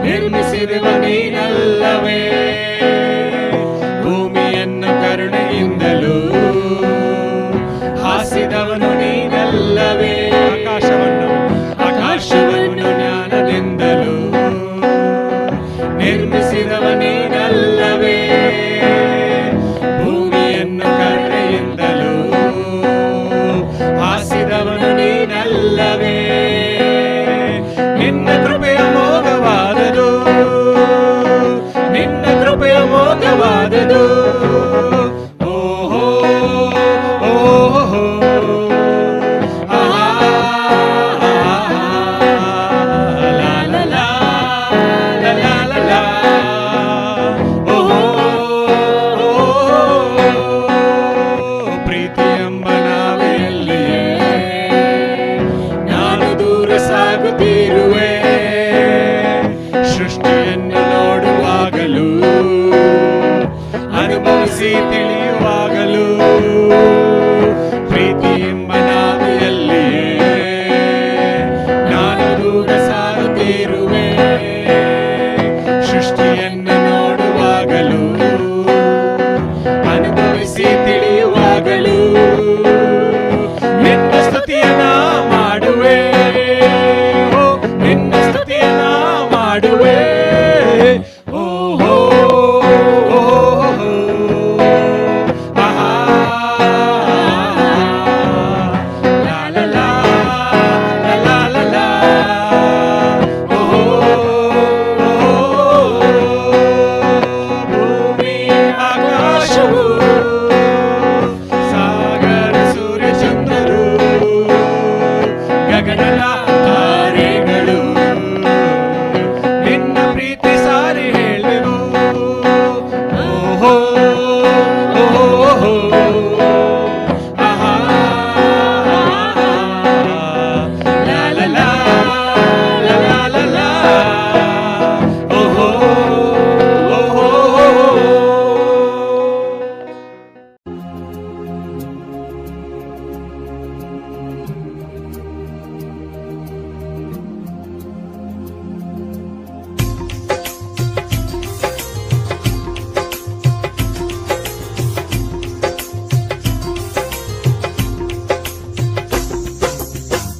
ನಿರ್ಮಿಸಿರುವ ನೀನಲ್ಲವೇ. ಭೂಮಿಯನ್ನು ಕರುಣೆಯಿಂದಲೂ ಹಾಸಿದವನು ನೀನಲ್ಲವೇ. ಆಕಾಶವನ್ನು ಜ್ಞಾನದಿಂದಲೂ ನಿರ್ಮಿಸಿದವ ನೀನಲ್ಲವೇ. ಭೂಮಿಯನ್ನು ಕರುಣೆಯಿಂದಲೂ ಹಾಸಿದವನು ನೀನಲ್ಲವೇ. ನಿನ್ನ ಕೃಪೆಯ ಮೋಘವಾದದು, ನಿನ್ನ ಕೃಪೆಯ ಮೋಘವಾದದು. ಸೃಷ್ಟಿಯನ್ನು ನೋಡುವಾಗಲೂ ಅನುಭವಿಸಿ ತಿಳಿಯುವಾಗಲೂ ಪ್ರೀತಿ ಎಂಬ ನಾವೆಯಲ್ಲಿಯೇ ನಾನು ದೂರ ಸಾಗುತ್ತಿರುವೆ. ಸೃಷ್ಟಿಯನ್ನು ನೋಡುವಾಗಲೂ ಅನುಭವಿಸಿ ತಿಳಿಯುವಾಗಲೂ ನಿನ್ನ ಸ್ತುತಿಯನ್ನ ಮಾಡುವೆ, ನಿನ್ನ ಸ್ತುತಿಯನ್ನ ಮಾಡುವೆ.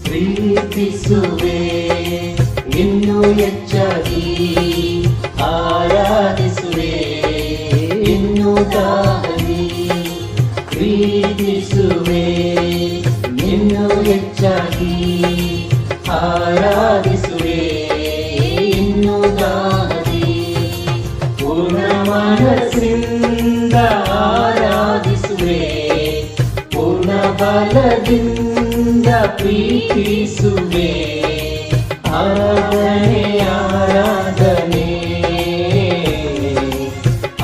ಪ್ರೀತಿಸುವೆ ಇನ್ನು ಹೆಚ್ಚಾಗಿ, ಆರಾಧಿಸುವೆ ಇನ್ನು ದಾಹದಿ. ಪ್ರೀತಿಸುವೆ ಇನ್ನು ಹೆಚ್ಚಾಗಿ, ಆರಾಧಿಸುವೆ ಇನ್ನು ದಾಹದಿ. ಪೂರ್ಣ ಮನಸ್ಸಿಂದ ಆರಾಧಿಸುವೆ, ಪೂರ್ಣ ಬಲದಿಂದ ಪ್ರೀತಿಸುವೆ. ಆರಾಧನೆ ಆರಾಧನೆ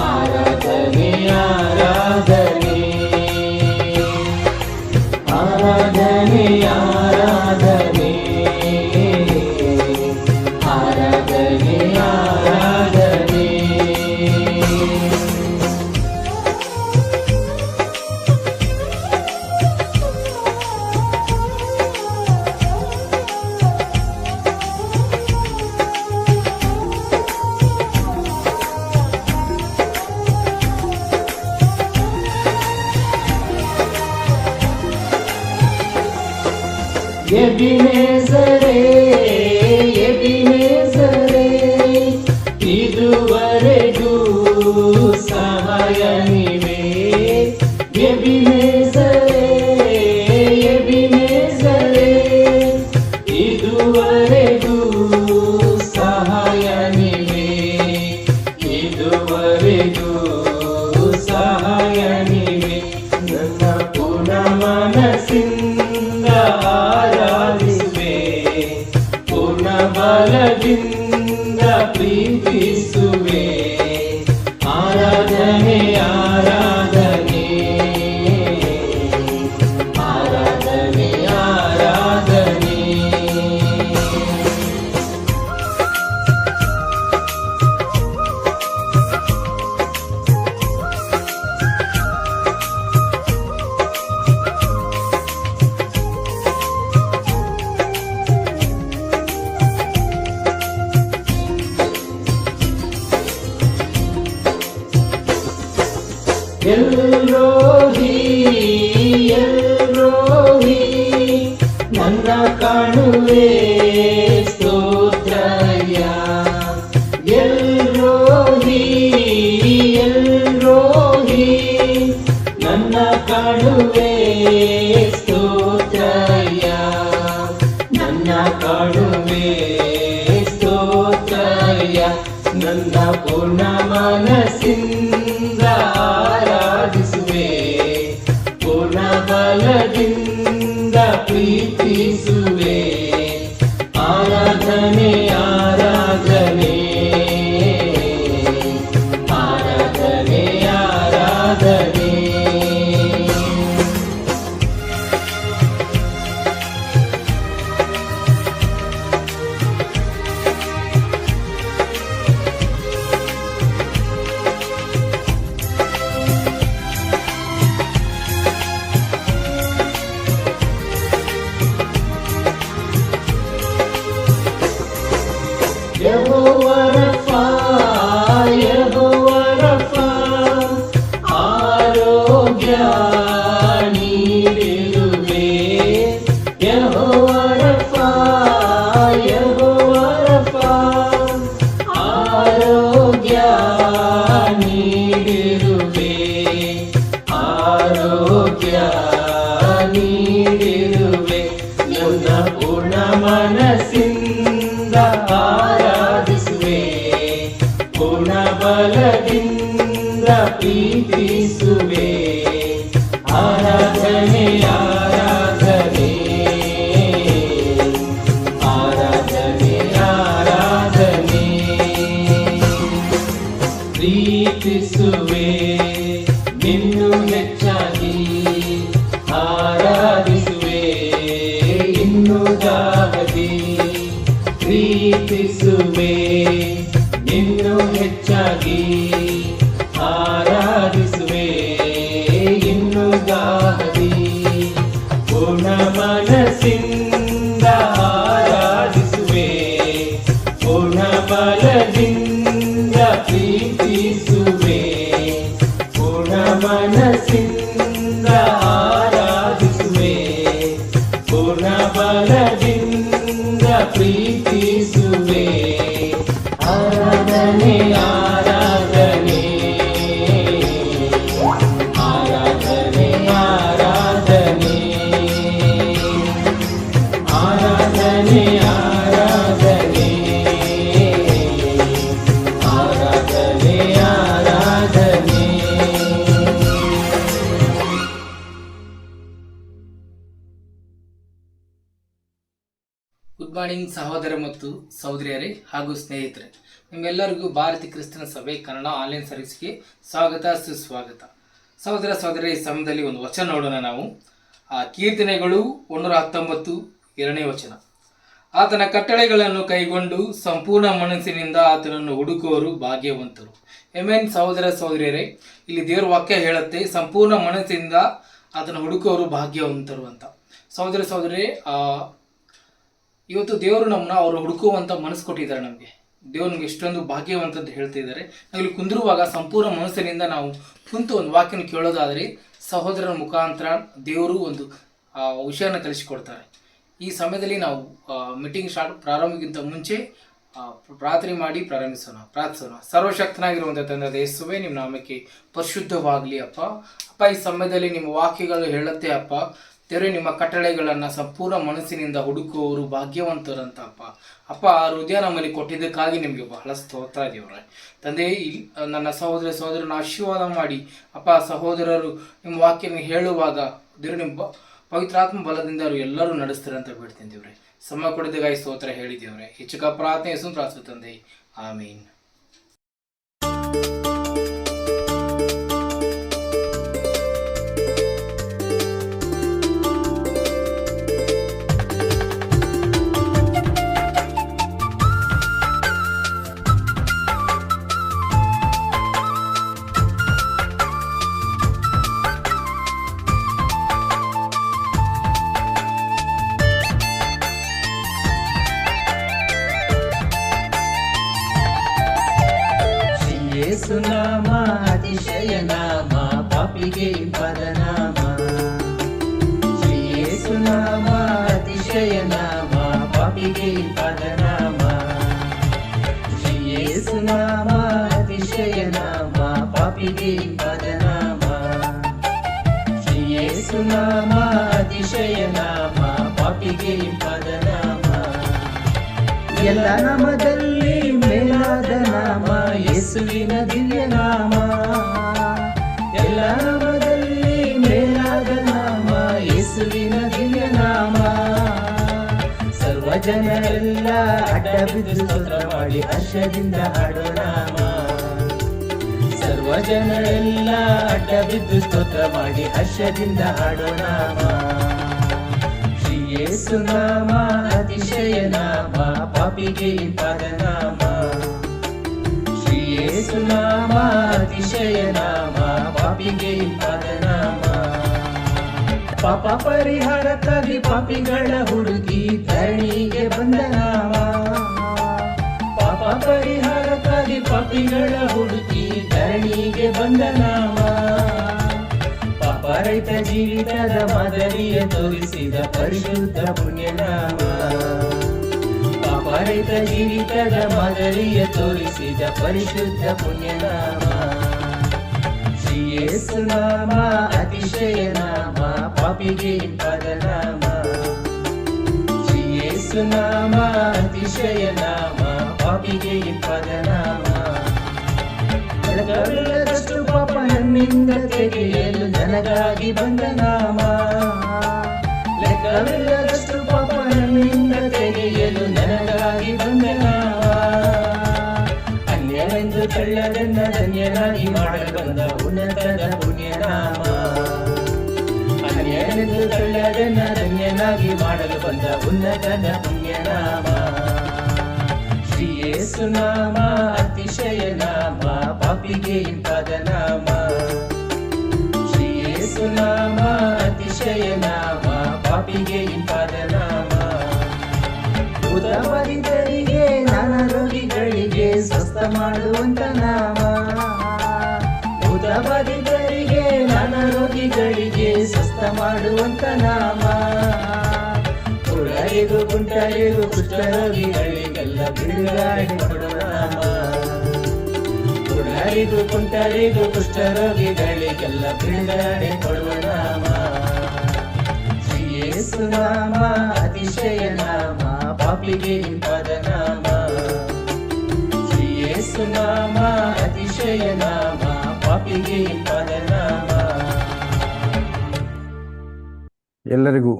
ಆರಾಧನೆ ಆರಾಧನೆ ಆರಾಧನೆ ಆರಾಧನೆ ಆರಾಧನೆ ಆರಾಧನೆ. ಎಬಿನೆಜರೇ ಎಬಿನೆಜರೇ, ಇದುವರೆಗೂ ಸಹಾಯ ನೀವೇ. ಎಬಿನೆಜರೇ ಎಬಿನೆಜರೇ, ಇದುವರೆಗೂ ಸಹಾಯ ನೀವೇ. ಇದುವರೆಗೂ ಸಹಾಯ ನೀವೇ. ನನ್ನ ಪೂರ್ಣ ಮನಸ್ಸಿಂದ ಆರಾಧಿಸುವೆ, ಪೂರ್ಣ ಬಲದಿಂದ ಪ್ರೀತಿಸುವೆ. ಆರಾಧನೆ ಆರಾಧನೆ ಆರಾಧನೆ ಆರಾಧನೆ. ಎಲ್ರೋಹಿ ಎಲ್ರೋಹಿ ನನ್ನ ಕಾಣುವೆ ಸ್ತೋತ್ರಯ್ಯ ಎಲ್ರೋಹಿ ಎಲ್ರೋಹಿ ನನ್ನ ಕಾಣುವೆ ಸ್ತೋತ್ರಯ್ಯ ನನ್ನ ಕಾಣುವೆ ಸ್ತೋತ್ರಯ್ಯ ನನ್ನ ಪೂರ್ಣ ಮನಸ್ಸಿಂದ ಆರಾಧಿಸುವೆ ಪೂರ್ಣ ಬಲದಿಂದ ಪ್ರೀತಿಸುವೆ ಆರಾಧನೆ ಆರಾಧನೆ ಆರಾಧನೆ ಆರಾಧನೆ ಯೆಹೋವಾ ರಫಾ ಯೆಹೋವಾ ರಫಾ ಆರೋಗ್ಯ ನೀಡಿರುವೆ ಯೆಹೋವಾ ರಫಾ ಯೆಹೋವಾ ರಫಾ ಆರೋಗ್ಯ ನೀಡಿರುವೆ ಆರೋಗ್ಯ ನೀಡಿರುವೆ ನನ್ನ ಪೂರ್ಣ ಮನಸ್ಸಿಂದ ಆರಾಧಿಸುವೆ ಪೂರ್ಣ ಬಲದಿಂದ ಪ್ರೀತಿಸುವೆ ಆರಾಧನೆ ಆರಾಧನೆ ಆರಾಧನೆ ಆರಾಧನೆ ಪ್ರೀತಿಸುವೆ ನಿನ್ನು ಹೆಚ್ಚಾಗಿ ಆರಾಧಿಸುವೆ ಇನ್ನು ದಾಗದಿ ಪ್ರೀತಿಸುವೆ ನಿನ್ನು ಹೆಚ್ಚಾಗಿ ಆರಾಧಿಸುವೆ ಇನ್ನು ದಾಗದಿ ಪೂರ್ಣ ಮನಸ್ಸಿಂದ ಆರಾಧಿಸುವೆ ಪೂರ್ಣ ಬಲದಿಂದ ಪ್ರೀತಿಸುವೆ ಪೂರ್ಣ ಮನಸ್ಸಿಂದ ಆರಾಧಿಸುವೆ ಪೂರ್ಣ ಬಲದಿಂದ ಪ್ರೀತಿಸುವೆ ಆರಾಧನೆ ಆರಾಧನೆ ಆರಾಧನೆ ಆರಾಧನೆ ಆರಾಧನೆ ಆರಾಧನೆ ಆರಾಧನೆ ಆರಾಧನೆ ಗುಡ್ ಮಾರ್ನಿಂಗ್ ಸಹೋದರ ಮತ್ತು ಸಹೋದರಿಯರೇ ಹಾಗೂ ಸ್ನೇಹಿತರೆ, ನಿಮ್ಮೆಲ್ಲರಿಗೂ ಭಾರತೀಯ ಕ್ರಿಸ್ತನ ಸಭೆ ಕನ್ನಡ ಆನ್ಲೈನ್ ಸರ್ವಿಸ್ಗೆ ಸ್ವಾಗತ ಸುಸ್ವಾಗತ. ಸಹೋದರ ಸಹೋದರಿ, ಈ ಸಮಯದಲ್ಲಿ ಒಂದು ವಚನ ನೋಡೋಣ ನಾವು. ಕೀರ್ತನೆಗಳು 119 2ನೇ ವಚನ. ಆತನ ಕಟ್ಟಳೆಗಳನ್ನು ಕೈಗೊಂಡು ಸಂಪೂರ್ಣ ಮನಸ್ಸಿನಿಂದ ಆತನನ್ನು ಹುಡುಕುವವರು ಭಾಗ್ಯವಂತರು. ಆಮೆನ್. ಸಹೋದರ ಸಹೋದರಿಯರೇ, ಇಲ್ಲಿ ದೇವರ ವಾಕ್ಯ ಹೇಳುತ್ತೆ ಸಂಪೂರ್ಣ ಮನಸ್ಸಿನಿಂದ ಆತನ ಹುಡುಕುವವರು ಭಾಗ್ಯವಂತರು ಅಂತ. ಸಹೋದರ ಸಹೋದರಿ, ಇವತ್ತು ದೇವರು ನಮ್ಮನ್ನ ಅವರು ಹುಡುಕುವಂಥ ಮನಸ್ಸು ಕೊಟ್ಟಿದ್ದಾರೆ. ನಮಗೆ ದೇವರು ನಮ್ಗೆ ಎಷ್ಟೊಂದು ಭಾಗ್ಯವಂತದ್ದು ಹೇಳ್ತಿದ್ದಾರೆ. ನಾವು ಇಲ್ಲಿ ಕುಂದಿರುವಾಗ ಸಂಪೂರ್ಣ ಮನಸ್ಸಿನಿಂದ ನಾವು ಕುಂತು ಒಂದು ವಾಕ್ಯನ ಕೇಳೋದಾದರೆ ಸಹೋದರರ ಮುಖಾಂತರ ದೇವರು ಒಂದು ವಿಷಯನ ಕಲಿಸಿಕೊಡ್ತಾರೆ. ಈ ಸಮಯದಲ್ಲಿ ನಾವು ಮೀಟಿಂಗ್ ಪ್ರಾರಂಭಕ್ಕಿಂತ ಮುಂಚೆ ಪ್ರಾರ್ಥನೆ ಮಾಡಿ ಪ್ರಾರ್ಥಿಸೋಣ. ಸರ್ವಶಕ್ತನಾಗಿರುವಂಥ ತಂದೆ ಯೇಸುವೇ, ನಿಮ್ಮ ನಾಮಕ್ಕೆ ಪರಿಶುದ್ಧವಾಗಲಿ ಅಪ್ಪ. ಅಪ್ಪ, ಈ ಸಮಯದಲ್ಲಿ ನಿಮ್ಮ ವಾಕ್ಯಗಳು ಹೇಳುತ್ತೆ ಅಪ್ಪ. ದೇವರೇ, ನಿಮ್ಮ ಕಟ್ಟಳೆಗಳನ್ನು ಸಂಪೂರ್ಣ ಮನಸ್ಸಿನಿಂದ ಹುಡುಕುವವರು ಭಾಗ್ಯವಂತರಂತ ಅಪ್ಪ. ಅಪ್ಪ, ಆ ಹೃದಯ ನಮ್ಮಲ್ಲಿ ಕೊಟ್ಟಿದ್ದಕ್ಕಾಗಿ ನಿಮಗೆ ಬಹಳ ಸ್ತೋತ್ರ ದೇವರೇ. ತಂದೆ, ನನ್ನ ಸಹೋದರನ ಆಶೀರ್ವಾದ ಮಾಡಿ ಅಪ್ಪ. ಸಹೋದರರು ನಿಮ್ಮ ವಾಕ್ಯನ ಹೇಳುವಾಗ ದೇವರು ನಿಮ್ಮ ಪವಿತ್ರಾತ್ಮ ಬಲದಿಂದ ಅವರು ಎಲ್ಲರೂ ನಡೆಸ್ತಾರೆ ಅಂತ ಬಿಡ್ತೀನಿ ದೇವ್ರೆ. ಸಮಯ ಕೊಡಿದಗಾಗಿ ಸ್ತೋತ್ರ ಹೇಳಿದೇವ್ರೆ. ಹೆಚ್ಚು ಪ್ರಾರ್ಥನೆ ಹೆಸರು ಪ್ರಾರ್ಥನೆ ತಂದೆ, ಆಮೀನ್. ಯೇಸು ನಾಮ ಅತಿಶಯ ನಾಮ ಪಾಪಿಗೆ ಇಂಪಾದ ನಾಮ ಶ್ರೀ ಯೇಸು ನಾಮ ಅತಿಶಯ ನಾಮ ಪಾಪಿಗೆ ಇಂಪಾದ ನಾಮ ಶ್ರೀ ಯೇಸು ನಾಮ ಅತಿಶಯ ನಾಮ ಪಾಪಿಗೆ ಇಂಪಾದ ನಾಮ ಶ್ರೀ ಯೇಸು ನಾಮ ಅತಿಶಯ ನಾಮ ಪಾಪಿಗೆ ಇಂಪಾದ ನಾಮ ಎಲ್ಲ ನಾಮದಲ್ಲಿ ಮೇಲಾದ ನಾಮ ಯೇಸುವಿನ ದಿವ್ಯ ನಾಮ ಎಲ್ಲ ನಾಮದಲ್ಲಿ ಮೇಲಾದ ನಾಮ ಯೇಸುವಿನ ದಿವ್ಯ ನಾಮ ಸರ್ವ ಜನರೆಲ್ಲ ಅಡ್ಡ ಬಿದ್ದು ಸ್ತೋತ್ರ ಮಾಡಿ ಹರ್ಷದಿಂದ ಹಾಡೋ ನಾಮ ಸರ್ವ ಜನರೆಲ್ಲ ಅಡ್ಡ ಬಿದ್ದು ಸ್ತೋತ್ರ ಮಾಡಿ ಹರ್ಷದಿಂದ ಹಾಡೋ ನಾಮ ಶ್ರೀ ಯೇಸು ನಾಮ ಅತಿಶಯ ನಾಮ ಪಾಪಿಗೆ ಇಂಪಾದ ನಾಮ ಶ್ರೀ ಯೇಸು ನಾಮ ಅತಿಶಯ ನಾಮ ಪಾಪಿಗೆ ಇಂಪಾದ ನಾಮ ಪಾಪ ಪರಿಹಾರಕ್ಕಾಗಿ ಪಾಪಿಗಳ ಹುಡುಗಿ ಧರಣಿಗೆ ಬಂದ ನಾಮ ಪಾಪ ಪರಿಹಾರಕ್ಕಾಗಿ ಪಾಪಿಗಳ ಹುಡುಗಿ ಧರಣಿಗೆ ಬಂದ ನಾಮ ಪಾಪ ರಹಿತ ಜೀವಿತದ ಮಾದರಿಯ ತೋರಿಸಿದ ಪರಿಶುದ್ಧ ಪುಣ್ಯನಾಮ ಪಾಪ ರಹಿತ ಜೀವಿತದ ಮಾದರಿಯ ತೋರಿಸಿದ ಪರಿಶುದ್ಧ ಪುಣ್ಯನಾಮ ಶ್ರೀ ಯೇಸು ನಾಮ ಅತಿಶಯ ನಾಮ ಪಾಪಿಗೆ ಇಂಪಾದ ನಾಮ ಶ್ರೀ ಯೇಸು ನಾಮ ಅತಿಶಯ ನಾಮ ಪಾಪಿಗೆ ಇಂಪಾದ ನಾಮ ಲೆಕ್ಕವಿಲ್ಲದಷ್ಟು ಪಾಪ ನನ್ನಿಂದ ತೆಗೆಯಲು ನನಗಾಗಿ ಬಂದ ನಾಮ ಲೆಕ್ಕವಿಲ್ಲದಷ್ಟು ಪಾಪ ನನ್ನಿಂದ ತೆಗೆಯಲು ನನಗಾಗಿ ಬಂದ ನಾಮ ಅನ್ಯವೆಂದು ತಳ್ಳದನ್ನ ಧನ್ಯನಾಗಿ ಮಾಡಲು ಬಂದ ಉನ್ನತದ ಪುಣ್ಯನಾಮ ಅನ್ಯವೆಂದು ತಳ್ಳದನ್ನ ಧನ್ಯನಾಗಿ ಮಾಡಲು ಬಂದ ಉನ್ನತದ ಪುಣ್ಯನಾಮ ಶ್ರೀ ಯೇಸು ನಾಮ ಅತಿಶಯ ನಾಮ ಪಾಪಿಗೆ ಇಂಪಾದ ನಾಮ ಶ್ರೀ ಯೇಸು ನಾಮ ಅತಿಶಯ ನಾಮ ಪಾಪಿಗೆ ಇಂಪಾದ ನಾಮ ಭೂತಬಾಧಿತರಿಗೆ ನಾನಾ ರೋಗಿಗಳಿಗೆ ಸ್ವಸ್ಥ ಮಾಡುವಂತ ನಾಮ ಭೂತಬಾಧಿತರಿಗೆ ನಾನಾ ರೋಗಿಗಳಿಗೆ ಸ್ವಸ್ಥ ಮಾಡುವಂತ ನಾಮ ಕುರುಡರಿಗೂ ಕುಂಟರಿಗೂ ಕುಷ್ಠರೋಗಿಗಳಿಗೆಲ್ಲ ಬಿಡುಗಡೆ ಕೊಡುವ ನಾಮ ಕುರುಡರಿಗೂ ಕುಂಟರಿಗೂ ಕುಷ್ಠರೋಗಿಗಳಿಗೆಲ್ಲ ಬಿಡುಗಡೆ ಕೊಡುವ ನಾಮ ಶ್ರೀ ಯೇಸು ನಾಮ ಅತಿಶಯ ನಾಮ ಪಾಪಿಗೆ ಇಂಪಾದ ನಾಮ ಶ್ರೀ ಯೇಸು ನಾಮ ಅತಿಶಯ ನಾಮ ಪಾಪಿಗೆ ಇಂಪಾದ ನಾಮ. ಎಲ್ಲರಿಗೂ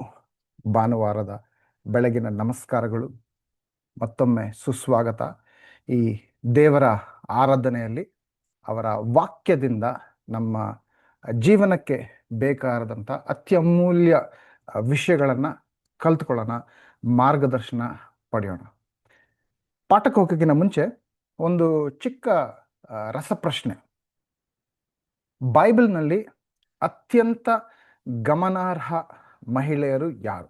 ಭಾನುವಾರದ ಬೆಳಗಿನ ನಮಸ್ಕಾರಗಳು. ಮತ್ತೊಮ್ಮೆ ಸುಸ್ವಾಗತ. ಈ ದೇವರ ಆರಾಧನೆಯಲ್ಲಿ ಅವರ ವಾಕ್ಯದಿಂದ ನಮ್ಮ ಜೀವನಕ್ಕೆ ಬೇಕಾದಂಥ ಅತ್ಯಮೂಲ್ಯ ವಿಷಯಗಳನ್ನು ಕಲ್ತ್ಕೊಳ್ಳೋಣ, ಮಾರ್ಗದರ್ಶನ ಪಡೆಯೋಣ. ಪಾಠಕ್ಕೆ ಹೋಗೋಕ್ಕಿಂತ ಮುಂಚೆ ಒಂದು ಚಿಕ್ಕ ರಸಪ್ರಶ್ನೆ. ಬೈಬಲ್ನಲ್ಲಿ ಅತ್ಯಂತ ಗಮನಾರ್ಹ ಮಹಿಳೆಯರು ಯಾರು?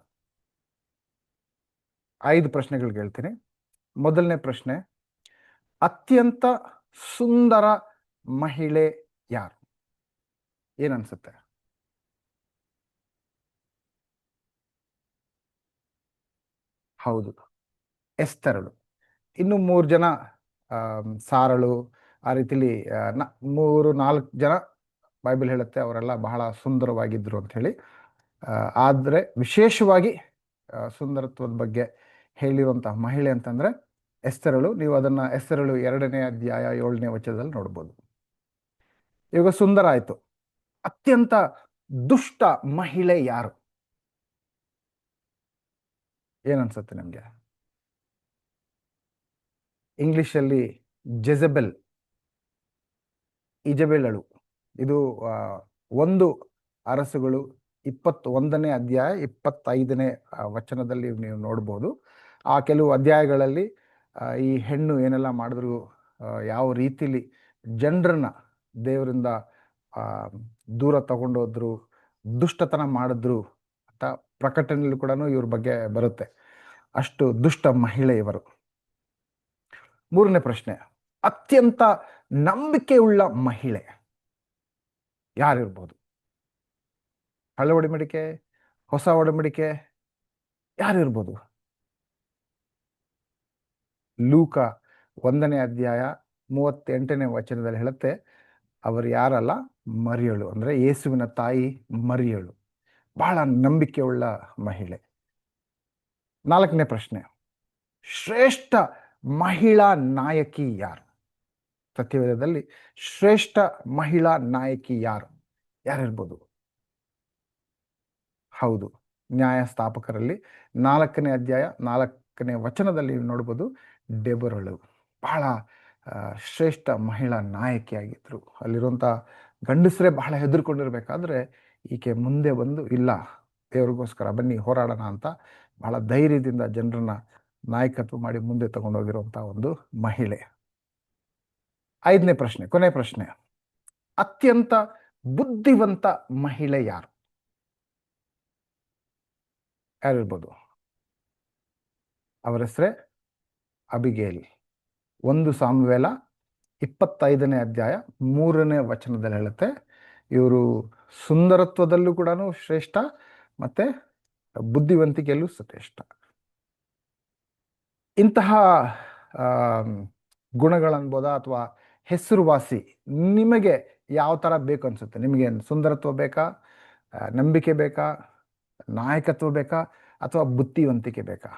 5 ಪ್ರಶ್ನೆಗಳಿಗೆ ಹೇಳ್ತೀನಿ. ಮೊದಲನೇ ಪ್ರಶ್ನೆ, ಅತ್ಯಂತ ಸುಂದರ ಮಹಿಳೆ ಯಾರು? ಏನನ್ಸುತ್ತೆ? ಹೌದು, ಎಸ್ತರಳು. ಇನ್ನು 3 ಜನ ಸಾರಳು, ಆ ರೀತಿಲಿ 3-4 ಜನ ಬೈಬಲ್ ಹೇಳುತ್ತೆ ಅವರೆಲ್ಲ ಬಹಳ ಸುಂದರವಾಗಿದ್ದರು ಅಂತ ಹೇಳಿ. ಆದರೆ ವಿಶೇಷವಾಗಿ ಸುಂದರತ್ವದ ಬಗ್ಗೆ ಹೇಳಿರುವಂಥ ಮಹಿಳೆ ಅಂತಂದರೆ ಎಸ್ತರಳು. ನೀವು ಅದನ್ನು ಎಸ್ತರಳು 2ನೇ ಅಧ್ಯಾಯ 7ನೇ ವಚನದಲ್ಲಿ ನೋಡ್ಬೋದು. ಇವಾಗ ಸುಂದರ ಆಯಿತು. ಅತ್ಯಂತ ದುಷ್ಟ ಮಹಿಳೆ ಯಾರು? ಏನನ್ಸುತ್ತೆ ನಿಮಗೆ? ಇಂಗ್ಲಿಷಲ್ಲಿ ಜೆಜಬೆಲ್, ಇಜಬೆಲಳು. ಇದು 1 ಅರಸುಗಳು 21ನೇ ಅಧ್ಯಾಯ 25ನೇ ವಚನದಲ್ಲಿ ನೀವು ನೋಡ್ಬೋದು. ಆ ಕೆಲವು ಅಧ್ಯಾಯಗಳಲ್ಲಿ ಈ ಹೆಣ್ಣು ಏನೆಲ್ಲ ಮಾಡಿದ್ರು, ಯಾವ ರೀತಿಲಿ ಜನರನ್ನ ದೇವರಿಂದ ದೂರ ತಗೊಂಡೋದ್ರು, ದುಷ್ಟತನ ಮಾಡಿದ್ರು ಅಂತ ಪ್ರಕಟಣೆಯಲ್ಲಿ ಕೂಡ ಇವ್ರ ಬಗ್ಗೆ ಬರುತ್ತೆ. ಅಷ್ಟು ದುಷ್ಟ ಮಹಿಳೆ ಇವರು. 3ನೇ ಪ್ರಶ್ನೆ, ಅತ್ಯಂತ ನಂಬಿಕೆಯುಳ್ಳ ಮಹಿಳೆ ಯಾರಿರ್ಬೋದು? ಹಳೆ ಒಡಂಬಡಿಕೆ, ಹೊಸ ಒಡಂಬಡಿಕೆ, ಯಾರಿರ್ಬೋದು? ಲೂಕ 1ನೇ ಅಧ್ಯಾಯ 38ನೇ ವಚನದಲ್ಲಿ ಹೇಳುತ್ತೆ, ಅವರು ಯಾರಲ್ಲ, ಮರಿಯಳು, ಅಂದ್ರೆ ಯೇಸುವಿನ ತಾಯಿ ಮರಿಯಳು, ಬಹಳ ನಂಬಿಕೆಯುಳ್ಳ ಮಹಿಳೆ. 4ನೇ ಪ್ರಶ್ನೆ, ಶ್ರೇಷ್ಠ ಮಹಿಳಾ ನಾಯಕಿ ಯಾರು? ಸತ್ಯವೇದದಲ್ಲಿ ಶ್ರೇಷ್ಠ ಮಹಿಳಾ ನಾಯಕಿ ಯಾರು? ಯಾರಿರ್ಬೋದು? ಹೌದು, ನ್ಯಾಯಸ್ಥಾಪಕರಲ್ಲಿ 4ನೇ ಅಧ್ಯಾಯ 4ನೇ ವಚನದಲ್ಲಿ ನೋಡ್ಬೋದು, ಡೆಬೊರಳು ಬಹಳ ಶ್ರೇಷ್ಠ ಮಹಿಳಾ ನಾಯಕಿಯಾಗಿದ್ರು. ಅಲ್ಲಿರುವಂಥ ಗಂಡಸರೇ ಬಹಳ ಹೆದರ್ಕೊಂಡಿರ್ಬೇಕಾದ್ರೆ ಈಕೆ ಮುಂದೆ ಬಂದು, ಇಲ್ಲ ದೇವ್ರಿಗೋಸ್ಕರ ಬನ್ನಿ ಹೋರಾಡೋಣ ಅಂತ ಬಹಳ ಧೈರ್ಯದಿಂದ ಜನರನ್ನ ನಾಯಕತ್ವ ಮಾಡಿ ಮುಂದೆ ತಗೊಂಡೋಗಿರುವಂಥ ಒಂದು ಮಹಿಳೆ. 5ನೇ ಪ್ರಶ್ನೆ, ಕೊನೆ ಪ್ರಶ್ನೆ, ಅತ್ಯಂತ ಬುದ್ಧಿವಂತ ಮಹಿಳೆ ಯಾರು? ಯಾರಿರ್ಬೋದು? ಅವರ ಹೆಸರೇ ಅಬಿಗೇಲ್. 1 ಸಾಮುವೇಲ 25ನೇ ಅಧ್ಯಾಯ 3ನೇ ವಚನದಲ್ಲಿ ಹೇಳುತ್ತೆ, ಇವರು ಸುಂದರತ್ವದಲ್ಲೂ ಕೂಡ ಶ್ರೇಷ್ಠ, ಮತ್ತೆ ಬುದ್ಧಿವಂತಿಕೆಯಲ್ಲೂ ಶ್ರೇಷ್ಠ. ಇಂತಹ ಗುಣಗಳನ್ಬೋದ ಅಥವಾ ಹೆಸರುವಾಸಿ ನಿಮಗೆ ಯಾವ ಥರ ಬೇಕು ಅನ್ಸುತ್ತೆ? ನಿಮಗೆ ಸುಂದರತ್ವ ಬೇಕಾ, ನಂಬಿಕೆ ಬೇಕಾ, ನಾಯಕತ್ವ ಬೇಕಾ, ಅಥವಾ ಬುದ್ಧಿವಂತಿಕೆ ಬೇಕಾ?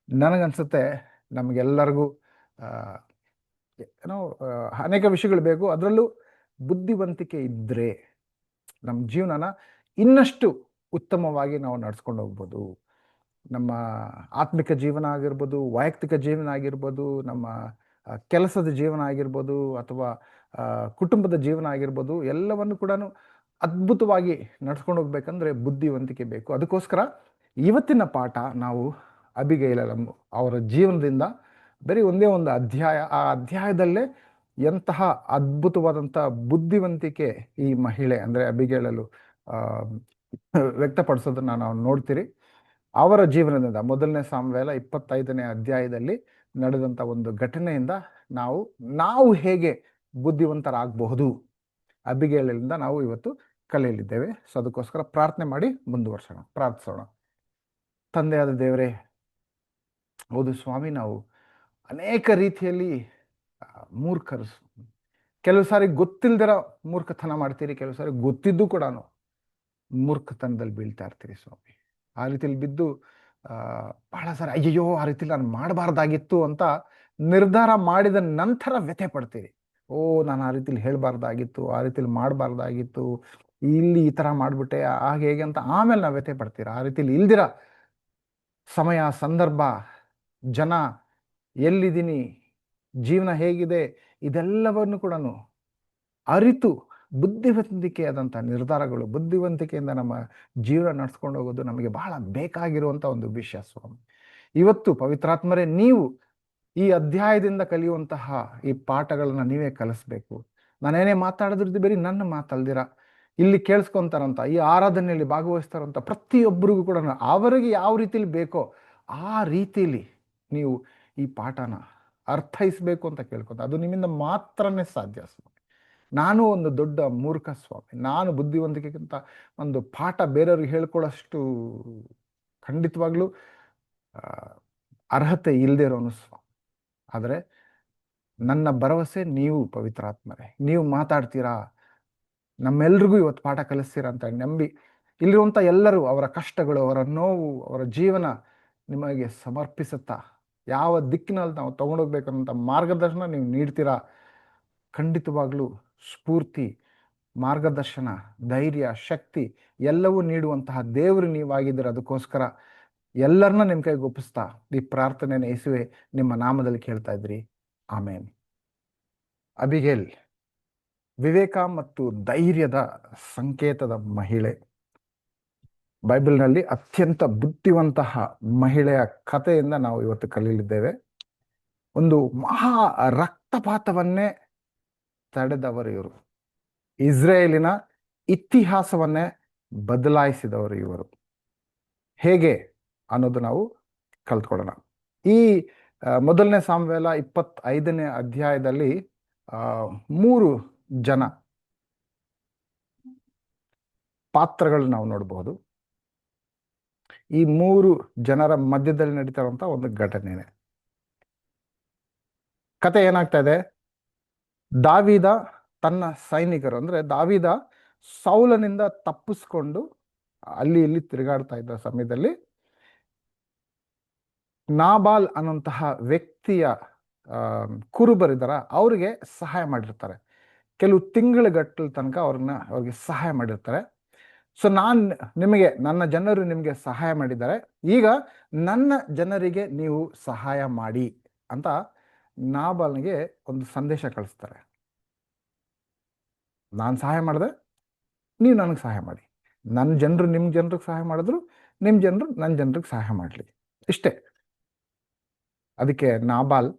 ನನಗನ್ಸುತ್ತೆ ನಮಗೆಲ್ಲರಿಗೂ ಏನೋ ಅನೇಕ ವಿಷಯಗಳು ಬೇಕು. ಅದರಲ್ಲೂ ಬುದ್ಧಿವಂತಿಕೆ ಇದ್ದರೆ ನಮ್ಮ ಜೀವನನ ಇನ್ನಷ್ಟು ಉತ್ತಮವಾಗಿ ನಾವು ನಡ್ಸ್ಕೊಂಡು ಹೋಗ್ಬೋದು. ನಮ್ಮ ಆತ್ಮಿಕ ಜೀವನ ಆಗಿರ್ಬೋದು, ವೈಯಕ್ತಿಕ ಜೀವನ ಆಗಿರ್ಬೋದು, ನಮ್ಮ ಕೆಲಸದ ಜೀವನ ಆಗಿರ್ಬೋದು, ಅಥವಾ ಕುಟುಂಬದ ಜೀವನ ಆಗಿರ್ಬೋದು, ಎಲ್ಲವನ್ನು ಕೂಡ ಅದ್ಭುತವಾಗಿ ನಡ್ಸ್ಕೊಂಡು ಹೋಗ್ಬೇಕಂದ್ರೆ ಬುದ್ಧಿವಂತಿಕೆ ಬೇಕು. ಅದಕ್ಕೋಸ್ಕರ ಇವತ್ತಿನ ಪಾಠ ನಾವು ಅಬಿಗೈಲ ಅವರ ಜೀವನದಿಂದ ಬರೀ ಒಂದೇ ಒಂದು ಅಧ್ಯಾಯ, ಆ ಅಧ್ಯಾಯದಲ್ಲೇ ಎಂತಹ ಅದ್ಭುತವಾದಂಥ ಬುದ್ಧಿವಂತಿಕೆ ಈ ಮಹಿಳೆ ಅಂದರೆ ಅಬಿಗೈಲಲು ವ್ಯಕ್ತಪಡಿಸೋದನ್ನು ನಾವು ನೋಡ್ತೀರಿ. ಅವರ ಜೀವನದಿಂದ 1ನೇ ಸಾಮುವೇಲ 25ನೇ ಅಧ್ಯಾಯದಲ್ಲಿ ನಡೆದಂಥ ಒಂದು ಘಟನೆಯಿಂದ ನಾವು ಹೇಗೆ ಬುದ್ಧಿವಂತರಾಗಬಹುದು ಅಬಿಗೈಲಿಂದ ನಾವು ಇವತ್ತು ಕಲಿಯಲಿದ್ದೇವೆ. ಸೊ ಅದಕ್ಕೋಸ್ಕರ ಪ್ರಾರ್ಥನೆ ಮಾಡಿ ಮುಂದುವರ್ಸೋಣ. ಪ್ರಾರ್ಥಿಸೋಣ. ತಂದೆಯಾದ ದೇವರೇ, ಹೌದು ಸ್ವಾಮಿ, ನಾವು ಅನೇಕ ರೀತಿಯಲ್ಲಿ ಮೂರ್ಖರು. ಕೆಲವು ಸಾರಿ ಗೊತ್ತಿಲ್ದಿರ ಮೂರ್ಖತನ ಮಾಡ್ತೀರಿ, ಕೆಲವು ಸಾರಿ ಗೊತ್ತಿದ್ದು ಕೂಡ ಮೂರ್ಖತನದಲ್ಲಿ ಬೀಳ್ತಾ ಇರ್ತೀರಿ ಸ್ವಾಮಿ. ಆ ರೀತಿಯಲ್ಲಿ ಬಿದ್ದು ಬಹಳ ಸಾರಿ ಅಯ್ಯಯ್ಯೋ ಆ ರೀತಿಲಿ ನಾನು ಮಾಡಬಾರ್ದಾಗಿತ್ತು ಅಂತ ನಿರ್ಧಾರ ಮಾಡಿದ ನಂತರ ವ್ಯಥೆ ಪಡ್ತೀರಿ. ಓ, ನಾನು ಆ ರೀತಿಲಿ ಹೇಳಬಾರ್ದಾಗಿತ್ತು, ಆ ರೀತಿಲಿ ಮಾಡಬಾರ್ದಾಗಿತ್ತು, ಇಲ್ಲಿ ಈ ಥರ ಮಾಡಿಬಿಟ್ಟೆ, ಹಾಗೆ ಹೇಗೆ ಅಂತ ಆಮೇಲೆ ನಾವು ವ್ಯಥೆ ಪಡ್ತೀರ. ಆ ರೀತಿಲಿ ಇಲ್ದಿರ ಸಮಯ, ಸಂದರ್ಭ, ಜನ, ಎಲ್ಲಿದ್ದೀನಿ, ಜೀವನ ಹೇಗಿದೆ, ಇದೆಲ್ಲವನ್ನು ಕೂಡ ಅರಿತು ಬುದ್ಧಿವಂತಿಕೆಯಾದಂಥ ನಿರ್ಧಾರಗಳು, ಬುದ್ಧಿವಂತಿಕೆಯಿಂದ ನಮ್ಮ ಜೀವನ ನಡೆಸ್ಕೊಂಡು ಹೋಗೋದು ನಮಗೆ ಬಹಳ ಬೇಕಾಗಿರುವಂಥ ಒಂದು ವಿಷಯ ಸ್ವಾಮಿ. ಇವತ್ತು ಪವಿತ್ರಾತ್ಮರೇ, ನೀವು ಈ ಅಧ್ಯಾಯದಿಂದ ಕಲಿಯುವಂತಹ ಈ ಪಾಠಗಳನ್ನ ನೀವೇ ಕಲಿಸ್ಬೇಕು. ನಾನೇನೇ ಮಾತಾಡಿದ್ರದ್ದು ಬರೀ ನನ್ನ ಮಾತಲ್ದಿರ ಇಲ್ಲಿ ಕೇಳಿಸ್ಕೊಂತಾರಂತ, ಈ ಆರಾಧನೆಯಲ್ಲಿ ಭಾಗವಹಿಸ್ತಾರಂತ ಪ್ರತಿಯೊಬ್ಬರಿಗೂ ಕೂಡ ಅವರಿಗೆ ಯಾವ ರೀತಿಲಿ ಬೇಕೋ ಆ ರೀತಿಯಲ್ಲಿ ನೀವು ಈ ಪಾಠನ ಅರ್ಥೈಸಬೇಕು ಅಂತ ಕೇಳ್ಕೊತ, ಅದು ನಿಮ್ಮಿಂದ ಮಾತ್ರನೇ ಸಾಧ್ಯ ಸ್ವಾಮಿ. ನಾನು ಒಂದು ದೊಡ್ಡ ಮೂರ್ಖ ಸ್ವಾಮಿ. ನಾನು ಬುದ್ಧಿವಂತಿಕೆಗಿಂತ ಒಂದು ಪಾಠ ಬೇರೆಯವ್ರಿಗೆ ಹೇಳ್ಕೊಳ್ಳೋಷ್ಟು ಖಂಡಿತವಾಗ್ಲೂ ಅರ್ಹತೆ ಇಲ್ಲದೆ ಇರೋನು ಸ್ವಾಮಿ. ಆದರೆ ನನ್ನ ಭರವಸೆ ನೀವು ಪವಿತ್ರಾತ್ಮರೇ, ನೀವು ಮಾತಾಡ್ತೀರಾ, ನಮ್ಮೆಲ್ರಿಗೂ ಇವತ್ತು ಪಾಠ ಕಲಿಸ್ತೀರಾ ಅಂತ ನಂಬಿ ಇಲ್ಲಿರುವಂಥ ಎಲ್ಲರೂ ಅವರ ಕಷ್ಟಗಳು, ಅವರ ನೋವು, ಅವರ ಜೀವನ ನಿಮಗೆ ಸಮರ್ಪಿಸುತ್ತಾ ಯಾವ ದಿಕ್ಕಿನಲ್ಲಿ ನಾವು ತಗೊಂಡೋಗ್ಬೇಕನ್ನೋಂಥ ಮಾರ್ಗದರ್ಶನ ನೀವು ನೀಡ್ತೀರಾ. ಖಂಡಿತವಾಗ್ಲೂ ಸ್ಫೂರ್ತಿ, ಮಾರ್ಗದರ್ಶನ, ಧೈರ್ಯ, ಶಕ್ತಿ ಎಲ್ಲವೂ ನೀಡುವಂತಹ ದೇವರು ನೀವಾಗಿದ್ದೀರ. ಅದಕ್ಕೋಸ್ಕರ ಎಲ್ಲರನ್ನ ನಿಮ್ಮ ಕೈಗೆ ಒಪ್ಪಿಸ್ತಾ ಈ ಪ್ರಾರ್ಥನೆಯನ್ನು ಯೇಸುವೆ ನಿಮ್ಮ ನಾಮದಲ್ಲಿ ಕೇಳ್ತಾ ಇದ್ರಿ. ಆಮೇನ್. ಅಬಿಗೇಲ್ ವಿವೇಕ ಮತ್ತು ಧೈರ್ಯದ ಸಂಕೇತದ ಮಹಿಳೆ. ಬೈಬಲ್ನಲ್ಲಿ ಅತ್ಯಂತ ಬುದ್ಧಿವಂತಹ ಮಹಿಳೆಯ ಕಥೆಯಿಂದ ನಾವು ಇವತ್ತು ಕಲಿಯಲಿದ್ದೇವೆ. ಒಂದು ಮಹಾ ರಕ್ತಪಾತವನ್ನೇ ತಡೆದವರು ಇವರು. ಇಸ್ರೇಲಿನ ಇತಿಹಾಸವನ್ನೇ ಬದಲಾಯಿಸಿದವರು ಇವರು. ಹೇಗೆ ಅನ್ನೋದು ನಾವು ಕಲ್ತ್ಕೊಳ್ಳೋಣ. ಈ ಮೊದಲನೇ ಸಾಮ್ವೇಲ 25ನೇ ಅಧ್ಯಾಯದಲ್ಲಿ 3 ಜನ ಪಾತ್ರಗಳು ನಾವು ನೋಡಬಹುದು. ಈ 3 ಜನರ ಮಧ್ಯದಲ್ಲಿ ನಡೀತಾ ಇರುವಂತ ಒಂದು ಘಟನೆ. ಕತೆ ಏನಾಗ್ತಾ ಇದೆ? ದಾವೀದ ತನ್ನ ಸೈನಿಕರು, ಅಂದ್ರೆ ದಾವೀದ ಸೌಲನಿಂದ ತಪ್ಪಿಸ್ಕೊಂಡು ಅಲ್ಲಿ ಇಲ್ಲಿ ತಿರುಗಾಡ್ತಾ ಇದ್ದ ಸಮಯದಲ್ಲಿ ನಾಬಾಲ್ ಅನ್ನುವಂತಹ ವ್ಯಕ್ತಿಯ ಕುರುಬರಿದಾರ ಅವ್ರಿಗೆ ಸಹಾಯ ಮಾಡಿರ್ತಾರೆ. ಕೆಲವು ತಿಂಗಳುಗಟ್ಟಲ ತನಕ ಅವ್ರಿಗೆ ಸಹಾಯ ಮಾಡಿರ್ತಾರೆ. ಸೊ ನನ್ನ ಜನರು ನಿಮಗೆ ಸಹಾಯ ಮಾಡಿದ್ದಾರೆ, ಈಗ ನನ್ನ ಜನರಿಗೆ ನೀವು ಸಹಾಯ ಮಾಡಿ ಅಂತ ನಾಬಾಲ್ನಿಗೆ ಒಂದು ಸಂದೇಶ ಕಳಿಸ್ತಾರೆ. ನಾನು ಸಹಾಯ ಮಾಡಿದೆ, ನೀವು ನನಗೆ ಸಹಾಯ ಮಾಡಿ. ನನ್ನ ಜನರು ನಿಮ್ಮ ಜನರಿಗೆ ಸಹಾಯ ಮಾಡಿದ್ರು, ನಿಮ್ಮ ಜನರು ನನ್ನ ಜನರಿಗೆ ಸಹಾಯ ಮಾಡಲಿ, ಇಷ್ಟೇ. ಅದಕ್ಕೆ ನಾಬಾಲ್,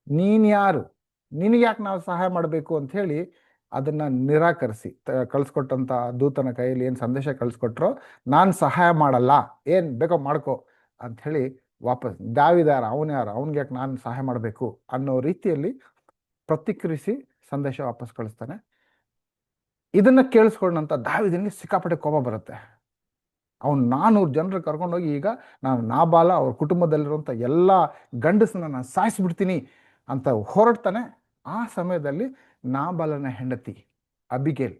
ನೀನ್ ಯಾರು, ನಿನಗೆ ಯಾಕೆ ನಾವು ಸಹಾಯ ಮಾಡಬೇಕು ಅಂತ ಹೇಳಿ ಅದನ್ನ ನಿರಾಕರಿಸಿ ಕಳಿಸ್ಕೊಟ್ಟಂತ ದೂತನ ಕೈಯಲ್ಲಿ ಏನು ಸಂದೇಶ ಕಳಿಸ್ಕೊಟ್ರೋ, ನಾನು ಸಹಾಯ ಮಾಡಲ್ಲ, ಏನ್ ಬೇಕೋ ಮಾಡ್ಕೋ ಅಂತ ಹೇಳಿ ವಾಪಸ್, ದಾವೀದ ಯಾರು, ಅವನು ಯಾರು, ಅವನಿಗೆ ಯಾಕೆ ನಾನು ಸಹಾಯ ಮಾಡಬೇಕು ಅನ್ನೋ ರೀತಿಯಲ್ಲಿ ಪ್ರತಿಕ್ರಿಯಿಸಿ ಸಂದೇಶ ವಾಪಸ್ ಕಳಿಸ್ತಾನೆ. ಇದನ್ನ ಕೇಳಿಸ್ಕೊಂಡಂತ ದಾವೀದನಿಗೆ ಸಿಕ್ಕಾಪಟ್ಟೆ ಕೋಪ ಬರುತ್ತೆ. ಅವನು 400 ಜನರು ಕರ್ಕೊಂಡೋಗಿ, ಈಗ ನಾನು ನಾಬಾಲ ಅವ್ರ ಕುಟುಂಬದಲ್ಲಿರುವಂಥ ಎಲ್ಲ ಗಂಡಸನ್ನ ನಾನು ಸಾಯಿಸ್ಬಿಡ್ತೀನಿ ಅಂತ ಹೊರಡ್ತಾನೆ. ಆ ಸಮಯದಲ್ಲಿ ನಾಬಾಲನ ಹೆಂಡತಿ ಅಬಿಗೇಲ್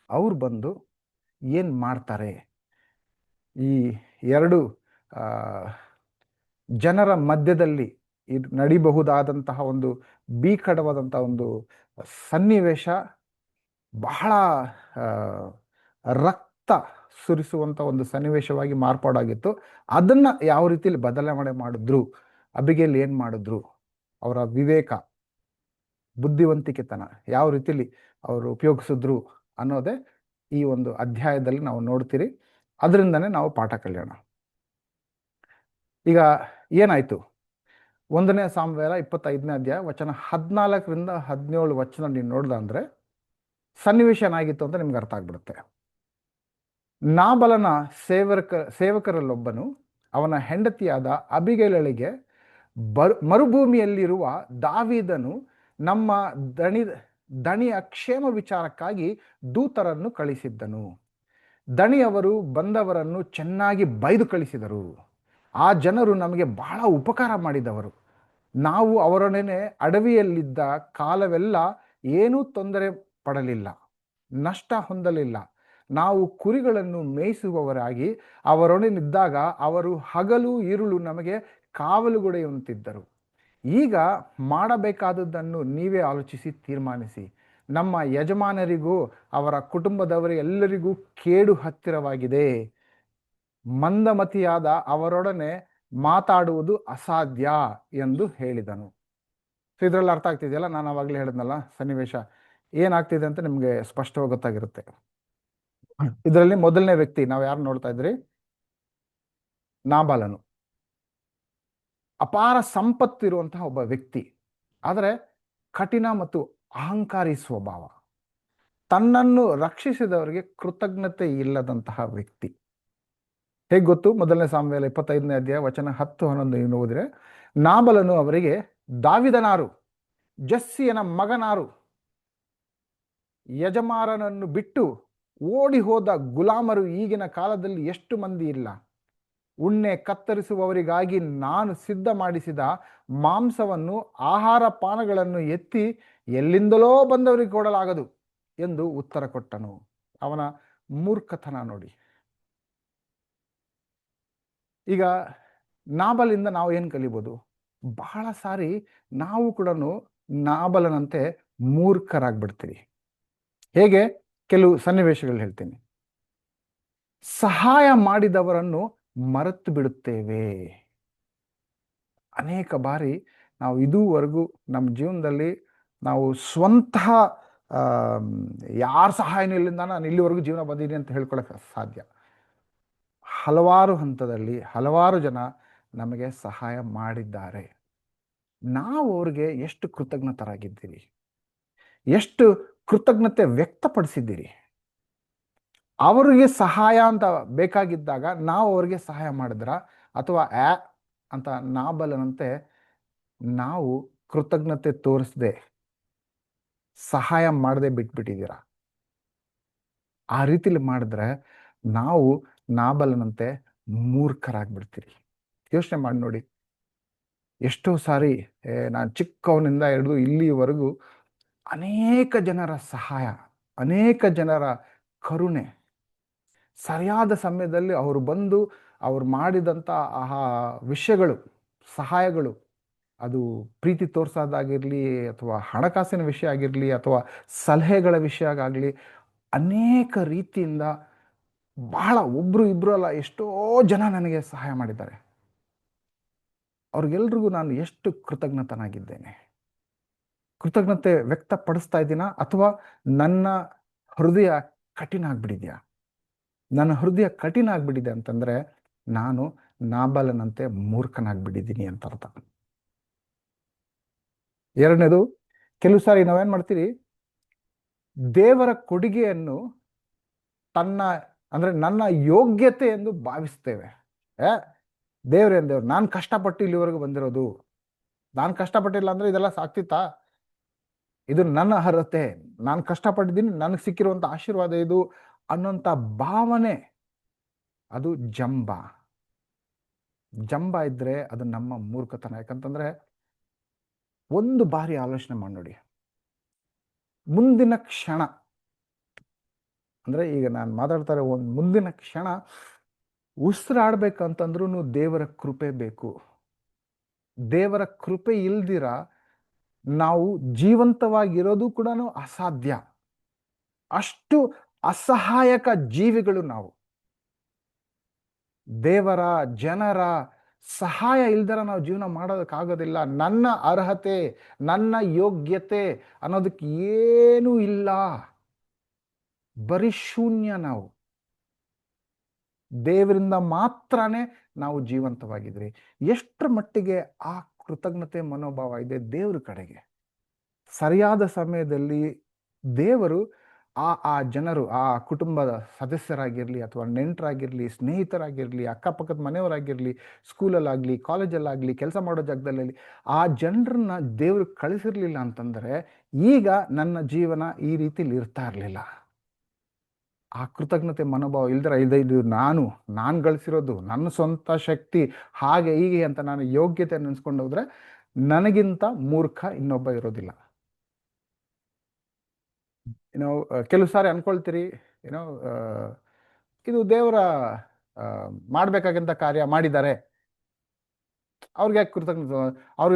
ಅವ್ರು ಬಂದು ಏನ್ ಮಾಡ್ತಾರೆ, ಈ 2 ಜನರ ಮಧ್ಯದಲ್ಲಿ ನಡಿಬಹುದಾದಂತಹ ಒಂದು ಭೀಕರವಾದಂತಹ ಒಂದು ಸನ್ನಿವೇಶ, ಬಹಳ ರಕ್ತ ಸುರಿಸುವಂತ ಒಂದು ಸನ್ನಿವೇಶವಾಗಿ ಮಾರ್ಪಾಡಾಗಿತ್ತು. ಅದನ್ನ ಯಾವ ರೀತಿಯಲ್ಲಿ ಬದಲಾವಣೆ ಮಾಡಿದ್ರು, ಅಬಿಗೇಲ್ ಏನ್ ಮಾಡಿದ್ರು, ಅವರ ವಿವೇಕ, ಬುದ್ಧಿವಂತಿಕೆತನ ಯಾವ ರೀತಿಯಲ್ಲಿ ಅವರು ಉಪಯೋಗಿಸಿದ್ರು ಅನ್ನೋದೇ ಈ ಒಂದು ಅಧ್ಯಾಯದಲ್ಲಿ ನಾವು ನೋಡ್ತೀರಿ. ಅದರಿಂದನೇ ನಾವು ಪಾಠ ಕಲಿಯೋಣ. ಈಗ ಏನಾಯ್ತು? 1ನೇ ಸಾಮ್ವೇಲ 25ನೇ ಅಧ್ಯಾಯ ವಚನ 14ರಿಂದ 17 ವಚನ ನೀವು ನೋಡ್ದ ಅಂದ್ರೆ ಸನ್ನಿವೇಶ ಏನಾಗಿತ್ತು ಅಂತ ನಿಮ್ಗೆ ಅರ್ಥ ಆಗ್ಬಿಡುತ್ತೆ. ನಾಬಲನ ಸೇವಕರಲ್ಲೊಬ್ಬನು ಅವನ ಹೆಂಡತಿಯಾದ ಅಬಿಗೇಲಳಿಗೆ, ಮರುಭೂಮಿಯಲ್ಲಿರುವ ದಾವೀದನು ನಮ್ಮ ದಣಿಯ ಕ್ಷೇಮ ವಿಚಾರಕ್ಕಾಗಿ ದೂತರನ್ನು ಕಳಿಸಿದ್ದನು. ದಣಿಯವರು ಬಂದವರನ್ನು ಚೆನ್ನಾಗಿ ಬೈದು ಕಳಿಸಿದರು. ಆ ಜನರು ನಮಗೆ ಬಹಳ ಉಪಕಾರ ಮಾಡಿದವರು. ನಾವು ಅವರೊಡನೆ ಅಡವಿಯಲ್ಲಿದ್ದ ಕಾಲವೆಲ್ಲ ಏನೂ ತೊಂದರೆ ಪಡಲಿಲ್ಲ, ನಷ್ಟ ಹೊಂದಲಿಲ್ಲ. ನಾವು ಕುರಿಗಳನ್ನು ಮೇಯಿಸುವವರಾಗಿ ಅವರೊಡನಿದ್ದಾಗ ಅವರು ಹಗಲು ಇರುಳು ನಮಗೆ ಕಾವಲುಗೊಡೆಯುವಂತಿದ್ದರು. ಈಗ ಮಾಡಬೇಕಾದದ್ದನ್ನು ನೀವೇ ಆಲೋಚಿಸಿ ತೀರ್ಮಾನಿಸಿ. ನಮ್ಮ ಯಜಮಾನರಿಗೂ ಅವರ ಕುಟುಂಬದವರೆಲ್ಲರಿಗೂ ಕೇಡು ಹತ್ತಿರವಾಗಿದೆ. ಮಂದಮತಿಯಾದ ಅವರೊಡನೆ ಮಾತಾಡುವುದು ಅಸಾಧ್ಯ ಎಂದು ಹೇಳಿದನು. ಸೊ ಇದರಲ್ಲಿ ಅರ್ಥ ಆಗ್ತಿದೆಯಲ್ಲ, ನಾನು ಅವಾಗಲೇ ಹೇಳಿದ್ನಲ್ಲ ಸನ್ನಿವೇಶ ಏನಾಗ್ತಿದೆ ಅಂತ ನಿಮ್ಗೆ ಸ್ಪಷ್ಟವಾಗಿ ಗೊತ್ತಾಗಿರುತ್ತೆ. ಇದರಲ್ಲಿ ಮೊದಲನೇ ವ್ಯಕ್ತಿ ನಾವು ಯಾರು ನೋಡ್ತಾ ಇದ್ರಿ? ನಾಬಾಲನು. ಅಪಾರ ಸಂಪತ್ತಿರುವಂತಹ ಒಬ್ಬ ವ್ಯಕ್ತಿ, ಆದರೆ ಕಠಿಣ ಮತ್ತು ಅಹಂಕಾರಿ ಸ್ವಭಾವ, ತನ್ನನ್ನು ರಕ್ಷಿಸಿದವರಿಗೆ ಕೃತಜ್ಞತೆ ಇಲ್ಲದಂತಹ ವ್ಯಕ್ತಿ. ಹೇಗೆ ಗೊತ್ತು? 1ನೇ ಸಾಮ್ವೇಲ 25ನೇ ಅಧ್ಯಾಯ ವಚನ 10-11 ನೀವು ಓದಿದ್ರೆ, ನಾಬಲನು ಅವರಿಗೆ, ದಾವಿದನಾರು, ಜಸ್ಸಿಯನ ಮಗನಾರು, ಯಜಮಾನನನ್ನು ಬಿಟ್ಟು ಓಡಿ ಹೋದ ಗುಲಾಮರು ಈಗಿನ ಕಾಲದಲ್ಲಿ ಎಷ್ಟು ಮಂದಿ ಇಲ್ಲ. ಉಣ್ಣೆ ಕತ್ತರಿಸುವವರಿಗಾಗಿ ನಾನು ಸಿದ್ಧ ಮಾಡಿಸಿದ ಮಾಂಸವನ್ನು, ಆಹಾರ ಪಾನಗಳನ್ನು ಎತ್ತಿ ಎಲ್ಲಿಂದಲೋ ಬಂದವರಿಗೆ ಕೊಡಲಾಗದು ಎಂದು ಉತ್ತರ ಕೊಟ್ಟನು. ಅವನ ಮೂರ್ಖತನ ನೋಡಿ. ಈಗ ನಾಬಲಿಂದ ನಾವು ಏನು ಕಲಿಬೋದು? ಬಹಳ ಸಾರಿ ನಾವು ಕೂಡ ನಾಬಲನಂತೆ ಮೂರ್ಖರಾಗ್ಬಿಡ್ತೀವಿ. ಹೇಗೆ? ಕೆಲವು ಸನ್ನಿವೇಶಗಳು ಹೇಳ್ತೀನಿ. ಸಹಾಯ ಮಾಡಿದವರನ್ನು ಮರೆತು ಬಿಡುತ್ತೇವೆ. ಅನೇಕ ಬಾರಿ ನಾವು ಇದುವರೆಗೂ ನಮ್ಮ ಜೀವನದಲ್ಲಿ ನಾವು ಸ್ವಂತಹ ಯಾರ ಸಹಾಯನೂ ಇಲ್ಲಿಂದ ನಾನು ಇಲ್ಲಿವರೆಗೂ ಜೀವನ ಬಂದಿದ್ದೀನಿ ಅಂತ ಹೇಳ್ಕೊಳಕ್ಕೆ ಸಾಧ್ಯ. ಹಲವಾರು ಹಂತದಲ್ಲಿ ಹಲವಾರು ಜನ ನಮಗೆ ಸಹಾಯ ಮಾಡಿದ್ದಾರೆ. ನಾವು ಅವ್ರಿಗೆ ಎಷ್ಟು ಕೃತಜ್ಞತರಾಗಿದ್ದೀರಿ, ಎಷ್ಟು ಕೃತಜ್ಞತೆ ವ್ಯಕ್ತಪಡಿಸಿದ್ದೀರಿ? ಅವರಿಗೆ ಸಹಾಯ ಅಂತ ಬೇಕಾಗಿದ್ದಾಗ ನಾವು ಅವ್ರಿಗೆ ಸಹಾಯ ಮಾಡಿದ್ರ, ಅಥವಾ ಅಂತ ನಾಬಲನಂತೆ ನಾವು ಕೃತಜ್ಞತೆ ತೋರಿಸದೆ ಸಹಾಯ ಮಾಡದೆ ಬಿಟ್ಬಿಟ್ಟಿದ್ದೀರಾ. ಆ ರೀತಿಲಿ ಮಾಡಿದ್ರೆ ನಾವು ನಾಬಲನಂತೆ ಮೂರ್ಖರಾಗ್ಬಿಡ್ತೀರಿ. ಯೋಚನೆ ಮಾಡಿ ನೋಡಿ, ಎಷ್ಟೋ ಸಾರಿ ನಾನು ಚಿಕ್ಕವನಿಂದ ಹಿಡಿದು ಇಲ್ಲಿವರೆಗೂ ಅನೇಕ ಜನರ ಸಹಾಯ, ಅನೇಕ ಜನರ ಕರುಣೆ, ಸರಿಯಾದ ಸಮಯದಲ್ಲಿ ಅವರು ಬಂದು ಅವ್ರು ಮಾಡಿದಂಥ ಆ ವಿಷಯಗಳು, ಸಹಾಯಗಳು, ಅದು ಪ್ರೀತಿ ತೋರಿಸೋದಾಗಿರಲಿ ಅಥವಾ ಹಣಕಾಸಿನ ವಿಷಯ ಆಗಿರಲಿ ಅಥವಾ ಸಲಹೆಗಳ ವಿಷಯ ಆಗಲಿ, ಅನೇಕ ರೀತಿಯಿಂದ ಬಹಳ ಒಬ್ಬರು ಇಬ್ಬರು ಅಲ್ಲ, ಎಷ್ಟೋ ಜನ ನನಗೆ ಸಹಾಯ ಮಾಡಿದ್ದಾರೆ. ಅವ್ರಿಗೆಲ್ರಿಗೂ ನಾನು ಎಷ್ಟು ಕೃತಜ್ಞತನಾಗಿದ್ದೇನೆ. ಕೃತಜ್ಞತೆ ವ್ಯಕ್ತಪಡಿಸ್ತಾ ಇದ್ದೀನಾ ಅಥವಾ ನನ್ನ ಹೃದಯ ಕಠಿಣ ಆಗ್ಬಿಟ್ಟಿದ್ಯಾ? ನನ್ನ ಹೃದಯ ಕಠಿಣ ಆಗ್ಬಿಟ್ಟಿದೆ ಅಂತಂದ್ರೆ ನಾನು ನಾಬಾಲನಂತೆ ಮೂರ್ಖನಾಗ್ಬಿಟ್ಟಿದ್ದೀನಿ ಅಂತ ಅರ್ಥ. ಎರಡನೇದು, ಕೆಲವು ಸಾರಿ ನಾವೇನ್ ಮಾಡ್ತೀರಿ, ದೇವರ ಕೊಡುಗೆಯನ್ನು ನನ್ನ ಯೋಗ್ಯತೆ ಎಂದು ಭಾವಿಸ್ತೇವೆ. ದೇವ್ರೇನ್ ದೇವ್ರು, ನಾನು ಕಷ್ಟಪಟ್ಟು ಇಲ್ಲಿವರೆಗೂ ಬಂದಿರೋದು, ನಾನು ಕಷ್ಟಪಟ್ಟಿಲ್ಲ ಅಂದ್ರೆ ಇದೆಲ್ಲ ಸಾಕ್ತಿತ್ತಾ? ಇದು ನನ್ನ ಅರ್ಹತೆ, ನಾನು ಕಷ್ಟಪಟ್ಟಿದ್ದೀನಿ, ನನಗೆ ಸಿಕ್ಕಿರುವಂತ ಆಶೀರ್ವಾದ ಇದು ಅನ್ನೋಂಥ ಭಾವನೆ, ಅದು ಜಂಬ ಇದ್ರೆ ಅದು ನಮ್ಮ ಮೂರ್ಖತನ. ಯಾಕಂತಂದ್ರೆ ಒಂದು ಬಾರಿ ಆಲೋಚನೆ ಮಾಡಿ ನೋಡಿ, ಮುಂದಿನ ಕ್ಷಣ ಅಂದ್ರೆ ಈಗ ನಾನು ಮಾತಾಡ್ತಾರೆ, ಒಂದು ಮುಂದಿನ ಕ್ಷಣ ಉಸಿರಾಡ್ಬೇಕಂತಂದ್ರೂ ದೇವರ ಕೃಪೆ ಬೇಕು. ದೇವರ ಕೃಪೆ ಇಲ್ದಿರ ನಾವು ಜೀವಂತವಾಗಿರೋದು ಕೂಡ ಅಸಾಧ್ಯ. ಅಷ್ಟು ಅಸಹಾಯಕ ಜೀವಿಗಳು ನಾವು. ದೇವರ ಜನರ ಸಹಾಯ ಇಲ್ದರ ನಾವು ಜೀವನ ಮಾಡೋದಕ್ಕಾಗೋದಿಲ್ಲ. ನನ್ನ ಅರ್ಹತೆ, ನನ್ನ ಯೋಗ್ಯತೆ ಅನ್ನೋದಕ್ಕೆ ಏನೂ ಇಲ್ಲ, ಬರೀ ಶೂನ್ಯ ನಾವು. ದೇವರಿಂದ ಮಾತ್ರನೇ ನಾವು ಜೀವಂತವಾಗಿದ್ರಿ. ಎಷ್ಟರ ಮಟ್ಟಿಗೆ ಆ ಕೃತಜ್ಞತೆ ಮನೋಭಾವ ಇದೆ ದೇವ್ರ ಕಡೆಗೆ? ಸರಿಯಾದ ಸಮಯದಲ್ಲಿ ದೇವರು ಆ ಜನರು, ಆ ಕುಟುಂಬದ ಸದಸ್ಯರಾಗಿರ್ಲಿ ಅಥವಾ ನೆಂಟರಾಗಿರ್ಲಿ, ಸ್ನೇಹಿತರಾಗಿರ್ಲಿ, ಅಕ್ಕಪಕ್ಕದ ಮನೆಯವರಾಗಿರ್ಲಿ, ಸ್ಕೂಲಲ್ಲಾಗಲಿ, ಕಾಲೇಜಲ್ಲಾಗಲಿ, ಕೆಲಸ ಮಾಡೋ ಜಾಗದಲ್ಲಿ ಆ ಜನರನ್ನ ದೇವರು ಕಳಿಸಿರ್ಲಿಲ್ಲ ಅಂತಂದ್ರೆ ಈಗ ನನ್ನ ಜೀವನ ಈ ರೀತಿಲಿ ಇರ್ತಾ ಇರಲಿಲ್ಲ. ಆ ಕೃತಜ್ಞತೆ ಮನೋಭಾವ ಇಲ್ದಿರ ಇದು ನಾನು ಗಳಿಸಿರೋದು, ನನ್ನ ಸ್ವಂತ ಶಕ್ತಿ, ಹಾಗೆ ಹೀಗೆ ಅಂತ ನಾನು ಯೋಗ್ಯತೆ ನೆನೆಸ್ಕೊಂಡು ಹೋದ್ರೆ ನನಗಿಂತ ಮೂರ್ಖ ಇನ್ನೊಬ್ಬ ಇರೋದಿಲ್ಲ. ಕೆಲವು ಸಾರಿ ಅನ್ಕೊಳ್ತೀರಿ, ಇದು ದೇವರ ಮಾಡ್ಬೇಕಾಗಿಂತ ಕಾರ್ಯ ಮಾಡಿದ್ದಾರೆ, ಅವ್ರಿಗೆ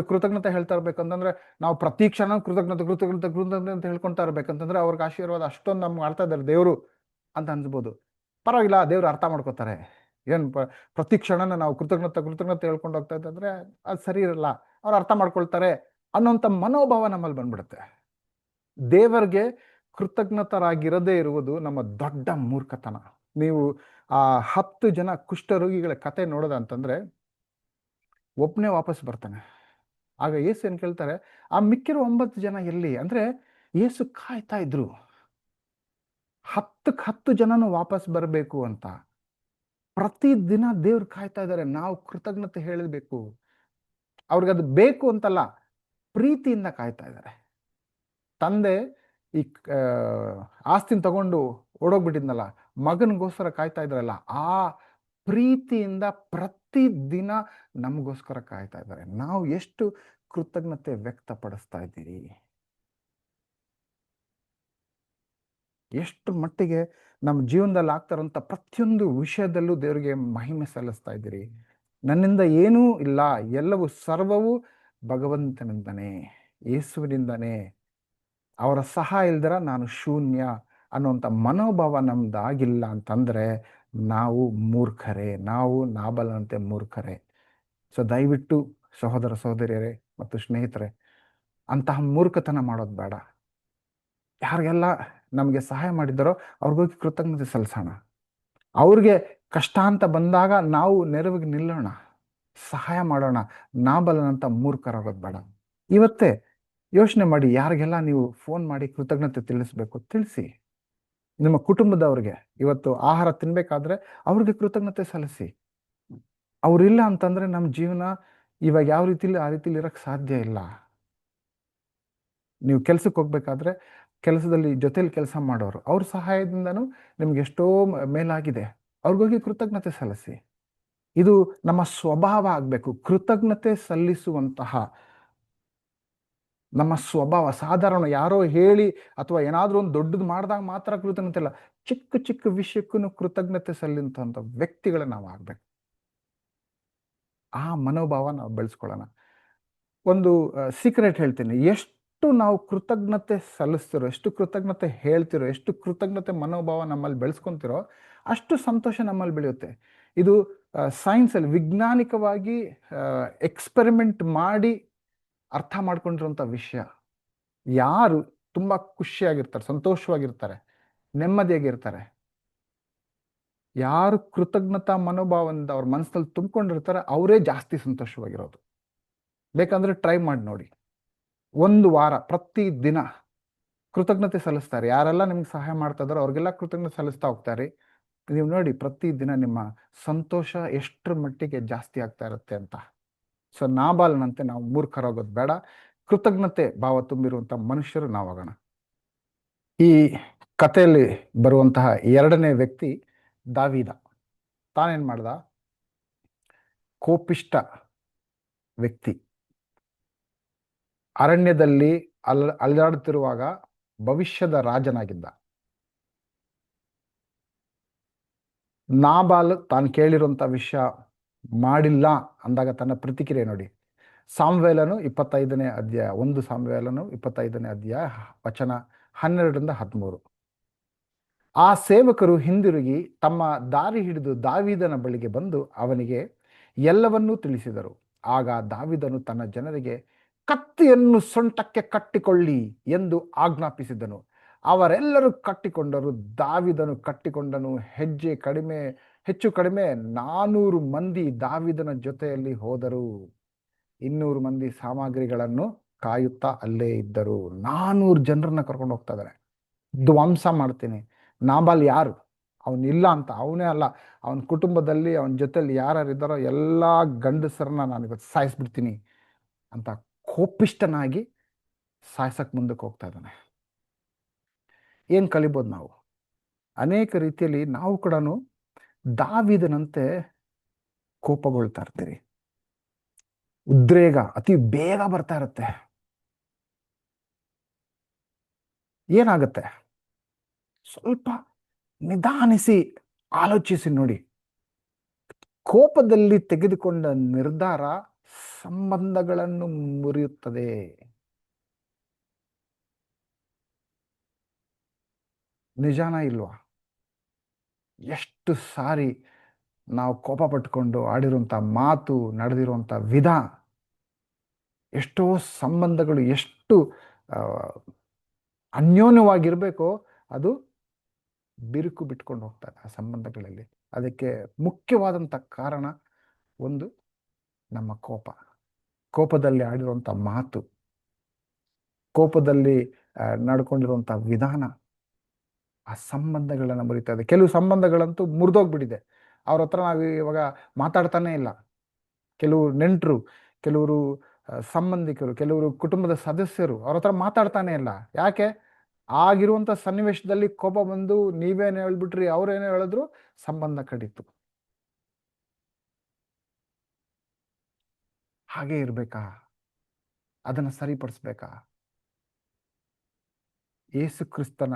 ಕೃತಜ್ಞತೆ ಹೇಳ್ತಾ ಇರ್ಬೇಕಂತಂದ್ರೆ ನಾವು ಪ್ರತಿ ಕ್ಷಣ ಕೃತಜ್ಞತೆ ಅಂತ ಹೇಳ್ಕೊಳ್ತಾ ಇರ್ಬೇಕಂತಂದ್ರೆ ಅವ್ರಿಗೆ ಆಶೀರ್ವಾದ ಅಷ್ಟೊಂದು ನಮ್ಗೆ ಮಾಡ್ತಾ ಇದ್ದಾರೆ ದೇವರು ಅಂತ ಅನ್ಸ್ಬೋದು. ಪರವಾಗಿಲ್ಲ, ದೇವ್ರು ಅರ್ಥ ಮಾಡ್ಕೋತಾರೆ. ಪ್ರತಿ ಕ್ಷಣನ ನಾವು ಕೃತಜ್ಞತೆ ಹೇಳ್ಕೊಂಡು ಹೋಗ್ತಾ ಇದ್ದಂದ್ರೆ ಅದು ಸರಿ ಇರಲ್ಲ, ಅವ್ರು ಅರ್ಥ ಮಾಡ್ಕೊಳ್ತಾರೆ ಅನ್ನೋಂಥ ಮನೋಭಾವ ನಮ್ಮಲ್ಲಿ ಬಂದ್ಬಿಡುತ್ತೆ. ದೇವರಿಗೆ ಕೃತಜ್ಞತರಾಗಿರದೇ ಇರುವುದು ನಮ್ಮ ದೊಡ್ಡ ಮೂರ್ಖತನ. ನೀವು ಆ 10 ಜನ ಕುಷ್ಠರೋಗಿಗಳ ಕತೆ ನೋಡೋದಂತಂದ್ರೆ ಒಬ್ಬನೇ ವಾಪಸ್ ಬರ್ತಾನೆ. ಆಗ ಯೇಸು ಏನ್ ಕೇಳ್ತಾರೆ, ಆ ಮಿಕ್ಕಿರೋ 9 ಜನ ಎಲ್ಲಿ ಅಂದ್ರೆ ಯೇಸು ಕಾಯ್ತಾ ಇದ್ರು 10 ಜನನು ವಾಪಸ್ ಬರಬೇಕು ಅಂತ. ಪ್ರತಿದಿನ ದೇವ್ರು ಕಾಯ್ತಾ ಇದ್ದಾರೆ. ನಾವು ಕೃತಜ್ಞತೆ ಹೇಳಬೇಕು. ಅವ್ರಿಗದು ಬೇಕು ಅಂತಲ್ಲ, ಪ್ರೀತಿಯಿಂದ ಕಾಯ್ತಾ ಇದ್ದಾರೆ. ತಂದೆ ಈ ಆಸ್ತಿನ ತಗೊಂಡು ಓಡೋಗ್ಬಿಟ್ಟಿದ್ನಲ್ಲ, ಮಗನಿಗೋಸ್ಕರ ಕಾಯ್ತಾ ಇದ್ರಲ್ಲ, ಆ ಪ್ರೀತಿಯಿಂದ ಪ್ರತಿದಿನ ನಮಗೋಸ್ಕರ ಕಾಯ್ತಾ ಇದ್ದಾರೆ. ನಾವು ಎಷ್ಟು ಕೃತಜ್ಞತೆ ವ್ಯಕ್ತಪಡಿಸ್ತಾ ಇದ್ದೀರಿ? ಎಷ್ಟು ಮಟ್ಟಿಗೆ ನಮ್ಮ ಜೀವನದಲ್ಲಿ ಆಗ್ತಾರಂತ ಪ್ರತಿಯೊಂದು ವಿಷಯದಲ್ಲೂ ದೇವರಿಗೆ ಮಹಿಮೆ ಸಲ್ಲಿಸ್ತಾ ಇದ್ದೀರಿ? ನನ್ನಿಂದ ಏನೂ ಇಲ್ಲ, ಎಲ್ಲವೂ ಸರ್ವವು ಭಗವಂತನಿಂದನೇ, ಯೇಸುವಿನಿಂದನೇ, ಅವರ ಸಹಾಯ ಇಲ್ದರ ನಾನು ಶೂನ್ಯ ಅನ್ನುವಂಥ ಮನೋಭಾವ ನಮ್ದಾಗಿಲ್ಲ ಅಂತಂದ್ರೆ ನಾವು ಮೂರ್ಖರೇ, ನಾವು ನಾಬಲನಂತೆ ಮೂರ್ಖರೇ. ಸೊ ದಯವಿಟ್ಟು ಸಹೋದರ ಸಹೋದರಿಯರೇ ಮತ್ತು ಸ್ನೇಹಿತರೆ, ಅಂತಹ ಮೂರ್ಖತನ ಮಾಡೋದು ಬೇಡ. ಯಾರಿಗೆಲ್ಲ ನಮಗೆ ಸಹಾಯ ಮಾಡಿದ್ದಾರೋ ಅವ್ರಿಗೋಗಿ ಕೃತಜ್ಞತೆ ಸಲ್ಲಿಸೋಣ. ಅವ್ರಿಗೆ ಕಷ್ಟ ಅಂತ ಬಂದಾಗ ನಾವು ನೆರವಿಗೆ ನಿಲ್ಲೋಣ, ಸಹಾಯ ಮಾಡೋಣ. ನಾಬಲನಂತ ಮೂರ್ಖರಾಗೋದು ಬೇಡ. ಇವತ್ತೇ ಯೋಚನೆ ಮಾಡಿ, ಯಾರಿಗೆಲ್ಲ ನೀವು ಫೋನ್ ಮಾಡಿ ಕೃತಜ್ಞತೆ ತಿಳಿಸ್ಬೇಕು ತಿಳಿಸಿ. ನಿಮ್ಮ ಕುಟುಂಬದವ್ರಿಗೆ ಇವತ್ತು ಆಹಾರ ತಿನ್ಬೇಕಾದ್ರೆ ಅವ್ರಿಗೆ ಕೃತಜ್ಞತೆ ಸಲ್ಲಿಸಿ. ಅವರಿಲ್ಲ ಅಂತಂದ್ರೆ ನಮ್ಮ ಜೀವನ ಇವಾಗ ಯಾವ ರೀತಿಲಿ ಆ ರೀತಿಲಿ ಇರಕ್ಕೆ ಸಾಧ್ಯ ಇಲ್ಲ. ನೀವು ಕೆಲ್ಸಕ್ಕೆ ಹೋಗ್ಬೇಕಾದ್ರೆ ಕೆಲಸದಲ್ಲಿ ಜೊತೆಲಿ ಕೆಲಸ ಮಾಡೋರು ಅವ್ರ ಸಹಾಯದಿಂದನೂ ನಿಮ್ಗೆ ಎಷ್ಟೋ ಮೇಲಾಗಿದೆ. ಅವ್ರಿಗೋಗಿ ಕೃತಜ್ಞತೆ ಸಲ್ಲಿಸಿ. ಇದು ನಮ್ಮ ಸ್ವಭಾವ ಆಗಬೇಕು. ಕೃತಜ್ಞತೆ ಸಲ್ಲಿಸುವಂತಹ ನಮ್ಮ ಸ್ವಭಾವ. ಸಾಧಾರಣ ಯಾರೋ ಹೇಳಿ ಅಥವಾ ಏನಾದರೂ ಒಂದು ದೊಡ್ಡದು ಮಾಡಿದಾಗ ಮಾತ್ರ ಕೃತಜ್ಞತೆ ಇಲ್ಲ, ಚಿಕ್ಕ ಚಿಕ್ಕ ವಿಷಯಕ್ಕೂ ಕೃತಜ್ಞತೆ ಸಲ್ಲಿಸುವಂಥ ವ್ಯಕ್ತಿಗಳು ನಾವು ಆಗ್ಬೇಕು. ಆ ಮನೋಭಾವ ನಾವು ಬೆಳೆಸ್ಕೊಳ್ಳೋಣ. ಒಂದು ಸೀಕ್ರೆಟ್ ಹೇಳ್ತೀನಿ, ಎಷ್ಟು ನಾವು ಕೃತಜ್ಞತೆ ಸಲ್ಲಿಸ್ತಿರೋ, ಎಷ್ಟು ಕೃತಜ್ಞತೆ ಹೇಳ್ತಿರೋ, ಎಷ್ಟು ಕೃತಜ್ಞತೆ ಮನೋಭಾವ ನಮ್ಮಲ್ಲಿ ಬೆಳೆಸ್ಕೊತಿರೋ ಅಷ್ಟು ಸಂತೋಷ ನಮ್ಮಲ್ಲಿ ಬೆಳೆಯುತ್ತೆ. ಇದು ಸೈನ್ಸಲ್ಲಿ ವಿಜ್ಞಾನಿಕವಾಗಿ ಎಕ್ಸ್ಪೆರಿಮೆಂಟ್ ಮಾಡಿ ಅರ್ಥ ಮಾಡ್ಕೊಂಡಿರೋಂಥ ವಿಷಯ. ಯಾರು ತುಂಬ ಖುಷಿಯಾಗಿರ್ತಾರೆ, ಸಂತೋಷವಾಗಿರ್ತಾರೆ, ನೆಮ್ಮದಿಯಾಗಿರ್ತಾರೆ, ಯಾರು ಕೃತಜ್ಞತಾ ಮನೋಭಾವದಿಂದ ಅವ್ರ ಮನಸ್ಸಲ್ಲಿ ತುಂಬಿಕೊಂಡಿರ್ತಾರೆ ಅವರೇ ಜಾಸ್ತಿ ಸಂತೋಷವಾಗಿರೋದು. ಬೇಕಂದ್ರೆ ಟ್ರೈ ಮಾಡಿ ನೋಡಿ. ಒಂದು ವಾರ ಪ್ರತಿ ದಿನ ಕೃತಜ್ಞತೆ ಸಲ್ಲಿಸ್ತಾರೆ. ಯಾರೆಲ್ಲ ನಿಮ್ಗೆ ಸಹಾಯ ಮಾಡ್ತಾ ಇದಾರೋ ಅವ್ರಿಗೆಲ್ಲ ಕೃತಜ್ಞತೆ ಸಲ್ಲಿಸ್ತಾ ಹೋಗ್ತಾರೆ. ನೀವು ನೋಡಿ ಪ್ರತಿ ದಿನ ನಿಮ್ಮ ಸಂತೋಷ ಎಷ್ಟರ ಮಟ್ಟಿಗೆ ಜಾಸ್ತಿ ಆಗ್ತಾ ಇರುತ್ತೆ ಅಂತ. ಸೊ ನಾಬಾಲ್ನಂತೆ ನಾವು ಮೂರ್ಖರಾಗೋದು ಬೇಡ. ಕೃತಜ್ಞತೆ ಭಾವ ತುಂಬಿರುವಂಥ ಮನುಷ್ಯರು ನಾವಾಗೋಣ. ಈ ಕಥೆಯಲ್ಲಿ ಬರುವಂತಹ ಎರಡನೇ ವ್ಯಕ್ತಿ ದಾವೀದ. ತಾನೇನು ಮಾಡ್ದ? ಕೋಪಿಷ್ಟ ವ್ಯಕ್ತಿ. ಅರಣ್ಯದಲ್ಲಿ ಅಲ್ಲಾಡುತ್ತಿರುವಾಗ ಭವಿಷ್ಯದ ರಾಜನಾಗಿದ್ದ. ನಾಬಾಲ್ ತಾನು ಕೇಳಿರುವಂಥ ವಿಷಯ ಮಾಡಿಲ್ಲ ಅಂದಾಗ ತನ್ನ ಪ್ರತಿಕ್ರಿಯೆ ನೋಡಿ. ಸಾಮ್ವೇಲನು 25ನೇ ಅಧ್ಯಾಯ, 1 ಸಾಮ್ವೇಲನು 25ನೇ ಅಧ್ಯಾಯ ವಚನ 12-13. ಆ ಸೇವಕರು ಹಿಂದಿರುಗಿ ತಮ್ಮ ದಾರಿ ಹಿಡಿದು ದಾವೀದನ ಬಳಿಗೆ ಬಂದು ಅವನಿಗೆ ಎಲ್ಲವನ್ನೂ ತಿಳಿಸಿದರು. ಆಗ ದಾವೀದನು ತನ್ನ ಜನರಿಗೆ ಕತ್ತಿಯನ್ನು ಸೊಂಟಕ್ಕೆ ಕಟ್ಟಿಕೊಳ್ಳಿ ಎಂದು ಆಜ್ಞಾಪಿಸಿದನು. ಅವರೆಲ್ಲರೂ ಕಟ್ಟಿಕೊಂಡರು. ದಾವೀದನು ಕಟ್ಟಿಕೊಂಡನು. ಹೆಚ್ಚು ಕಡಿಮೆ 400 ಮಂದಿ ದಾವೀದನ ಜೊತೆಯಲ್ಲಿ ಹೋದರು. 200 ಮಂದಿ ಸಾಮಗ್ರಿಗಳನ್ನು ಕಾಯುತ್ತಾ ಅಲ್ಲೇ ಇದ್ದರು. 400 ಜನರನ್ನ ಕರ್ಕೊಂಡು ಹೋಗ್ತಾ ಇದ್ದಾರೆ. ಧ್ವಂಸ ಮಾಡ್ತೀನಿ. ನಾಬಾಲ್ ಯಾರು? ಅವನಿಲ್ಲ ಅಂತ ಅವನೇ ಅಲ್ಲ, ಅವನ ಕುಟುಂಬದಲ್ಲಿ ಅವನ ಜೊತೆಲಿ ಯಾರ್ಯಾರಿದ್ದಾರೋ ಎಲ್ಲ ಗಂಡಸರನ್ನ ನಾನು ಇವತ್ತು ಸಾಯಿಸ್ಬಿಡ್ತೀನಿ ಅಂತ ಕೋಪಿಷ್ಟನಾಗಿ ಸಾಯ್ಸಕ್ಕೆ ಮುಂದಕ್ಕೆ ಹೋಗ್ತಾ ಇದ್ದಾನೆ. ಏನು ಕಲಿಬೋದು ನಾವು? ಅನೇಕ ರೀತಿಯಲ್ಲಿ ನಾವು ಕೂಡ ದಾವೀದನಂತೆ ಕೋಪಗೊಳ್ತಾ ಇರ್ತೀರಿ. ಉದ್ರೇಗ ಅತಿ ಬೇಗ ಬರ್ತಾ ಇರುತ್ತೆ. ಏನಾಗುತ್ತೆ? ಸ್ವಲ್ಪ ನಿಧಾನಿಸಿ ಆಲೋಚಿಸಿ ನೋಡಿ. ಕೋಪದಲ್ಲಿ ತೆಗೆದುಕೊಂಡ ನಿರ್ಧಾರ ಸಂಬಂಧಗಳನ್ನು ಮುರಿಯುತ್ತದೆ. ನಿಜಾನ ಇಲ್ವಾ? ಎಷ್ಟು ಸಾರಿ ನಾವು ಕೋಪ ಪಟ್ಕೊಂಡು ಆಡಿರುವಂಥ ಮಾತು, ನಡೆದಿರುವಂಥ ವಿಧ, ಎಷ್ಟೋ ಸಂಬಂಧಗಳು ಎಷ್ಟು ಅನ್ಯೋನ್ಯವಾಗಿರಬೇಕೋ ಅದು ಬಿರುಕು ಬಿಟ್ಕೊಂಡು ಹೋಗ್ತಾರೆ ಆ ಸಂಬಂಧಗಳಲ್ಲಿ. ಅದಕ್ಕೆ ಮುಖ್ಯವಾದಂಥ ಕಾರಣ ಒಂದು ನಮ್ಮ ಕೋಪದಲ್ಲಿ ಆಡಿರುವಂಥ ಮಾತು, ಕೋಪದಲ್ಲಿ ನಡ್ಕೊಂಡಿರುವಂಥ ವಿಧಾನ ಆ ಸಂಬಂಧಗಳನ್ನು ಮುರಿತಾ ಇದೆ. ಕೆಲವು ಸಂಬಂಧಗಳಂತೂ ಮುರಿದೋಗ್ಬಿಟ್ಟಿದೆ. ಅವ್ರ ಹತ್ರ ನಾವು ಇವಾಗ ಮಾತಾಡ್ತಾನೇ ಇಲ್ಲ. ಕೆಲವು ನೆಂಟರು, ಕೆಲವರು ಸಂಬಂಧಿಕರು, ಕೆಲವರು ಕುಟುಂಬದ ಸದಸ್ಯರು ಅವ್ರ ಹತ್ರ ಮಾತಾಡ್ತಾನೆ ಇಲ್ಲ. ಯಾಕೆ? ಆಗಿರುವಂಥ ಸನ್ನಿವೇಶದಲ್ಲಿ ಕೋಪ ಬಂದು ನೀವೇನು ಹೇಳ್ಬಿಟ್ರಿ, ಅವ್ರೇನೋ ಹೇಳಿದ್ರು, ಸಂಬಂಧ ಕಡಿತು. ಹಾಗೆ ಇರ್ಬೇಕಾ? ಅದನ್ನು ಸರಿಪಡಿಸ್ಬೇಕಾ? ಯೇಸು ಕ್ರಿಸ್ತನ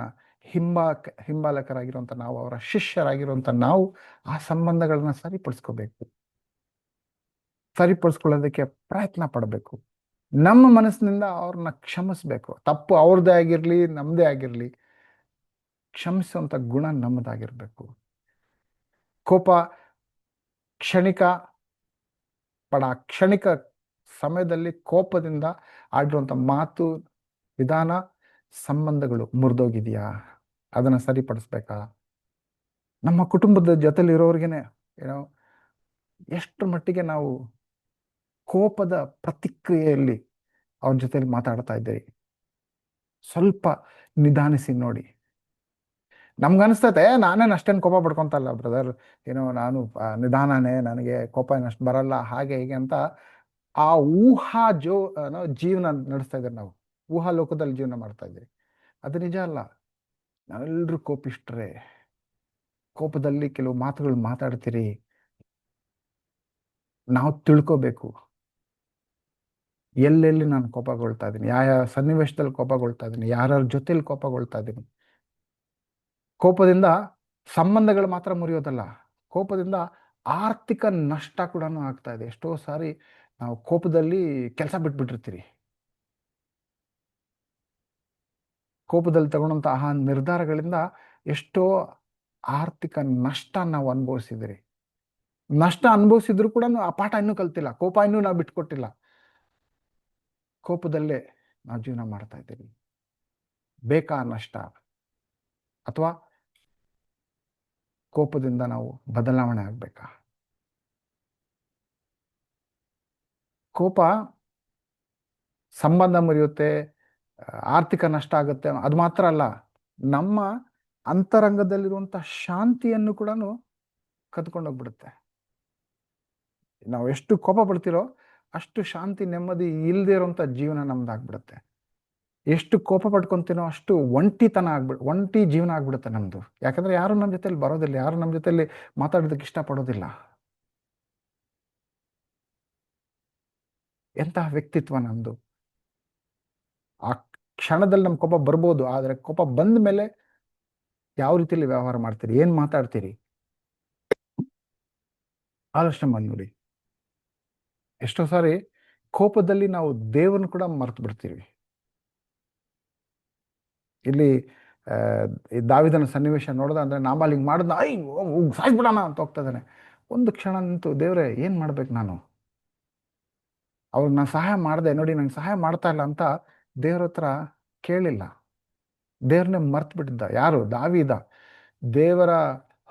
ಹಿಂಬಾಲಕರಾಗಿರುವಂಥ ನಾವು, ಅವರ ಶಿಷ್ಯರಾಗಿರುವಂಥ ನಾವು ಆ ಸಂಬಂಧಗಳನ್ನ ಸರಿಪಡಿಸ್ಕೋಬೇಕು. ಸರಿಪಡಿಸ್ಕೊಳ್ಳೋದಕ್ಕೆ ಪ್ರಯತ್ನ ಪಡಬೇಕು. ನಮ್ಮ ಮನಸ್ಸಿನಿಂದ ಅವ್ರನ್ನ ಕ್ಷಮಿಸ್ಬೇಕು. ತಪ್ಪು ಅವ್ರದ್ದೇ ಆಗಿರಲಿ, ನಮ್ಮದೇ ಆಗಿರಲಿ, ಕ್ಷಮಿಸುವಂಥ ಗುಣ ನಮ್ಮದಾಗಿರ್ಬೇಕು. ಕೋಪ ಕ್ಷಣಿಕ ಸಮಯದಲ್ಲಿ ಕೋಪದಿಂದ ಆಡಿರುವಂಥ ಮಾತು, ವಿಧಾನ, ಸಂಬಂಧಗಳು ಮುರಿದೋಗಿದೆಯಾ? ಅದನ್ನು ಸರಿಪಡಿಸ್ಬೇಕಾ? ನಮ್ಮ ಕುಟುಂಬದ ಜೊತೆಲಿರೋರ್ಗೇನೆ ಎಷ್ಟು ಮಟ್ಟಿಗೆ ನಾವು ಕೋಪದ ಪ್ರತಿಕ್ರಿಯೆಯಲ್ಲಿ ಅವನ ಜೊತೆಲಿ ಮಾತಾಡ್ತಾ ಇದ್ದೀರಿ? ಸ್ವಲ್ಪ ನಿಧಾನಿಸಿ ನೋಡಿ. ನಮ್ಗನ್ಸ್ತತೆ ನಾನೇನು ಅಷ್ಟೇನು ಕೋಪ ಪಡ್ಕೊತಲ್ಲ ಬ್ರದರ್, ಏನೋ ನಾನು ನಿಧಾನನೇ, ನನಗೆ ಕೋಪ ಏನಷ್ಟು ಬರಲ್ಲ, ಹಾಗೆ ಹೀಗೆ ಅಂತ ಆ ಊಹಾ ಜೀವನ ನಡೆಸ್ತಾ ಇದ್ದೀರಿ ನಾವು. ಊಹಾ ಲೋಕದಲ್ಲಿ ಜೀವನ ಮಾಡ್ತಾ ಇದ್ದೀರಿ. ಅದು ನಿಜ ಅಲ್ಲ. ನಾವೆಲ್ಲರೂ ಕೋಪಿಷ್ಟ್ರೆ. ಕೋಪದಲ್ಲಿ ಕೆಲವು ಮಾತುಗಳು ಮಾತಾಡ್ತೀರಿ. ನಾವು ತಿಳ್ಕೋಬೇಕು ಎಲ್ಲೆಲ್ಲಿ ನಾನು ಕೋಪಗೊಳ್ತಾ ಇದ್ದೀನಿ, ಯಾವ ಸನ್ನಿವೇಶದಲ್ಲಿ ಕೋಪಗೊಳ್ತಾ ಇದ್ದೀನಿ, ಯಾರ್ಯಾರ ಜೊತೆಲಿ ಕೋಪಗೊಳ್ತಾ ಇದ್ದೀನಿ. ಕೋಪದಿಂದ ಸಂಬಂಧಗಳು ಮಾತ್ರ ಮುರಿಯೋದಲ್ಲ, ಕೋಪದಿಂದ ಆರ್ಥಿಕ ನಷ್ಟ ಕೂಡ ಆಗ್ತಾ ಇದೆ. ಎಷ್ಟೋ ಸಾರಿ ನಾವು ಕೋಪದಲ್ಲಿ ಕೆಲಸ ಬಿಟ್ಬಿಟ್ಟಿರ್ತೀರಿ. ಕೋಪದಲ್ಲಿ ತಗೊಂಡಂತ ಆ ನಿರ್ಧಾರಗಳಿಂದ ಎಷ್ಟೋ ಆರ್ಥಿಕ ನಷ್ಟ ನಾವು ಅನುಭವಿಸಿದಿರಿ. ನಷ್ಟ ಅನುಭವಿಸಿದ್ರು ಕೂಡ ಆ ಪಾಠ ಇನ್ನೂ ಕಲ್ತಿಲ್ಲ, ಕೋಪ ಇನ್ನೂ ನಾವು ಬಿಟ್ಕೊಟ್ಟಿಲ್ಲ. ಕೋಪದಲ್ಲೇ ನಾವು ಜೀವನ ಮಾಡ್ತಾ ಇದ್ದೀವಿ. ಬೇಕಾ ನಷ್ಟ? ಅಥವಾ ಕೋಪದಿಂದ ನಾವು ಬದಲಾವಣೆ ಆಗ್ಬೇಕಾ? ಕೋಪ ಸಂಬಂಧ ಮುರಿಯುತ್ತೆ, ಆರ್ಥಿಕ ನಷ್ಟ ಆಗುತ್ತೆ, ಅದು ಮಾತ್ರ ಅಲ್ಲ, ನಮ್ಮ ಅಂತರಂಗದಲ್ಲಿರುವಂಥ ಶಾಂತಿಯನ್ನು ಕೂಡ ಕದ್ಕೊಂಡೋಗ್ಬಿಡುತ್ತೆ. ನಾವು ಎಷ್ಟು ಕೋಪ ಪಡ್ತಿರೋ ಅಷ್ಟು ಶಾಂತಿ ನೆಮ್ಮದಿ ಇಲ್ಲದೆ ಇರೋಂಥ ಜೀವನ ನಮ್ದಾಗ್ಬಿಡುತ್ತೆ. ಎಷ್ಟು ಕೋಪ ಪಡ್ಕೊತೀನೋ ಅಷ್ಟು ಒಂಟಿ ಜೀವನ ಆಗ್ಬಿಡುತ್ತೆ ನಮ್ದು. ಯಾಕಂದ್ರೆ ಯಾರು ನಮ್ಮ ಜೊತೆಲಿ ಬರೋದಿಲ್ಲ, ಯಾರು ನಮ್ಮ ಜೊತೆಲಿ ಮಾತಾಡೋದಕ್ಕೆ ಇಷ್ಟಪಡೋದಿಲ್ಲ. ಎಂತಹ ವ್ಯಕ್ತಿತ್ವ ನಮ್ದು! ಆ ಕ್ಷಣದಲ್ಲಿ ನಮ್ ಕೋಪ ಬರ್ಬೋದು, ಆದ್ರೆ ಕೋಪ ಬಂದ ಮೇಲೆ ಯಾವ ರೀತಿಯಲ್ಲಿ ವ್ಯವಹಾರ ಮಾಡ್ತೀರಿ, ಏನ್ ಮಾತಾಡ್ತೀರಿ, ಆಲೋಚನೆ ಮಾಡಿ ನೋಡಿ. ಎಷ್ಟೋ ಸಾರಿ ಕೋಪದಲ್ಲಿ ನಾವು ದೇವರನ್ನು ಕೂಡ ಮರ್ತು ಬಿಡ್ತೀವಿ. ಇಲ್ಲಿ ಈ ದಾವಿದನ ಸನ್ನಿವೇಶ ನೋಡ್ದ ಅಂದ್ರೆ, ನಾಬಾಲ್ ಹಿಂಗ್ ಮಾಡಿದ್ನ, ಸಾಯ್ಬಿಡೋಣ ಅಂತ ಹೋಗ್ತಾ ಇದ್ದಾನೆ. ಒಂದು ಕ್ಷಣ ನಿಂತು, ದೇವ್ರೆ ಏನ್ ಮಾಡ್ಬೇಕು ನಾನು, ಅವ್ರಿಗೆ ನಾನು ಸಹಾಯ ಮಾಡಿದೆ ನೋಡಿ, ನಂಗೆ ಸಹಾಯ ಮಾಡ್ತಾ ಇಲ್ಲ ಅಂತ ದೇವ್ರ ಹತ್ರ ಕೇಳಿಲ್ಲ. ದೇವ್ರನ್ನೇ ಮರ್ತು ಬಿಟ್ಟಿದ್ದ. ಯಾರು? ದಾವಿದ. ದೇವರ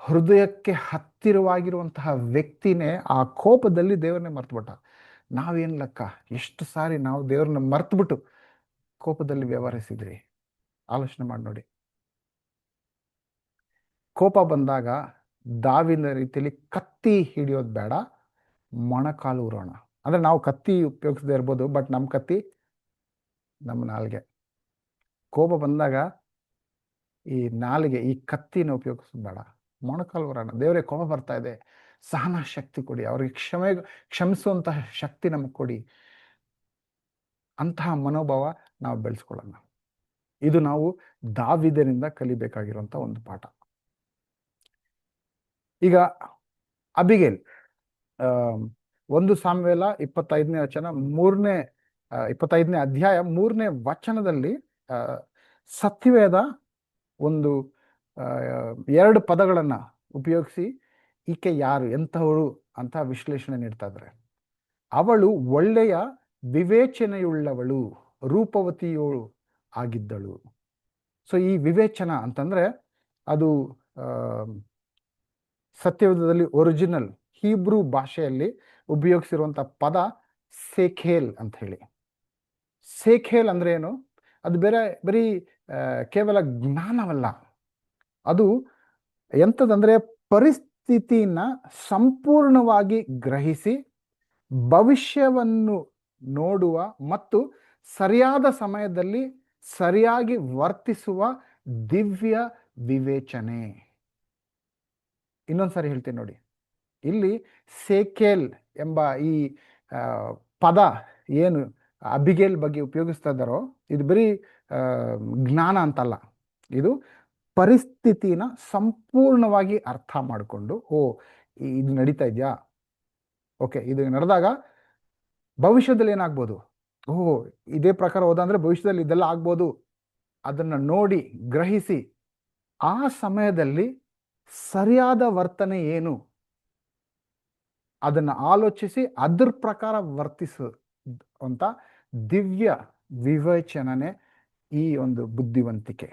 ಹೃದಯಕ್ಕೆ ಹತ್ತಿರವಾಗಿರುವಂತಹ ವ್ಯಕ್ತಿನೇ ಆ ಕೋಪದಲ್ಲಿ ದೇವ್ರನ್ನೇ ಮರ್ತು ಬಿಟ್ಟ. ನಾವೇನ್ ಲೆಕ್ಕ? ಎಷ್ಟು ಸಾರಿ ನಾವು ದೇವ್ರನ್ನ ಮರ್ತು ಬಿಟ್ಟು ಕೋಪದಲ್ಲಿ ವ್ಯವಹರಿಸಿದ್ರಿ? ಆಲೋಚನೆ ಮಾಡಿ ನೋಡಿ. ಕೋಪ ಬಂದಾಗ ದಾವಿನ ರೀತಿಯಲ್ಲಿ ಕತ್ತಿ ಹಿಡಿಯೋದು ಬೇಡ, ಮೊಣಕಾಲು ಉರೋಣ. ಅಂದ್ರೆ ನಾವು ಕತ್ತಿ ಉಪಯೋಗಿಸದೇ ಇರ್ಬೋದು, ಬಟ್ ನಮ್ಮ ಕತ್ತಿ ನಮ್ಮ ನಾಲ್ಗೆ. ಕೋಪ ಬಂದಾಗ ಈ ನಾಲಿಗೆ, ಈ ಕತ್ತಿನ ಉಪಯೋಗಿಸೋದು ಬೇಡ, ಮೊಣಕಾಲು ಉರೋಣ. ದೇವರೇ, ಕೋಪ ಬರ್ತಾ ಇದೆ, ಸಹನ ಶಕ್ತಿ ಕೊಡಿ, ಅವ್ರಿಗೆ ಕ್ಷಮಿಸುವಂತಹ ಶಕ್ತಿ ನಮಗೆ ಕೊಡಿ. ಅಂತಹ ಮನೋಭಾವ ನಾವು ಬೆಳೆಸ್ಕೊಳ್ಳೋಣ. ಇದು ನಾವು ದಾವಿದನಿಂದ ಕಲಿಬೇಕಾಗಿರುವಂತ ಒಂದು ಪಾಠ. ಈಗ ಅಬಿಗೇಲ್, 1 ಸಾಮುವೇಲ 25ನೇ ವಚನ 25ನೇ ಅಧ್ಯಾಯ 3ನೇ ವಚನದಲ್ಲಿ ಸತ್ಯವೇದ ಒಂದು 2 ಪದಗಳನ್ನ ಉಪಯೋಗಿಸಿ ಈಕೆ ಯಾರು, ಎಂತಹವಳು ಅಂತ ವಿಶ್ಲೇಷಣೆ ನೀಡ್ತಾ ಇದ್ದಾರೆ. ಅವಳು ಒಳ್ಳೆಯ ವಿವೇಚನೆಯುಳ್ಳವಳು, ರೂಪವತಿಯೋಳು ಆಗಿದ್ದಳು. ಸೊ ಈ ವಿವೇಚನ ಅಂತಂದ್ರೆ ಅದು ಸತ್ಯವೇದದಲ್ಲಿ ಒರಿಜಿನಲ್ ಹೀಬ್ರೂ ಭಾಷೆಯಲ್ಲಿ ಉಪಯೋಗಿಸಿರುವಂತ ಪದ ಸೇಖೇಲ್ ಅಂತ ಹೇಳಿ. ಸೇಖೇಲ್ ಅಂದ್ರೆ ಏನು? ಅದು ಬರೀ ಕೇವಲ ಜ್ಞಾನವಲ್ಲ, ಅದು ಎಂಥದಂದ್ರೆ ಪರಿಸ್ಥಿತಿನ ಸಂಪೂರ್ಣವಾಗಿ ಗ್ರಹಿಸಿ ಭವಿಷ್ಯವನ್ನು ನೋಡುವ ಮತ್ತು ಸರಿಯಾದ ಸಮಯದಲ್ಲಿ ಸರಿಯಾಗಿ ವರ್ತಿಸುವ ದಿವ್ಯ ವಿವೇಚನೆ. ಇನ್ನೊಂದ್ಸರಿ ಹೇಳ್ತೀನಿ ನೋಡಿ. ಇಲ್ಲಿ ಸೇಖೇಲ್ ಎಂಬ ಈ ಪದ ಏನು ಅಬಿಗೇಲ್ ಬಗ್ಗೆ ಉಪಯೋಗಿಸ್ತಾ ಇದ್ದಾರೋ, ಇದು ಬರೀ ಜ್ಞಾನ ಅಂತಲ್ಲ, ಇದು ಪರಿಸ್ಥಿತಿನ ಸಂಪೂರ್ಣವಾಗಿ ಅರ್ಥ ಮಾಡಿಕೊಂಡು, ಇದು ನಡೀತಾ ಇದೆಯಾ, ಓಕೆ, ಇದು ನಡೆದಾಗ ಭವಿಷ್ಯದಲ್ಲಿ ಏನಾಗ್ಬೋದು, ಇದೇ ಪ್ರಕಾರ ಹೋದಂದ್ರೆ ಭವಿಷ್ಯದಲ್ಲಿ ಇದೆಲ್ಲ ಆಗ್ಬೋದು, ಅದನ್ನ ನೋಡಿ ಗ್ರಹಿಸಿ ಆ ಸಮಯದಲ್ಲಿ ಸರಿಯಾದ ವರ್ತನೆ ಏನು ಅದನ್ನ ಆಲೋಚಿಸಿ ಅದ್ರ ಪ್ರಕಾರ ವರ್ತಿಸುವಂತ ದಿವ್ಯ ವಿವೇಚನೆ ಈ ಒಂದು ಬುದ್ಧಿವಂತಿಕೆ.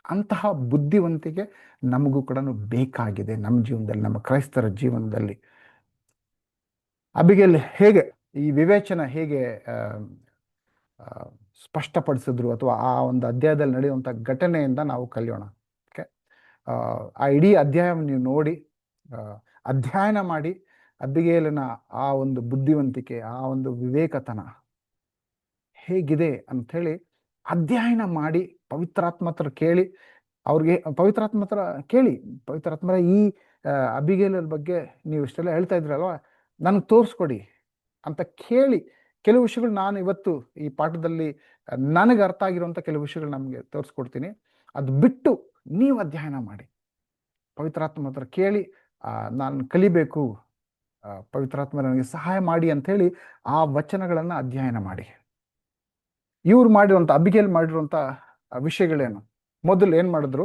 ಅಂತಹ ಬುದ್ಧಿವಂತಿಕೆ ನಮಗೂ ಕೂಡ ಬೇಕಾಗಿದೆ ನಮ್ಮ ಜೀವನದಲ್ಲಿ, ನಮ್ಮ ಕ್ರೈಸ್ತರ ಜೀವನದಲ್ಲಿ. ಅಬಿಗೇಲ್ ಹೇಗೆ ಈ ವಿವೇಚನ ಹೇಗೆ ಸ್ಪಷ್ಟಪಡಿಸಿದ್ರು, ಅಥವಾ ಆ ಒಂದು ಅಧ್ಯಾಯದಲ್ಲಿ ನಡೆಯುವಂಥ ಘಟನೆಯಿಂದ ನಾವು ಕಲಿಯೋಣ. ಓಕೆ, ಆ ಇಡೀ ಅಧ್ಯಾಯವನ್ನು ನೀವು ನೋಡಿ ಆ, ಅಧ್ಯಯನ ಮಾಡಿ ಅಬಿಗೇಲನ ಆ ಒಂದು ಬುದ್ಧಿವಂತಿಕೆ, ಆ ಒಂದು ವಿವೇಕತನ ಹೇಗಿದೆ ಅಂಥೇಳಿ ಅಧ್ಯಯನ ಮಾಡಿ ಪವಿತ್ರಾತ್ಮತ್ರ ಕೇಳಿ, ಅವ್ರಿಗೆ ಪವಿತ್ರಾತ್ಮತ್ರ ಕೇಳಿ, ಪವಿತ್ರಾತ್ಮರ ಈ ಅಬಿಗೇಲರ ಬಗ್ಗೆ ನೀವು ಇಷ್ಟೆಲ್ಲ ಹೇಳ್ತಾ ಇದ್ರಲ್ವ, ನನಗೆ ತೋರಿಸ್ಕೊಡಿ ಅಂತ ಕೇಳಿ ಕೆಲವು ವಿಷಯಗಳು ನಾನು ಇವತ್ತು ಈ ಪಾಠದಲ್ಲಿ ನನಗೆ ಅರ್ಥ ಆಗಿರುವಂಥ ಕೆಲವು ವಿಷಯಗಳು ನಮಗೆ ತೋರಿಸ್ಕೊಡ್ತೀನಿ. ಅದು ಬಿಟ್ಟು ನೀವು ಅಧ್ಯಯನ ಮಾಡಿ, ಪವಿತ್ರಾತ್ಮ ಹತ್ರ ಕೇಳಿ, ನಾನು ಕಲಿಬೇಕು, ಪವಿತ್ರಾತ್ಮ ನನಗೆ ಸಹಾಯ ಮಾಡಿ ಅಂಥೇಳಿ ಆ ವಚನಗಳನ್ನು ಅಧ್ಯಯನ ಮಾಡಿ. ಇವ್ರು ಮಾಡಿರುವಂಥ ಅಬಿಗೇಲ್ ಮಾಡಿರುವಂಥ ವಿಷಯಗಳೇನು? ಮೊದಲು ಏನು ಮಾಡಿದ್ರು,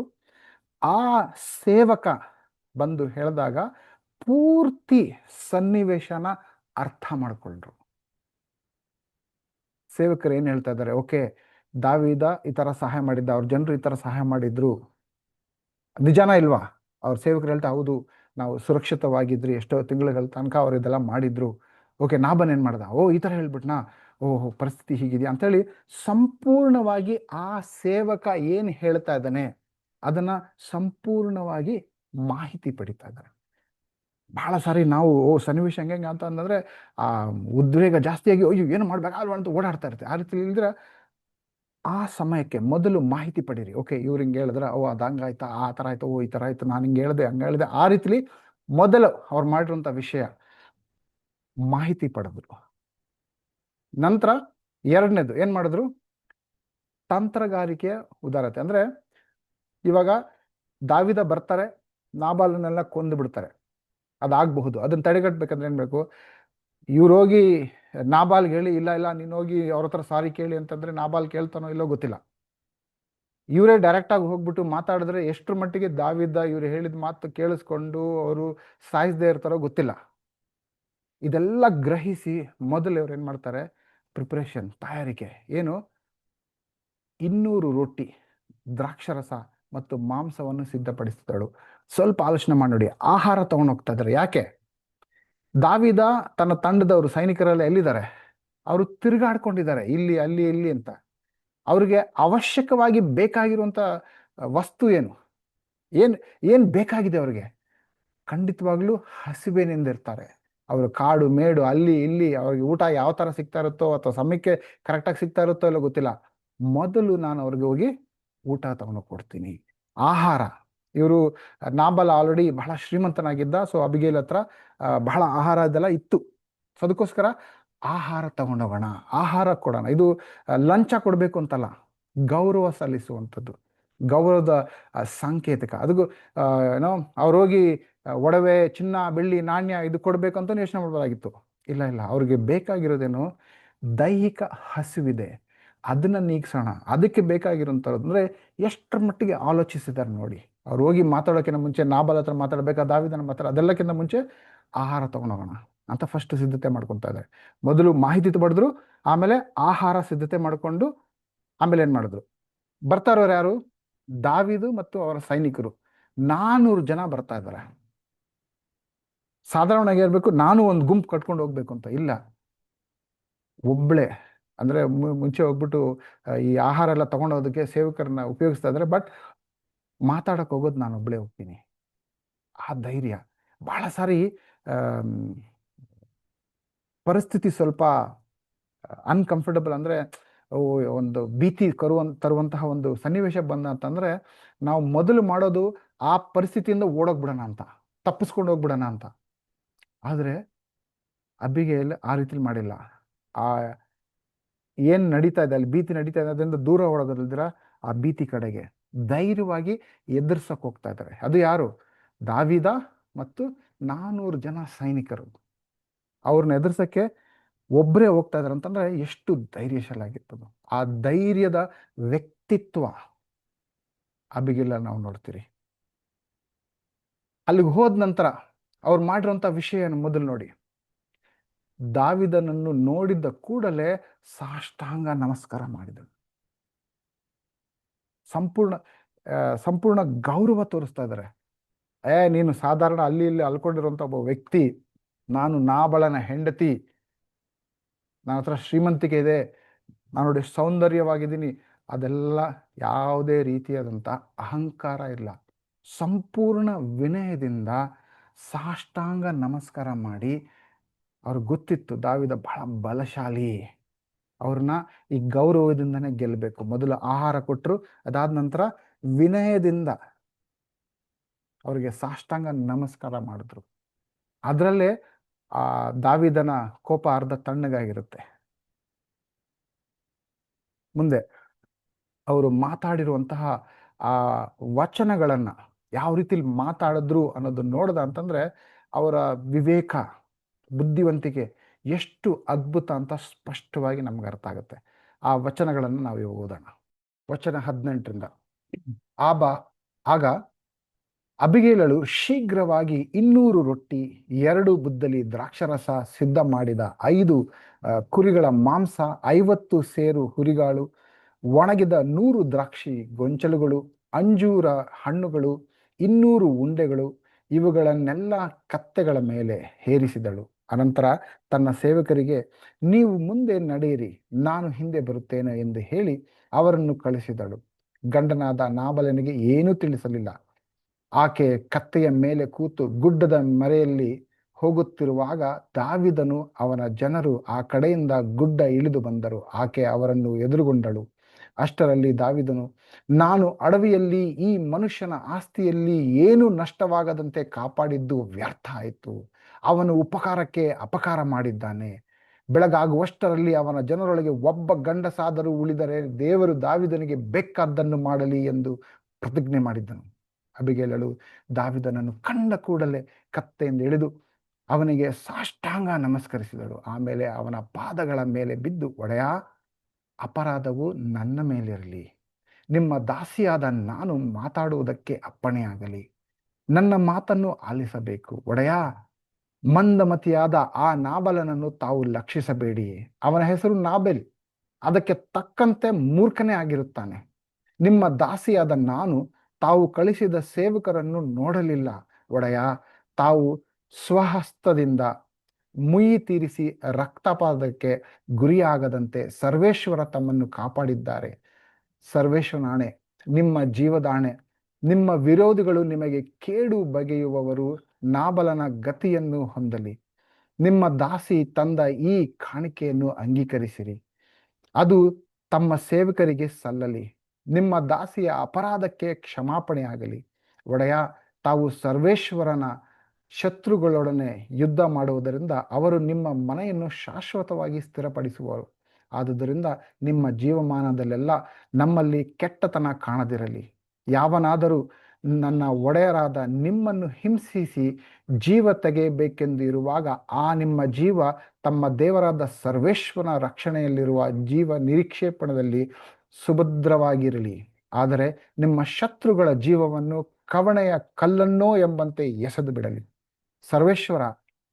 ಆ ಸೇವಕ ಬಂದು ಹೇಳಿದಾಗ ಪೂರ್ತಿ ಸನ್ನಿವೇಶನ ಅರ್ಥ ಮಾಡಿಕೊಂಡ್ರು. ಸೇವಕರು ಏನು ಹೇಳ್ತಾ ಇದ್ದಾರೆ, ಓಕೆ ದಾವೀದ ಈ ಥರ ಸಹಾಯ ಮಾಡಿದ್ದ, ಅವ್ರ ಜನರು ಈ ಥರ ಸಹಾಯ ಮಾಡಿದ್ರು, ನಿಜಾನ ಇಲ್ವಾ? ಅವ್ರ ಸೇವಕರು ಹೇಳ್ತಾ ಹೌದು, ನಾವು ಸುರಕ್ಷಿತವಾಗಿದ್ರಿ, ಎಷ್ಟೋ ತಿಂಗಳ ತನಕ ಅವ್ರು ಇದೆಲ್ಲ ಮಾಡಿದ್ರು. ಓಕೆ ನಾಬನ್ ಏನು ಮಾಡ್ದ, ಓ ಈ ಥರ ಹೇಳ್ಬಿಟ್ನಾ, ಓಹೋ ಪರಿಸ್ಥಿತಿ ಹೀಗಿದೆಯಾ ಅಂತೇಳಿ ಸಂಪೂರ್ಣವಾಗಿ ಆ ಸೇವಕ ಏನು ಹೇಳ್ತಾ ಇದ್ದಾನೆ ಅದನ್ನು ಸಂಪೂರ್ಣವಾಗಿ ಮಾಹಿತಿ ಪಡಿತಾ ಇದ್ದಾರೆ. ಬಹಳ ಸಾರಿ ನಾವು ಸನ್ನಿವೇಶ ಹೆಂಗೆ ಅಂತ ಅಂತಂದರೆ ಆ ಉದ್ವೇಗ ಜಾಸ್ತಿಯಾಗಿ ಅಯ್ಯೋ ಏನು ಮಾಡ್ಬೇಕಾಲ್ವ ಅಂತ ಓಡಾಡ್ತಾ ಇರ್ತೀವಿ. ಆ ರೀತಿ ಇಲ್ದಿರ ಆ ಸಮಯಕ್ಕೆ ಮೊದಲು ಮಾಹಿತಿ ಪಡೀರಿ. ಓಕೆ ಇವ್ರು ಹಿಂಗೆ ಹೇಳಿದ್ರೆ ಓ ಅದು ಹಂಗಾಯ್ತಾ, ಆ ಥರ ಆಯ್ತು, ಓ ಈ ಥರ ಆಯ್ತು, ನಾನು ಹಿಂಗೆ ಹೇಳಿದೆ ಹಂಗೆ ಹೇಳಿದೆ, ಆ ರೀತಿಲಿ ಮೊದಲು ಅವ್ರು ಮಾಡಿರುವಂಥ ವಿಷಯ ಮಾಹಿತಿ ಪಡೆದ್ರು. ನಂತರ ಎರಡನೇದು ಏನು ಮಾಡಿದ್ರು, ತಂತ್ರಗಾರಿಕೆಯ ಉದಾರತೆ. ಅಂದರೆ ಇವಾಗ ದಾವಿದ ಬರ್ತಾರೆ, ನಾಬಾಲನ್ನೆಲ್ಲ ಕೊಂದು ಬಿಡ್ತಾರೆ, ಅದಾಗಬಹುದು. ಅದನ್ನು ತಡೆಗಟ್ಟಬೇಕಂದ್ರೆ ಏನು ಬೇಕು, ಇವ್ರು ಹೋಗಿ ನಾಬಾಲ್ಗೆ ಹೇಳಿ ಇಲ್ಲ ಇಲ್ಲ ನೀನು ಹೋಗಿ ಅವ್ರ ಹತ್ರ ಸಾರಿ ಕೇಳಿ ಅಂತಂದರೆ ನಾಬಾಲ್ ಕೇಳ್ತಾನೋ ಇಲ್ಲೋ ಗೊತ್ತಿಲ್ಲ. ಇವರೇ ಡೈರೆಕ್ಟಾಗಿ ಹೋಗ್ಬಿಟ್ಟು ಮಾತಾಡಿದ್ರೆ ಎಷ್ಟರ ಮಟ್ಟಿಗೆ ದಾವಿದ ಇವ್ರು ಹೇಳಿದ ಮಾತು ಕೇಳಿಸ್ಕೊಂಡು ಅವರು ಸಾಯಿಸದೇ ಇರ್ತಾರೋ ಗೊತ್ತಿಲ್ಲ. ಇದೆಲ್ಲ ಗ್ರಹಿಸಿ ಮೊದಲು ಇವ್ರು ಏನು ಮಾಡ್ತಾರೆ, ಪ್ರಿಪ್ರೇಷನ್, ತಯಾರಿಕೆ. ಏನು, 200 ರೊಟ್ಟಿ, ದ್ರಾಕ್ಷರಸ ಮತ್ತು ಮಾಂಸವನ್ನು ಸಿದ್ಧಪಡಿಸಿದಳು. ಸ್ವಲ್ಪ ಆಲೋಚನೆ ಮಾಡಿ ನೋಡಿ, ಆಹಾರ ತಗೊಂಡು ಹೋಗ್ತಾ ಇದ್ದಾರೆ. ಯಾಕೆ? ದಾವಿದ ತನ್ನ ತಂಡದವರು ಸೈನಿಕರೆಲ್ಲ ಎಲ್ಲಿದ್ದಾರೆ, ಅವರು ತಿರುಗಾಡ್ಕೊಂಡಿದ್ದಾರೆ ಇಲ್ಲಿ ಅಲ್ಲಿ ಇಲ್ಲಿ ಅಂತ. ಅವ್ರಿಗೆ ಅವಶ್ಯಕವಾಗಿ ಬೇಕಾಗಿರುವಂಥ ವಸ್ತು ಏನು ಏನು ಏನು ಬೇಕಾಗಿದೆ ಅವ್ರಿಗೆ? ಖಂಡಿತವಾಗ್ಲೂ ಹಸಿವೆನಿಂದ ಇರ್ತಾರೆ. ಅವರು ಕಾಡು ಮೇಡು ಅಲ್ಲಿ ಇಲ್ಲಿ, ಅವ್ರಿಗೆ ಊಟ ಯಾವ ಥರ ಸಿಗ್ತಾ ಇರುತ್ತೋ ಅಥವಾ ಸಮಯಕ್ಕೆ ಕರೆಕ್ಟಾಗಿ ಸಿಗ್ತಾ ಇರುತ್ತೋ ಇಲ್ಲ ಗೊತ್ತಿಲ್ಲ. ಮೊದಲು ನಾನು ಅವ್ರಿಗೆ ಹೋಗಿ ಊಟ ತಗೊಂಡು ಕೊಡ್ತೀನಿ, ಆಹಾರ. ಇವರು ನಾಬಾಲ್ ಆಲ್ರೆಡಿ ಬಹಳ ಶ್ರೀಮಂತನಾಗಿದ್ದ, ಸೊ ಅಬಿಗೇಲ್ ಹತ್ರ ಬಹಳ ಆಹಾರ ಇದೆಲ್ಲ ಇತ್ತು. ಸೊ ಅದಕ್ಕೋಸ್ಕರ ಆಹಾರ ತಗೊಂಡೋಗೋಣ, ಆಹಾರ ಕೊಡೋಣ. ಇದು ಲಂಚ ಕೊಡಬೇಕು ಅಂತಲ್ಲ, ಗೌರವ ಸಲ್ಲಿಸುವಂಥದ್ದು, ಗೌರವದ ಸಾಂಕೇತಿಕ. ಅದಕ್ಕೂ ಏನೋ ಅವ್ರು ಹೋಗಿ ಒಡವೆ, ಚಿನ್ನ, ಬೆಳ್ಳಿ, ನಾಣ್ಯ ಇದು ಕೊಡಬೇಕು ಅಂತ ಯೋಚನೆ ಮಾಡ್ಬೋದಾಗಿತ್ತು. ಇಲ್ಲ ಇಲ್ಲ, ಅವ್ರಿಗೆ ಬೇಕಾಗಿರೋದೇನು, ದೈಹಿಕ ಹಸಿವಿದೆ, ಅದನ್ನು ನೀಗಿಸೋಣ. ಅದಕ್ಕೆ ಬೇಕಾಗಿರೋಂಥದ್ದು ಅಂದರೆ ಎಷ್ಟರ ಮಟ್ಟಿಗೆ ಆಲೋಚಿಸಿದ್ದಾರೆ ನೋಡಿ. ಅವ್ರು ಹೋಗಿ ಮಾತಾಡೋಕ್ಕಿಂತ ಮುಂಚೆ, ನಾಬಾಲ್ ಹತ್ರ ಮಾತಾಡಬೇಕಾ, ದಾವಿದನ ಅದೆಲ್ಲಕ್ಕಿಂತ ಮುಂಚೆ ಆಹಾರ ತೊಗೊಂಡೋಗೋಣ ಅಂತ ಫಸ್ಟ್ ಸಿದ್ಧತೆ ಮಾಡ್ಕೊತಾ ಇದ್ದಾರೆ. ಮೊದಲು ಮಾಹಿತಿ ಪಡೆದ್ರು, ಆಮೇಲೆ ಆಹಾರ ಸಿದ್ಧತೆ ಮಾಡಿಕೊಂಡು ಆಮೇಲೆ ಏನು ಮಾಡಿದ್ರು, ಬರ್ತಾ ಇರೋರು ಯಾರು, ದಾವಿದು ಮತ್ತು ಅವರ ಸೈನಿಕರು 400 ಜನ ಬರ್ತಾ ಇದ್ದಾರೆ. ಸಾಧಾರಣವಾಗಿ ಇರಬೇಕು ನಾನು ಒಂದು ಗುಂಪು ಕಟ್ಕೊಂಡು ಹೋಗ್ಬೇಕು ಅಂತ, ಇಲ್ಲ ಒಬ್ಬಳೇ. ಅಂದರೆ ಮುಂಚೆ ಹೋಗ್ಬಿಟ್ಟು ಈ ಆಹಾರ ಎಲ್ಲ ತೊಗೊಂಡೋಗೋದಕ್ಕೆ ಸೇವಕರನ್ನ ಉಪಯೋಗಿಸ್ತಾ ಇದ್ದಾರೆ, ಬಟ್ ಮಾತಾಡೋಕೆ ಹೋಗೋದು ನಾನು ಒಬ್ಬಳೇ ಹೋಗ್ತೀನಿ. ಆ ಧೈರ್ಯ. ಭಾಳ ಸಾರಿ ಪರಿಸ್ಥಿತಿ ಸ್ವಲ್ಪ ಅನ್ಕಂಫರ್ಟಬಲ್, ಅಂದರೆ ಒಂದು ಭೀತಿ ತರುವಂತಹ ಒಂದು ಸನ್ನಿವೇಶ ಬಂದ ಅಂತಂದರೆ ನಾವು ಮೊದಲು ಮಾಡೋದು ಆ ಪರಿಸ್ಥಿತಿಯಿಂದ ಓಡೋಗ್ಬಿಡೋಣ ಅಂತ, ತಪ್ಪಿಸ್ಕೊಂಡು ಹೋಗ್ಬಿಡೋಣ ಅಂತ. ಆದರೆ ಅಬಿಗೇಲ್ ಆ ರೀತಿಲಿ ಮಾಡಿಲ್ಲ. ಆ ಏನು ನಡೀತಾ ಇದೆ ಅಲ್ಲಿ, ಭೀತಿ ನಡೀತಾ ಇದೆ, ಅದರಿಂದ ದೂರ ಓಡೋಗೋದಿಲ್ದಿರ ಆ ಭೀತಿ ಕಡೆಗೆ ಧೈರ್ಯವಾಗಿ ಎದುರ್ಸಕ್ಕೆ ಹೋಗ್ತಾ ಇದ್ದಾರೆ. ಅದು ಯಾರು, ದಾವಿದ ಮತ್ತು 400 ಜನ ಸೈನಿಕರು. ಅವ್ರನ್ನ ಎದುರ್ಸಕ್ಕೆ ಒಬ್ಬರೇ ಹೋಗ್ತಾ ಇದ್ದಾರೆ ಅಂತಂದ್ರೆ ಎಷ್ಟು ಧೈರ್ಯಶಾಲಿ ಆಗಿರ್ತದೆ. ಆ ಧೈರ್ಯದ ವ್ಯಕ್ತಿತ್ವ ಅಬಿಗೇಲ್ ನಾವು ನೋಡ್ತೀರಿ. ಅಲ್ಲಿಗೆ ಹೋದ ನಂತರ ಅವ್ರು ಮಾಡಿರೋಂಥ ವಿಷಯ ಮೊದಲು ನೋಡಿ. ದಾವಿದನನ್ನು ನೋಡಿದ್ದ ಕೂಡಲೇ ಸಾಷ್ಟಾಂಗ ನಮಸ್ಕಾರ ಮಾಡಿದನು. ಸಂಪೂರ್ಣ ಗೌರವ ತೋರಿಸ್ತಾ ಇದ್ದಾರೆ. ನೀನು ಸಾಧಾರಣ ಅಲ್ಲಿ ಇಲ್ಲಿ ಅಲ್ಕೊಂಡಿರುವಂಥ ಒಬ್ಬ ವ್ಯಕ್ತಿ, ನಾನು ನಾಬಳನ ಹೆಂಡತಿ, ನನ್ನ ಹತ್ರ ಶ್ರೀಮಂತಿಕೆ ಇದೆ, ನಾನು ನೋಡಿ ಸೌಂದರ್ಯವಾಗಿದ್ದೀನಿ, ಅದೆಲ್ಲ ಯಾವುದೇ ರೀತಿಯಾದಂಥ ಅಹಂಕಾರ ಇಲ್ಲ. ಸಂಪೂರ್ಣ ವಿನಯದಿಂದ ಸಾಷ್ಟಾಂಗ ನಮಸ್ಕಾರ ಮಾಡಿ, ಅವ್ರಿಗೆ ಗೊತ್ತಿತ್ತು ದಾವಿದ ಬಹಳ ಬಲಶಾಲಿ, ಅವ್ರನ್ನ ಈ ಗೌರವದಿಂದನೇ ಗೆಲ್ಲಬೇಕು. ಮೊದಲು ಆಹಾರ ಕೊಟ್ಟರು, ಅದಾದ ನಂತರ ವಿನಯದಿಂದ ಅವರಿಗೆ ಸಾಷ್ಟಾಂಗ ನಮಸ್ಕಾರ ಮಾಡಿದ್ರು. ಅದರಲ್ಲೇ ಆ ದಾವಿದನ ಕೋಪ ಅರ್ಧ ತಣ್ಣಗಾಗಿರುತ್ತೆ. ಮುಂದೆ ಅವರು ಮಾತಾಡಿರುವಂತಹ ಆ ವಚನಗಳನ್ನು ಯಾವ ರೀತಿಲಿ ಮಾತಾಡಿದ್ರು ಅನ್ನೋದು ನೋಡ್ದ ಅಂತಂದ್ರೆ ಅವರ ವಿವೇಕ, ಬುದ್ಧಿವಂತಿಕೆ ಎಷ್ಟು ಅದ್ಭುತ ಅಂತ ಸ್ಪಷ್ಟವಾಗಿ ನಮ್ಗೆ ಅರ್ಥ ಆಗುತ್ತೆ. ಆ ವಚನಗಳನ್ನು ನಾವು ಇವಾಗ ಓದೋಣ. ವಚನ 18ರಿಂದ. ಆಗ ಅಬಿಗೇಲಳು ಶೀಘ್ರವಾಗಿ 200 ರೊಟ್ಟಿ, 2 ಬುದ್ದಲಿ ದ್ರಾಕ್ಷರಸ, ಸಿದ್ಧ ಮಾಡಿದ 5 ಕುರಿಗಳ ಮಾಂಸ, 50 ಸೇರು ಹುರಿಗಾಳು, ಒಣಗಿದ 100 ದ್ರಾಕ್ಷಿ ಗೊಂಚಲುಗಳು, ಅಂಜೂರ ಹಣ್ಣುಗಳು, 200 ಉಂಡೆಗಳು, ಇವುಗಳನ್ನೆಲ್ಲ ಕತ್ತೆಗಳ ಮೇಲೆ ಹೇರಿಸಿದಳು. ಅನಂತರ ತನ್ನ ಸೇವಕರಿಗೆ, ನೀವು ಮುಂದೆ ನಡೆಯಿರಿ, ನಾನು ಹಿಂದೆ ಬರುತ್ತೇನೆ ಎಂದು ಹೇಳಿ ಅವರನ್ನು ಕಳಿಸಿದಳು. ಗಂಡನಾದ ನಾಬಲನಿಗೆ ಏನೂ ತಿಳಿಸಲಿಲ್ಲ. ಆಕೆ ಕತ್ತೆಯ ಮೇಲೆ ಕೂತು ಗುಡ್ಡದ ಮರೆಯಲ್ಲಿ ಹೋಗುತ್ತಿರುವಾಗ ದಾವಿದನು ಅವನ ಜನರು ಆ ಕಡೆಯಿಂದ ಗುಡ್ಡ ಇಳಿದು ಬಂದರು. ಆಕೆ ಅವರನ್ನು ಎದುರುಗೊಂಡಳು. ಅಷ್ಟರಲ್ಲಿ ದಾವಿದನು, ನಾನು ಅಡವಿಯಲ್ಲಿ ಈ ಮನುಷ್ಯನ ಆಸ್ತಿಯಲ್ಲಿ ಏನೂ ನಷ್ಟವಾಗದಂತೆ ಕಾಪಾಡಿದ್ದು ವ್ಯರ್ಥ ಆಯಿತು. ಅವನು ಉಪಕಾರಕ್ಕೆ ಅಪಕಾರ ಮಾಡಿದ್ದಾನೆ. ಬೆಳಗಾಗುವಷ್ಟರಲ್ಲಿ ಅವನ ಜನರೊಳಗೆ ಒಬ್ಬ ಗಂಡಸಾದರೂ ಉಳಿದರೆ ದೇವರು ದಾವಿದನಿಗೆ ಬೇಕಾದ್ದನ್ನು ಮಾಡಲಿ ಎಂದು ಪ್ರತಿಜ್ಞೆ ಮಾಡಿದ್ದನು. ಅಬಿಗೇಲಳು ದಾವಿದನನ್ನು ಕಂಡ ಕೂಡಲೇ ಕತ್ತೆಯಿಂದ ಇಳಿದು ಅವನಿಗೆ ಸಾಷ್ಟಾಂಗ ನಮಸ್ಕರಿಸಿದಳು. ಆಮೇಲೆ ಅವನ ಪಾದಗಳ ಮೇಲೆ ಬಿದ್ದು, ಒಡೆಯ, ಅಪರಾಧವು ನನ್ನ ಮೇಲಿರಲಿ. ನಿಮ್ಮ ದಾಸಿಯಾದ ನಾನು ಮಾತಾಡುವುದಕ್ಕೆ ಅಪ್ಪಣೆಯಾಗಲಿ. ನನ್ನ ಮಾತನ್ನು ಆಲಿಸಬೇಕು. ಒಡೆಯ, ಮಂದಮತಿಯಾದ ಆ ನಾಬಲನನ್ನು ತಾವು ಲಕ್ಷಿಸಬೇಡಿ. ಅವನ ಹೆಸರು ನಾಬೆಲ್, ಅದಕ್ಕೆ ತಕ್ಕಂತೆ ಮೂರ್ಖನೇ ಆಗಿರುತ್ತಾನೆ. ನಿಮ್ಮ ದಾಸಿಯಾದ ನಾನು ತಾವು ಕಳಿಸಿದ ಸೇವಕರನ್ನು ನೋಡಲಿಲ್ಲ. ಒಡೆಯ, ತಾವು ಸ್ವಹಸ್ತದಿಂದ ಮುಯಿ ತೀರಿಸಿ ರಕ್ತಪಾತಕ್ಕೆ ಗುರಿಯಾಗದಂತೆ ಸರ್ವೇಶ್ವರ ತಮ್ಮನ್ನು ಕಾಪಾಡಿದ್ದಾರೆ. ಸರ್ವೇಶ್ವರನಾಣೆ, ನಿಮ್ಮ ಜೀವದಾಣೆ, ನಿಮ್ಮ ವಿರೋಧಿಗಳು ನಿಮಗೆ ಕೇಡು ಬಗೆಯುವವರು ನಾಬಲನ ಗತಿಯನ್ನು ಹೊಂದಲಿ. ನಿಮ್ಮ ದಾಸಿ ತಂದ ಈ ಕಾಣಿಕೆಯನ್ನು ಅಂಗೀಕರಿಸಿರಿ, ಅದು ತಮ್ಮ ಸೇವಕರಿಗೆ ಸಲ್ಲಲಿ. ನಿಮ್ಮ ದಾಸಿಯ ಅಪರಾಧಕ್ಕೆ ಕ್ಷಮಾಪಣೆಯಾಗಲಿ. ಒಡೆಯ, ತಾವು ಸರ್ವೇಶ್ವರನ ಶತ್ರುಗಳೊಡನೆ ಯುದ್ಧ ಮಾಡುವುದರಿಂದ ಅವರು ನಿಮ್ಮ ಮನೆಯನ್ನು ಶಾಶ್ವತವಾಗಿ ಸ್ಥಿರಪಡಿಸುವರು. ಆದುದರಿಂದ ನಿಮ್ಮ ಜೀವಮಾನದಲ್ಲೆಲ್ಲ ನಮ್ಮಲ್ಲಿ ಕೆಟ್ಟತನ ಕಾಣದಿರಲಿ. ಯಾವನಾದರೂ ನನ್ನ ಒಡೆಯರಾದ ನಿಮ್ಮನ್ನು ಹಿಂಸಿಸಿ ಜೀವ ತೆಗೆಯಬೇಕೆಂದು ಇರುವಾಗ ಆ ನಿಮ್ಮ ಜೀವ ತಮ್ಮ ದೇವರಾದ ಸರ್ವೇಶ್ವರನ ರಕ್ಷಣೆಯಲ್ಲಿರುವ ಜೀವ ನಿರೀಕ್ಷೇಪಣದಲ್ಲಿ ಸುಭದ್ರವಾಗಿರಲಿ. ಆದರೆ ನಿಮ್ಮ ಶತ್ರುಗಳ ಜೀವವನ್ನು ಕವಣೆಯ ಕಲ್ಲನ್ನೋ ಎಂಬಂತೆ ಎಸೆದು ಬಿಡಲಿ. ಸರ್ವೇಶ್ವರ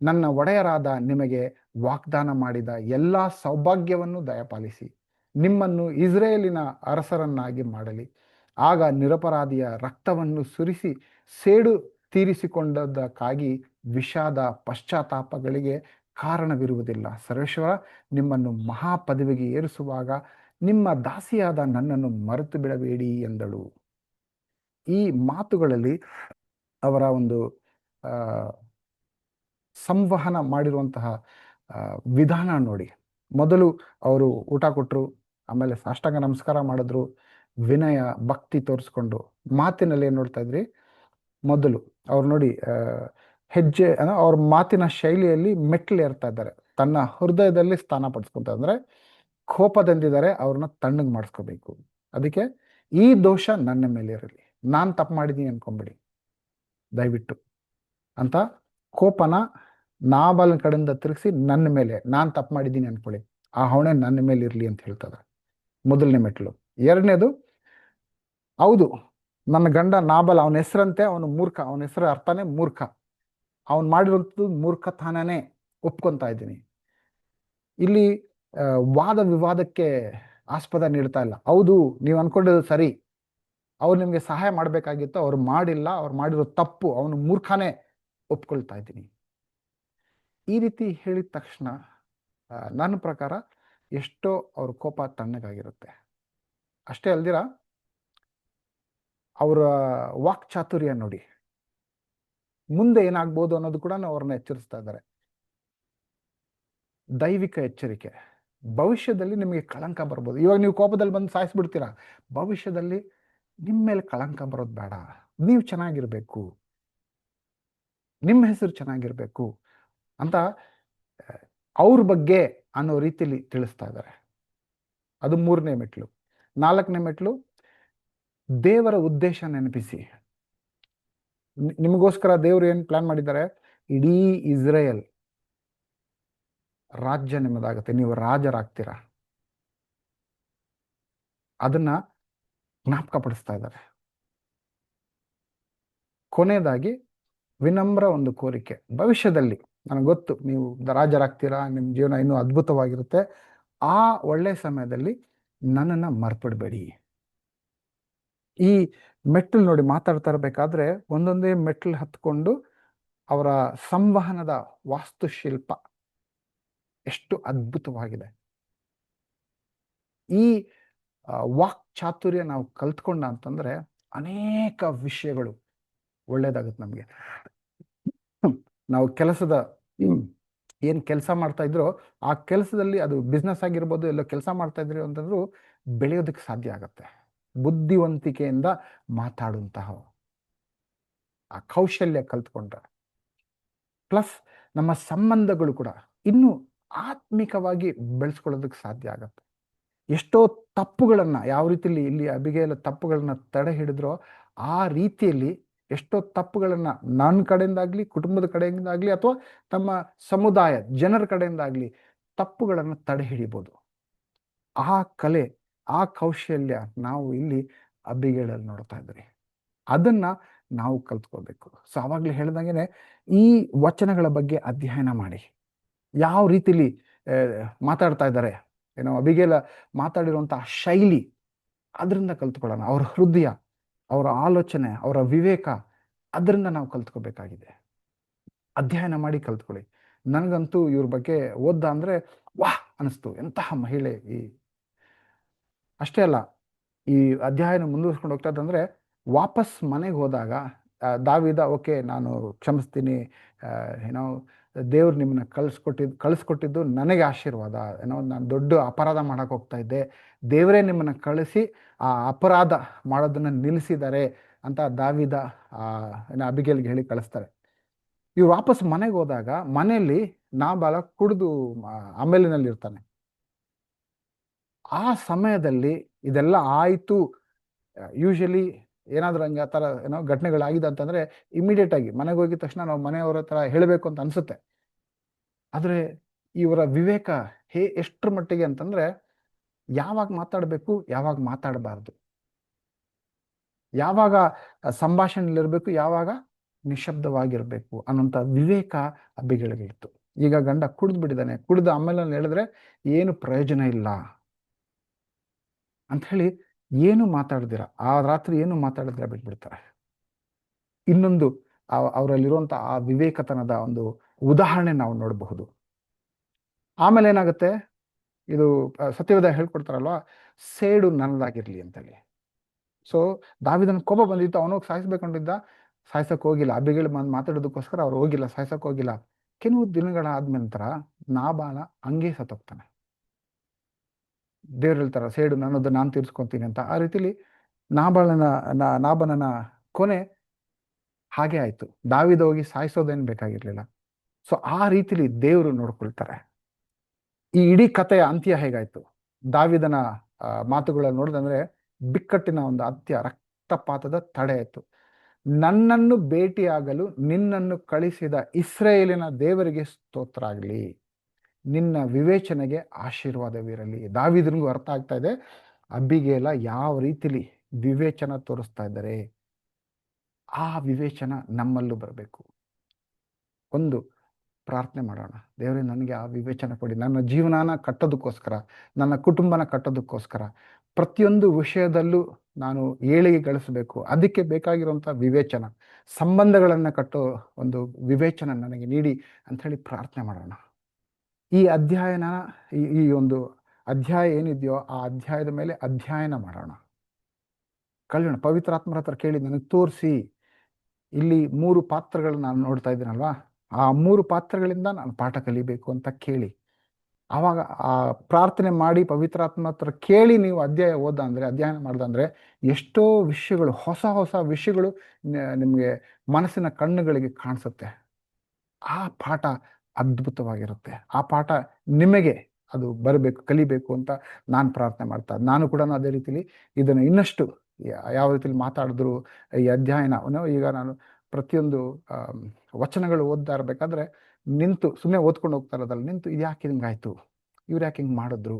ನನ್ನ ಒಡೆಯರಾದ ನಿಮಗೆ ವಾಗ್ದಾನ ಮಾಡಿದ ಎಲ್ಲ ಸೌಭಾಗ್ಯವನ್ನು ದಯಪಾಲಿಸಿ ನಿಮ್ಮನ್ನು ಇಸ್ರೇಲಿನ ಅರಸರನ್ನಾಗಿ ಮಾಡಲಿ. ಆಗ ನಿರಪರಾಧಿಯ ರಕ್ತವನ್ನು ಸುರಿಸಿ ಸೇಡು ತೀರಿಸಿಕೊಂಡದ್ದಕ್ಕಾಗಿ ವಿಷಾದ ಪಶ್ಚಾತ್ತಾಪಗಳಿಗೆ ಕಾರಣವಿರುವುದಿಲ್ಲ. ಸರ್ವೇಶ್ವರ ನಿಮ್ಮನ್ನು ಮಹಾಪದವಿಗೆ ಏರಿಸುವಾಗ ನಿಮ್ಮ ದಾಸಿಯಾದ ನನ್ನನ್ನು ಮರೆತು ಬಿಡಬೇಡಿ ಎಂದಳು. ಈ ಮಾತುಗಳಲ್ಲಿ ಅವರ ಒಂದು ಸಂವಹನ ಮಾಡಿರುವಂತಹ ವಿಧಾನ ನೋಡಿ. ಮೊದಲು ಅವರು ಊಟ ಕೊಟ್ಟರು, ಆಮೇಲೆ ಸಾಷ್ಟಾಂಗ ನಮಸ್ಕಾರ ಮಾಡಿದ್ರು, ವಿನಯ ಭಕ್ತಿ ತೋರಿಸ್ಕೊಂಡು. ಮಾತಿನಲ್ಲಿ ಏನು ನೋಡ್ತಾ ಇದ್ರಿ, ಮೊದಲು ಅವ್ರು ನೋಡಿ ಹೆಜ್ಜೆ ಅವ್ರ ಮಾತಿನ ಶೈಲಿಯಲ್ಲಿ ಮೆಟ್ಲು ಏರ್ತಾ ಇದ್ದಾರೆ. ತನ್ನ ಹೃದಯದಲ್ಲಿ ಸ್ಥಾನ ಪಡಿಸ್ಕೊಂತ ಅಂದ್ರೆ ಕೋಪದಿಂದಿದ್ದಾರೆ, ಅವ್ರನ್ನ ತಣ್ಣಗೆ ಮಾಡಿಸ್ಕೋಬೇಕು. ಅದಕ್ಕೆ ಈ ದೋಷ ನನ್ನ ಮೇಲೆ ಇರಲಿ, ನಾನು ತಪ್ಪು ಮಾಡಿದ್ದೀನಿ ಅನ್ಕೊಂಬಿಡಿ ದಯವಿಟ್ಟು ಅಂತ ಕೋಪನ ನಾಬಾಲನ ಕಡೆಯಿಂದ ತಿರುಗಿಸಿ ನನ್ನ ಮೇಲೆ, ನಾನು ತಪ್ಪು ಮಾಡಿದ್ದೀನಿ ಅನ್ಕೊಳ್ಳಿ, ಆ ಹೊಣೆ ನನ್ನ ಮೇಲೆ ಇರಲಿ ಅಂತ ಹೇಳ್ತದೆ. ಮೊದಲನೇ ಮೆಟ್ಲು. ಎರಡನೇದು, ಹೌದು ನನ್ನ ಗಂಡ ನಾಬಲ್, ಅವನ ಹೆಸರಂತೆ ಅವನು ಮೂರ್ಖ, ಅವನ ಹೆಸರು ಅರ್ಥನೇ ಮೂರ್ಖ, ಅವನು ಮಾಡಿರುವಂಥದ್ದು ಮೂರ್ಖತನನೇ ಒಪ್ಕೊತಾ ಇದ್ದೀನಿ. ಇಲ್ಲಿ ವಾದ ವಿವಾದಕ್ಕೆ ಆಸ್ಪದ ನೀಡ್ತಾ ಇಲ್ಲ. ಹೌದು ನೀವು ಅನ್ಕೊಂಡಿದ್ದು ಸರಿ, ಅವ್ರು ನಿಮಗೆ ಸಹಾಯ ಮಾಡಬೇಕಾಗಿತ್ತು, ಅವ್ರು ಮಾಡಿಲ್ಲ, ಅವ್ರು ಮಾಡಿರೋ ತಪ್ಪು, ಅವನು ಮೂರ್ಖನೇ, ಒಪ್ಕೊಳ್ತಾ ಇದ್ದೀನಿ. ಈ ರೀತಿ ಹೇಳಿದ ತಕ್ಷಣ ನನ್ನ ಪ್ರಕಾರ ಎಷ್ಟೋ ಅವ್ರ ಕೋಪ ತಣ್ಣಗಾಗಿರುತ್ತೆ. ಅಷ್ಟೇ ಅಲ್ದಿರ ಅವರ ವಾಕ್ಚಾತುರ್ಯ ನೋಡಿ, ಮುಂದೆ ಏನಾಗ್ಬೋದು ಅನ್ನೋದು ಕೂಡ ಅವ್ರನ್ನ ಎಚ್ಚರಿಸ್ತಾ ಇದ್ದಾರೆ. ದೈವಿಕ ಎಚ್ಚರಿಕೆ. ಭವಿಷ್ಯದಲ್ಲಿ ನಿಮಗೆ ಕಳಂಕ ಬರ್ಬೋದು. ಇವಾಗ ನೀವು ಕೋಪದಲ್ಲಿ ಬಂದು ಸಾಯಿಸ್ಬಿಡ್ತೀರಾ, ಭವಿಷ್ಯದಲ್ಲಿ ನಿಮ್ಮ ಮೇಲೆ ಕಳಂಕ ಬರೋದು ಬೇಡ. ನೀವು ಚೆನ್ನಾಗಿರ್ಬೇಕು, ನಿಮ್ಮ ಹೆಸರು ಚೆನ್ನಾಗಿರ್ಬೇಕು ಅಂತ ಅವ್ರ ಬಗ್ಗೆ ಅನ್ನೋ ರೀತಿಯಲ್ಲಿ ತಿಳಿಸ್ತಾ ಇದ್ದಾರೆ. ಅದು 3ನೇ ಮೆಟ್ಲು. 4ನೇ ಮೆಟ್ಲು, ದೇವರ ಉದ್ದೇಶ ನೆನಪಿಸಿ. ನಿಮಗೋಸ್ಕರ ದೇವರು ಏನು ಪ್ಲಾನ್ ಮಾಡಿದ್ದಾರೆ? ಇಡೀ ಇಸ್ರೇಲ್ ರಾಜ್ಯ ನಿಮ್ಮದಾಗುತ್ತೆ, ನೀವು ರಾಜರಾಗ್ತೀರಾ. ಅದನ್ನ ಜ್ಞಾಪಕ ಪಡಿಸ್ತಾ ಇದ್ದಾರೆ. ಕೊನೆಯದಾಗಿ ವಿನಮ್ರ ಒಂದು ಕೋರಿಕೆ. ಭವಿಷ್ಯದಲ್ಲಿ ನನಗೆ ಗೊತ್ತು ನೀವು ರಾಜರಾಗ್ತೀರಾ, ನಿಮ್ಮ ಜೀವನ ಇನ್ನೂ ಅದ್ಭುತವಾಗಿರುತ್ತೆ. ಆ ಒಳ್ಳೆ ಸಮಯದಲ್ಲಿ ನನ್ನನ್ನು ಮರ್ಪಿಡಬೇಡಿ. ಈ ಮೆಟ್ಟಲು ನೋಡಿ, ಮಾತಾಡ್ತಾ ಇರಬೇಕಾದ್ರೆ ಒಂದೊಂದೇ ಮೆಟ್ಟಲು ಹತ್ಕೊಂಡು ಅವರ ಸಂವಹನದ ವಾಸ್ತುಶಿಲ್ಪ ಎಷ್ಟು ಅದ್ಭುತವಾಗಿದೆ. ಈ ವಾಕ್ ಚಾತುರ್ಯ ನಾವು ಕಲ್ತ್ಕೊಂಡ ಅಂತಂದ್ರೆ ಅನೇಕ ವಿಷಯಗಳು ಒಳ್ಳೇದಾಗುತ್ತೆ ನಮಗೆ. ನಾವು ಕೆಲಸದ ಏನು ಕೆಲಸ ಮಾಡ್ತಾ ಇದ್ರೋ ಆ ಕೆಲಸದಲ್ಲಿ, ಅದು ಬಿಸ್ನೆಸ್ ಆಗಿರ್ಬೋದು, ಎಲ್ಲೋ ಕೆಲಸ ಮಾಡ್ತಾ ಇದ್ರಿ ಅಂತಂದ್ರೂ ಬೆಳೆಯೋದಕ್ಕೆ ಸಾಧ್ಯ ಆಗತ್ತೆ. ಬುದ್ಧಿವಂತಿಕೆಯಿಂದ ಮಾತಾಡುವಂತಹ ಆ ಕೌಶಲ್ಯ ಕಲ್ತ್ಕೊಂಡ್ರೆ, ಪ್ಲಸ್ ನಮ್ಮ ಸಂಬಂಧಗಳು ಕೂಡ ಇನ್ನೂ ಆತ್ಮಿಕವಾಗಿ ಬೆಳೆಸ್ಕೊಳ್ಳೋದಕ್ಕೆ ಸಾಧ್ಯ ಆಗತ್ತೆ. ಎಷ್ಟೋ ತಪ್ಪುಗಳನ್ನು ಯಾವ ರೀತಿಯಲ್ಲಿ ಇಲ್ಲಿ ಅಬಿಗೈಲ್ ತಪ್ಪುಗಳನ್ನ ತಡೆ ಹಿಡಿದ್ರೋ ಆ ರೀತಿಯಲ್ಲಿ ಎಷ್ಟೋ ತಪ್ಪುಗಳನ್ನು ನನ್ನ ಕಡೆಯಿಂದಾಗ್ಲಿ, ಕುಟುಂಬದ ಕಡೆಯಿಂದಾಗ್ಲಿ, ಅಥವಾ ನಮ್ಮ ಸಮುದಾಯ ಜನರ ಕಡೆಯಿಂದಾಗ್ಲಿ ತಪ್ಪುಗಳನ್ನು ತಡೆ ಹಿಡಿಬೋದು. ಆ ಕಲೆ, ಆ ಕೌಶಲ್ಯ ನಾವು ಇಲ್ಲಿ ಅಬಿಗೈಲಲ್ಲಿ ನೋಡ್ತಾ ಇದ್ರಿ. ಅದನ್ನ ನಾವು ಕಲ್ತ್ಕೋಬೇಕು. ಸೊ ಆವಾಗಲೇ ಹೇಳ್ದಂಗೆ ಈ ವಚನಗಳ ಬಗ್ಗೆ ಅಧ್ಯಯನ ಮಾಡಿ, ಯಾವ ರೀತಿಲಿ ಮಾತಾಡ್ತಾ ಇದ್ದಾರೆ, ಏನೋ ಅಬಿಗೈಲ ಮಾತಾಡಿರುವಂತಹ ಶೈಲಿ, ಅದರಿಂದ ಕಲ್ತ್ಕೊಳ್ಳೋಣ. ಅವರ ಹೃದಯ, ಅವರ ಆಲೋಚನೆ, ಅವರ ವಿವೇಕ, ಅದರಿಂದ ನಾವು ಕಲ್ತ್ಕೋಬೇಕಾಗಿದೆ. ಅಧ್ಯಯನ ಮಾಡಿ ಕಲ್ತ್ಕೊಳ್ಳಿ. ನನಗಂತೂ ಇವ್ರ ಬಗ್ಗೆ ಓದ್ದ ಅಂದರೆ ವಾಹ್ ಅನಿಸ್ತು, ಎಂತಹ ಮಹಿಳೆ. ಅಷ್ಟೇ ಅಲ್ಲ, ಈ ಅಧ್ಯಯನ ಮುಂದುವರ್ಸ್ಕೊಂಡು ಹೋಗ್ತಾ ಇದ್ದಂದ್ರೆ ವಾಪಸ್ ಮನೆಗೆ ಹೋದಾಗ ದಾವಿದ, ಓಕೆ ನಾನು ಕ್ಷಮಿಸ್ತೀನಿ, ಏನೋ ದೇವ್ರು ನಿಮ್ಮನ್ನ ಕಳಿಸ್ಕೊಟ್ಟಿದ್ದು ನನಗೆ ಆಶೀರ್ವಾದ, ಏನೋ ನಾನು ದೊಡ್ಡ ಅಪರಾಧ ಮಾಡಕ್ಕೆ ಹೋಗ್ತಾ ಇದ್ದೆ, ದೇವರೇ ನಿಮ್ಮನ್ನು ಕಳಿಸಿ ಆ ಅಪರಾಧ ಮಾಡೋದನ್ನು ನಿಲ್ಲಿಸಿದ್ದಾರೆ ಅಂತ ದಾವಿದ ಅಬಿಗೈಲ್ಗೆ ಹೇಳಿ ಕಳಿಸ್ತಾರೆ. ಇವ್ರು ವಾಪಸ್ ಮನೆಗೆ ಹೋದಾಗ ಮನೆಯಲ್ಲಿ ನಾಬಾಲ ಕುಡಿದು ಅಮೇಲಿನಲ್ಲಿ ಇರ್ತಾನೆ. ಆ ಸಮಯದಲ್ಲಿ ಇದೆಲ್ಲ ಆಯಿತು. ಯೂಶಲಿ ಏನಾದರೂ ಹಂಗೆ ಆ ಥರ ಏನೋ ಘಟನೆಗಳಾಗಿದೆ ಅಂತಂದರೆ ಇಮಿಡಿಯೇಟ್ ಆಗಿ ಮನೆಗೆ ಹೋಗಿದ ತಕ್ಷಣ ನಾವು ಮನೆಯವರ ಹತ್ರ ಹೇಳಬೇಕು ಅಂತ ಅನಿಸುತ್ತೆ. ಆದರೆ ಇವರ ವಿವೇಕ ಎಷ್ಟರ ಮಟ್ಟಿಗೆ ಅಂತಂದರೆ, ಯಾವಾಗ ಮಾತಾಡಬೇಕು, ಯಾವಾಗ ಮಾತಾಡಬಾರ್ದು, ಯಾವಾಗ ಸಂಭಾಷಣೆಯಲ್ಲಿರಬೇಕು, ಯಾವಾಗ ನಿಶಬ್ದವಾಗಿರಬೇಕು ಅನ್ನೋಂಥ ವಿವೇಕ ಅಬಿಗೈಲ್ಗಿತ್ತು. ಈಗ ಗಂಡ ಕುಡಿದು ಬಿಟ್ಟಿದ್ದಾನೆ, ಕುಡಿದು ಆಮೇಲೆ ಹೇಳಿದ್ರೆ ಏನು ಪ್ರಯೋಜನ ಇಲ್ಲ ಅಂಥೇಳಿ ಏನು ಮಾತಾಡ್ದಿರ, ಆ ರಾತ್ರಿ ಏನು ಮಾತಾಡಿದ್ರೆ ಬಿಟ್ಬಿಡ್ತಾರೆ. ಇನ್ನೊಂದು ಅವರಲ್ಲಿರುವಂಥ ಆ ವಿವೇಕತನದ ಒಂದು ಉದಾಹರಣೆ ನಾವು ನೋಡಬಹುದು. ಆಮೇಲೆ ಏನಾಗುತ್ತೆ, ಇದು ಸತ್ಯವೇದ ಹೇಳ್ಕೊಡ್ತಾರಲ್ವ, ಸೇಡು ನನ್ನದಾಗಿರ್ಲಿ ಅಂತೇಳಿ. ಸೊ ದಾವಿದನ ಕೋಪ ಬಂದಿತ್ತು, ಅವನೋಗಿ ಸಾಯಿಸ್ಬೇಕೊಂಡಿದ್ದ, ಸಾಯ್ಸಕ್ಕೆ ಹೋಗಿಲ್ಲ. ಅಬಿಗೈಲ್ ಮಾತಾಡೋದಕ್ಕೋಸ್ಕರ ಅವ್ರು ಹೋಗಿಲ್ಲ, ಸಾಯ್ಸಕ್ಕೆ ಹೋಗಿಲ್ಲ. ಕೆಲವು ದಿನಗಳಾದ ನಂತರ ನಾಬಾಲ ಹಂಗೆ ಸತ್ತೋಗ್ತಾನೆ. ದೇವ್ರು ಹೇಳ್ತಾರ, ಸೇಡು ನನ್ನದು, ನಾನು ತೀರ್ಸ್ಕೊತೀನಿ ಅಂತ. ಆ ರೀತಿಲಿ ನಾಬಾಲನ ಕೊನೆ ಹಾಗೆ ಆಯ್ತು. ದಾವಿದ ಹೋಗಿ ಸಾಯಿಸೋದೇನು ಬೇಕಾಗಿರ್ಲಿಲ್ಲ. ಸೊ ಆ ರೀತಿಲಿ ದೇವರು ನೋಡ್ಕೊಳ್ತಾರೆ. ಈ ಇಡೀ ಕಥೆಯ ಅಂತ್ಯ ಹೇಗಾಯ್ತು, ದಾವಿದನ ಮಾತುಗಳಲ್ಲಿ ನೋಡಿದಂದ್ರೆ ಬಿಕ್ಕಟ್ಟಿನ ಒಂದು ಅಂತ್ಯ, ರಕ್ತಪಾತದ ತಡೆ ಆಯ್ತು. ನನ್ನನ್ನು ಭೇಟಿಯಾಗಲು ನಿನ್ನನ್ನು ಕಳಿಸಿದ ಇಸ್ರಾಯೇಲಿನ ದೇವರಿಗೆ ಸ್ತೋತ್ರ ಆಗಲಿ, ನಿನ್ನ ವಿವೇಚನೆಗೆ ಆಶೀರ್ವಾದವಿರಲಿ. ದಾವಿದನಿಗೂ ಅರ್ಥ ಆಗ್ತಾ ಇದೆ ಅಬಿಗೈಲ ಯಾವ ರೀತಿಲಿ ವಿವೇಚನ ತೋರಿಸ್ತಾ ಇದ್ದಾರೆ. ಆ ವಿವೇಚನ ನಮ್ಮಲ್ಲೂ ಬರಬೇಕು. ಒಂದು ಪ್ರಾರ್ಥನೆ ಮಾಡೋಣ, ದೇವರೇ ನನಗೆ ಆ ವಿವೇಚನೆ ಕೊಡಿ, ನನ್ನ ಜೀವನನ ಕಟ್ಟೋದಕ್ಕೋಸ್ಕರ, ನನ್ನ ಕುಟುಂಬನ ಕಟ್ಟೋದಕ್ಕೋಸ್ಕರ, ಪ್ರತಿಯೊಂದು ವಿಷಯದಲ್ಲೂ ನಾನು ಏಳಿಗೆ ಗಳಿಸಬೇಕು, ಅದಕ್ಕೆ ಬೇಕಾಗಿರುವಂಥ ವಿವೇಚನ, ಸಂಬಂಧಗಳನ್ನು ಕಟ್ಟೋ ಒಂದು ವಿವೇಚನ ನನಗೆ ನೀಡಿ ಅಂಥೇಳಿ ಪ್ರಾರ್ಥನೆ ಮಾಡೋಣ. ಈ ಅಧ್ಯಯನ, ಈ ಒಂದು ಅಧ್ಯಾಯ ಏನಿದೆಯೋ ಆ ಅಧ್ಯಾಯದ ಮೇಲೆ ಅಧ್ಯಯನ ಮಾಡೋಣ. ಕಲಿಯೋಣ. ಪವಿತ್ರಾತ್ಮರ ಹತ್ರ ಕೇಳಿ ನನಗೆ ತೋರಿಸಿ. ಇಲ್ಲಿ 3 ಪಾತ್ರಗಳನ್ನ ನಾನು ನೋಡ್ತಾ ಇದ್ದೀನಲ್ವಾ, ಆ 3 ಪಾತ್ರಗಳಿಂದ ನಾನು ಪಾಠ ಕಲಿಬೇಕು ಅಂತ ಕೇಳಿ. ಆವಾಗ ಆ ಪ್ರಾರ್ಥನೆ ಮಾಡಿ ಪವಿತ್ರಾತ್ಮ ಹತ್ರ ಕೇಳಿ ನೀವು ಅಧ್ಯಯನ ಮಾಡ್ದಂದ್ರೆ ಎಷ್ಟೋ ವಿಷಯಗಳು, ಹೊಸ ಹೊಸ ವಿಷಯಗಳು ನಿಮಗೆ ಮನಸ್ಸಿನ ಕಣ್ಣುಗಳಿಗೆ ಕಾಣಿಸುತ್ತೆ. ಆ ಪಾಠ ಅದ್ಭುತವಾಗಿರುತ್ತೆ. ಆ ಪಾಠ ನಿಮಗೆ ಅದು ಬರಬೇಕು, ಕಲಿಬೇಕು ಅಂತ ನಾನು ಪ್ರಾರ್ಥನೆ ಮಾಡ್ತಾ ನಾನು ಕೂಡ ಅದೇ ರೀತಿಲಿ ಇದನ್ನು ಇನ್ನಷ್ಟು ಯಾವ ರೀತಿಲಿ ಮಾತಾಡಿದ್ರು ಈ ಅಧ್ಯಯನ ಈಗ ನಾನು ಪ್ರತಿಯೊಂದು ವಚನಗಳು ಓದ್ತಾ ಇರಬೇಕಾದ್ರೆ ನಿಂತು ಸುಮ್ಮನೆ ಓದ್ಕೊಂಡು ಹೋಗ್ತಾ ಇರೋದಲ್ಲ, ನಿಂತು ಇದು ಯಾಕೆ ಹಿಂಗಾಯ್ತು, ಇವ್ರು ಯಾಕೆ ಹಿಂಗೆ ಮಾಡಿದ್ರು,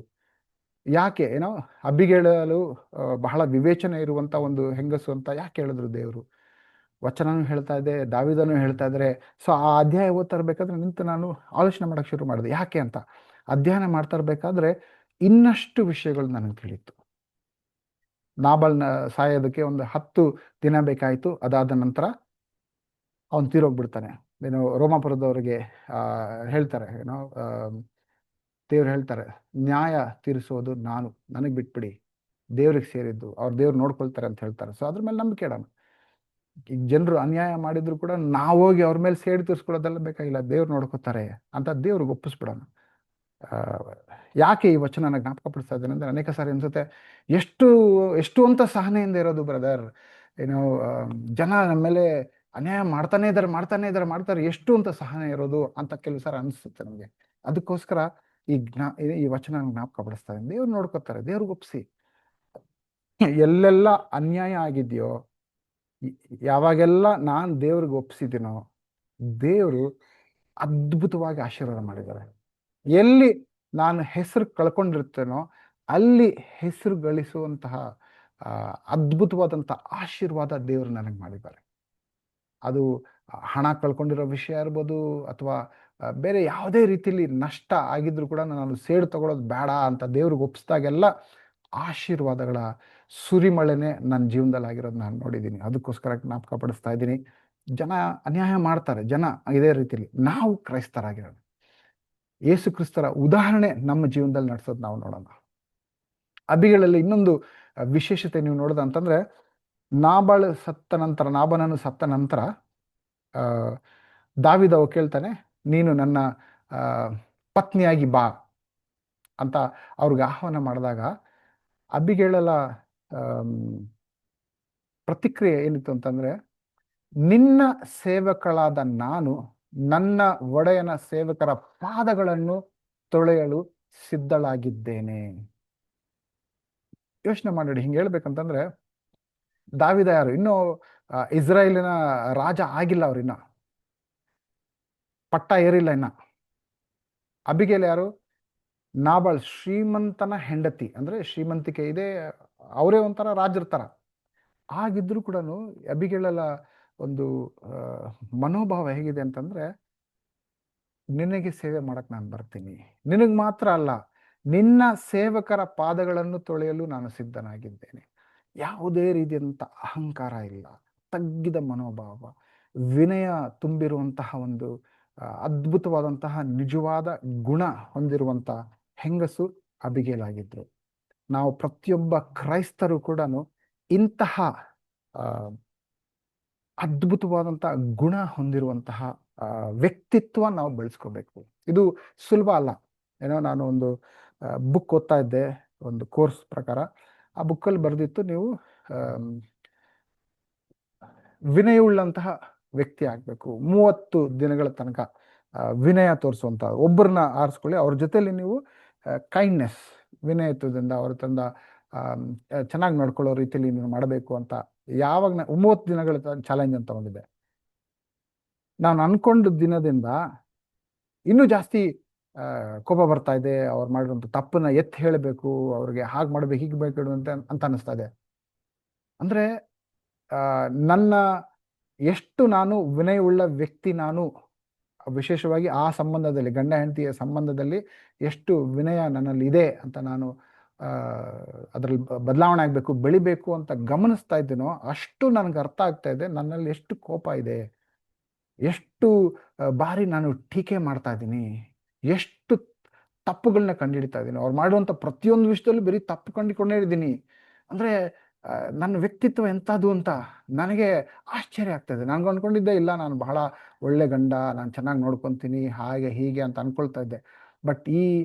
ಯಾಕೆ ಅಬ್ಬಿಗೇಳಲು ಬಹಳ ವಿವೇಚನೆ ಇರುವಂಥ ಒಂದು ಹೆಂಗಸು ಅಂತ ಯಾಕೆ ಹೇಳಿದ್ರು ದೇವರು, ವಚನನೂ ಹೇಳ್ತಾ ಇದೆ, ದಾವಿದನೂ ಹೇಳ್ತಾ ಇದ್ದಾರೆ. ಸೊ ಆ ಅಧ್ಯಾಯ ಓದ್ತಾ ಇರಬೇಕಾದ್ರೆ ನಿಂತು ನಾನು ಆಲೋಚನೆ ಮಾಡೋಕ್ಕೆ ಶುರು ಮಾಡಿದೆ ಯಾಕೆ ಅಂತ. ಅಧ್ಯಯನ ಮಾಡ್ತಾ ಇರಬೇಕಾದ್ರೆ ಇನ್ನಷ್ಟು ವಿಷಯಗಳು ನನಗೆ ತಿಳಿಯಿತು. ನಾಬಲ್ನ ಸಾಯೋದಕ್ಕೆ ಒಂದು 10 ದಿನ ಬೇಕಾಯಿತು. ಅದಾದ ನಂತರ ಅವನು ತೀರೋಗ್ಬಿಡ್ತಾನೆ. ರೋಮಾಪುರದವರಿಗೆ ಹೇಳ್ತಾರೆ ದೇವ್ರು ಹೇಳ್ತಾರೆ, ನ್ಯಾಯ ತೀರಿಸೋದು ನಾನು, ನನಗೆ ಬಿಟ್ಬಿಡಿ, ದೇವ್ರಿಗೆ ಸೇರಿದ್ದು, ಅವ್ರು ದೇವ್ರು ನೋಡ್ಕೊಳ್ತಾರೆ ಅಂತ ಹೇಳ್ತಾರೆ. ಸೊ ಅದ್ರ ಮೇಲೆ ನಂಬಿಕೆ ಇಡೋಣ. ಈಗ ಜನರು ಅನ್ಯಾಯ ಮಾಡಿದ್ರು ಕೂಡ ನಾವು ಹೋಗಿ ಅವ್ರ ಮೇಲೆ ಸೇಡಿ ತೀರಿಸ್ಕೊಳ್ಳೋದೆಲ್ಲ ಬೇಕಾಗಿಲ್ಲ, ದೇವ್ರು ನೋಡ್ಕೋತಾರೆ ಅಂತ ದೇವ್ರಿಗೆ ಒಪ್ಪಿಸ್ಬಿಡೋಣ. ಯಾಕೆ ಈ ವಚನ ಜ್ಞಾಪಕಪಡಿಸ್ತಾ ಇದ್ದೇನೆ ಅಂದರೆ, ಅನೇಕ ಸಾರಿ ಅನ್ಸುತ್ತೆ ಎಷ್ಟು ಅಂತ ಸಹನೆಯಿಂದ ಇರೋದು ಬ್ರದರ್, ಜನ ನಮ್ಮ ಮೇಲೆ ಅನ್ಯಾಯ ಮಾಡ್ತಾನೆ ಇದ್ದಾರೆ, ಎಷ್ಟು ಅಂತ ಸಹನೆ ಇರೋದು ಅಂತ ಕೆಲವು ಸಾರಿ ಅನಿಸುತ್ತೆ ನಮಗೆ. ಅದಕ್ಕೋಸ್ಕರ ಈ ವಚನ ಜ್ಞಾಪಕ ಪಡಿಸ್ತಾ ಇದ್ದೀನಿ. ದೇವ್ರು ನೋಡ್ಕೋತಾರೆ, ದೇವ್ರಿಗೆ ಒಪ್ಸಿ. ಎಲ್ಲೆಲ್ಲ ಅನ್ಯಾಯ ಆಗಿದೆಯೋ, ಯಾವಾಗೆಲ್ಲ ನಾನು ದೇವ್ರಿಗೆ ಒಪ್ಸಿದ್ದೀನೋ, ದೇವರು ಅದ್ಭುತವಾಗಿ ಆಶೀರ್ವಾದ ಮಾಡಿದ್ದಾರೆ. ಎಲ್ಲಿ ನಾನು ಹೆಸರು ಕಳ್ಕೊಂಡಿರ್ತೇನೋ ಅಲ್ಲಿ ಹೆಸರು ಗಳಿಸುವಂತಹ ಅದ್ಭುತವಾದಂಥ ಆಶೀರ್ವಾದ ದೇವರು ನನಗೆ ಮಾಡಿದ್ದಾರೆ. ಅದು ಹಣ ಕಳ್ಕೊಂಡಿರೋ ವಿಷಯ ಇರ್ಬೋದು, ಅಥವಾ ಬೇರೆ ಯಾವುದೇ ರೀತಿಯಲ್ಲಿ ನಷ್ಟ ಆಗಿದ್ರು ಕೂಡ ನಾನು ಸೇಡು ತಗೊಳ್ಳೋದು ಬೇಡ ಅಂತ ದೇವ್ರಿಗೆ ಒಪ್ಪಿಸಿದಾಗೆಲ್ಲ ಆಶೀರ್ವಾದಗಳ ಸುರಿಮಳೆನೆ ನನ್ನ ಜೀವನದಲ್ಲಿ ಆಗಿರೋದು ನಾನು ನೋಡಿದ್ದೀನಿ. ಅದಕ್ಕೋಸ್ಕರ ಜ್ಞಾಪಕ ಪಡಿಸ್ತಾ ಇದ್ದೀನಿ. ಜನ ಅನ್ಯಾಯ ಮಾಡ್ತಾರೆ, ಜನ ಇದೇ ರೀತಿಯಲ್ಲಿ. ನಾವು ಕ್ರೈಸ್ತರಾಗಿರೋಣ, ಯೇಸು ಕ್ರಿಸ್ತರ ಉದಾಹರಣೆ ನಮ್ಮ ಜೀವನದಲ್ಲಿ ನಡೆಸೋದು ನಾವು ನೋಡೋಣ. ಅಬಿಗಳಲ್ಲಿ ಇನ್ನೊಂದು ವಿಶೇಷತೆ ನೀವು ನೋಡೋದು ಅಂತಂದ್ರೆ, ನಾಬನನು ಸತ್ತ ನಂತರ ದಾವಿದ ಕೇಳ್ತಾನೆ, ನೀನು ನನ್ನ ಪತ್ನಿಯಾಗಿ ಬಾ ಅಂತ ಅವ್ರಿಗೆ ಆಹ್ವಾನ ಮಾಡಿದಾಗ ಅಬಿಗೇಳಲ ಪ್ರತಿಕ್ರಿಯೆ ಏನಿತ್ತು ಅಂತಂದ್ರೆ, ನಿನ್ನ ಸೇವಕಳಾದ ನಾನು ನನ್ನ ಒಡೆಯನ ಸೇವಕರ ಪಾದಗಳನ್ನು ತೊಳೆಯಲು ಸಿದ್ಧಳಾಗಿದ್ದೇನೆ. ಯೋಚನೆ ಮಾಡಿ, ಹಿಂಗೆ ಹೇಳ್ಬೇಕಂತಂದ್ರೆ, ದಾವಿದ ಯಾರು? ಇನ್ನೂ ಇಸ್ರಾಯೇಲಿನ ರಾಜ ಆಗಿಲ್ಲ, ಅವ್ರಿನ್ನ ಪಟ್ಟ ಏರಿಲ್ಲ ಇನ್ನ. ಅಬಿಗೇಲ್ ಯಾರು? ನಾಬಾಳ್ ಶ್ರೀಮಂತನ ಹೆಂಡತಿ, ಅಂದ್ರೆ ಶ್ರೀಮಂತಿಕೆ ಇದೆ, ಅವರೇ ಒಂಥರ ರಾಜರ್ತಾರ. ಆಗಿದ್ರು ಕೂಡ ಅಬಿಗೇಳಲ ಒಂದು ಮನೋಭಾವ ಹೇಗಿದೆ ಅಂತಂದ್ರೆ, ನಿನಗೆ ಸೇವೆ ಮಾಡಕ್ ನಾನು ಬರ್ತೀನಿ, ನಿನಗೆ ಮಾತ್ರ ಅಲ್ಲ, ನಿನ್ನ ಸೇವಕರ ಪಾದಗಳನ್ನು ತೊಳೆಯಲು ನಾನು ಸಿದ್ಧನಾಗಿದ್ದೇನೆ. ಯಾವುದೇ ರೀತಿಯಾದಂಥ ಅಹಂಕಾರ ಇಲ್ಲ, ತಗ್ಗಿದ ಮನೋಭಾವ, ವಿನಯ ತುಂಬಿರುವಂತಹ ಒಂದು ಅದ್ಭುತವಾದಂತಹ ನಿಜವಾದ ಗುಣ ಹೊಂದಿರುವಂಥ ಹೆಂಗಸು ಅಬಿಗೇಲ್ ಆಗಿದ್ರು. ನಾವು ಪ್ರತಿಯೊಬ್ಬ ಕ್ರೈಸ್ತರು ಕೂಡ ಇಂತಹ ಅದ್ಭುತವಾದಂಥ ಗುಣ ಹೊಂದಿರುವಂತಹ ವ್ಯಕ್ತಿತ್ವ ನಾವು ಬೆಳೆಸ್ಕೋಬೇಕು. ಇದು ಸುಲಭ ಅಲ್ಲ. ನಾನು ಒಂದು ಬುಕ್ ಓದ್ತಾ ಇದ್ದೆ, ಒಂದು ಕೋರ್ಸ್ ಪ್ರಕಾರ. ಆ ಬುಕ್ಕಲ್ಲಿ ಬರೆದಿತ್ತು, ನೀವು ವಿನಯವುಳ್ಳಂತಹ ವ್ಯಕ್ತಿ ಆಗಬೇಕು, 30 ದಿನಗಳ ತನಕ ವಿನಯ ತೋರಿಸುವಂಥ ಒಬ್ಬರನ್ನ ಆರಿಸ್ಕೊಳ್ಳಿ, ಅವ್ರ ಜೊತೆಲಿ ನೀವು ಕೈಂಡ್ನೆಸ್, ವಿನಯತ್ವದಿಂದ ಅವ್ರ ತಂದ ಚೆನ್ನಾಗಿ ನೋಡ್ಕೊಳ್ಳೋ ರೀತಿಯಲ್ಲಿ ನೀವು ಮಾಡಬೇಕು ಅಂತ. ಯಾವಾಗ 30 ದಿನಗಳ ಚಾಲೆಂಜ್ ಅಂತ ಒಂದಿದೆ. ನಾನು ಅನ್ಕೊಂಡ ದಿನದಿಂದ ಇನ್ನೂ ಜಾಸ್ತಿ ಕೋಪ ಬರ್ತಾ ಇದೆ. ಅವ್ರು ಮಾಡಿರುವಂಥ ತಪ್ಪನ್ನ ಎತ್ತಿ ಹೇಳಬೇಕು, ಅವ್ರಿಗೆ ಹಾಗೆ ಮಾಡ್ಬೇಕು, ಹೀಗೆ ಬೇಕು ಅಂತ ಅನ್ನಿಸ್ತಾ ಇದೆ. ಅಂದ್ರೆ ನನ್ನ ಎಷ್ಟು ನಾನು ವಿನಯವುಳ್ಳ ವ್ಯಕ್ತಿ, ನಾನು ವಿಶೇಷವಾಗಿ ಆ ಸಂಬಂಧದಲ್ಲಿ, ಗಂಡ ಹೆಂಡತಿಯ ಸಂಬಂಧದಲ್ಲಿ ಎಷ್ಟು ವಿನಯ ನನ್ನಲ್ಲಿ ಇದೆ ಅಂತ ನಾನು ಅದರಲ್ಲಿ ಬದಲಾವಣೆ ಆಗಬೇಕು, ಬೆಳಿಬೇಕು ಅಂತ ಗಮನಿಸ್ತಾ ಇದ್ದೀನೋ, ಅಷ್ಟು ನನಗೆ ಅರ್ಥ ಆಗ್ತಾ ಇದೆ ನನ್ನಲ್ಲಿ ಎಷ್ಟು ಕೋಪ ಇದೆ, ಎಷ್ಟು ಬಾರಿ ನಾನು ಟೀಕೆ ಮಾಡ್ತಾ ಇದ್ದೀನಿ, ಎಷ್ಟು ತಪ್ಪುಗಳನ್ನ ಕಂಡುಹಿಡಿತಾ ಇದ್ದೀನಿ. ಅವ್ರು ಮಾಡುವಂಥ ಪ್ರತಿಯೊಂದು ವಿಷಯದಲ್ಲೂ ಬರೀ ತಪ್ಪು ಕಂಡುಕೊಂಡೇ ಇದ್ದೀನಿ. ಅಂದರೆ ನನ್ನ ವ್ಯಕ್ತಿತ್ವ ಎಂಥದ್ದು ಅಂತ ನನಗೆ ಆಶ್ಚರ್ಯ ಆಗ್ತಾಯಿದೆ. ನನಗೆ ಅಂದ್ಕೊಂಡಿದ್ದೆ ಇಲ್ಲ, ನಾನು ಬಹಳ ಒಳ್ಳೆ ಗಂಡ, ನಾನು ಚೆನ್ನಾಗಿ ನೋಡ್ಕೊತೀನಿ, ಹಾಗೆ ಹೀಗೆ ಅಂತ ಅಂದ್ಕೊಳ್ತಾ ಇದ್ದೆ. ಬಟ್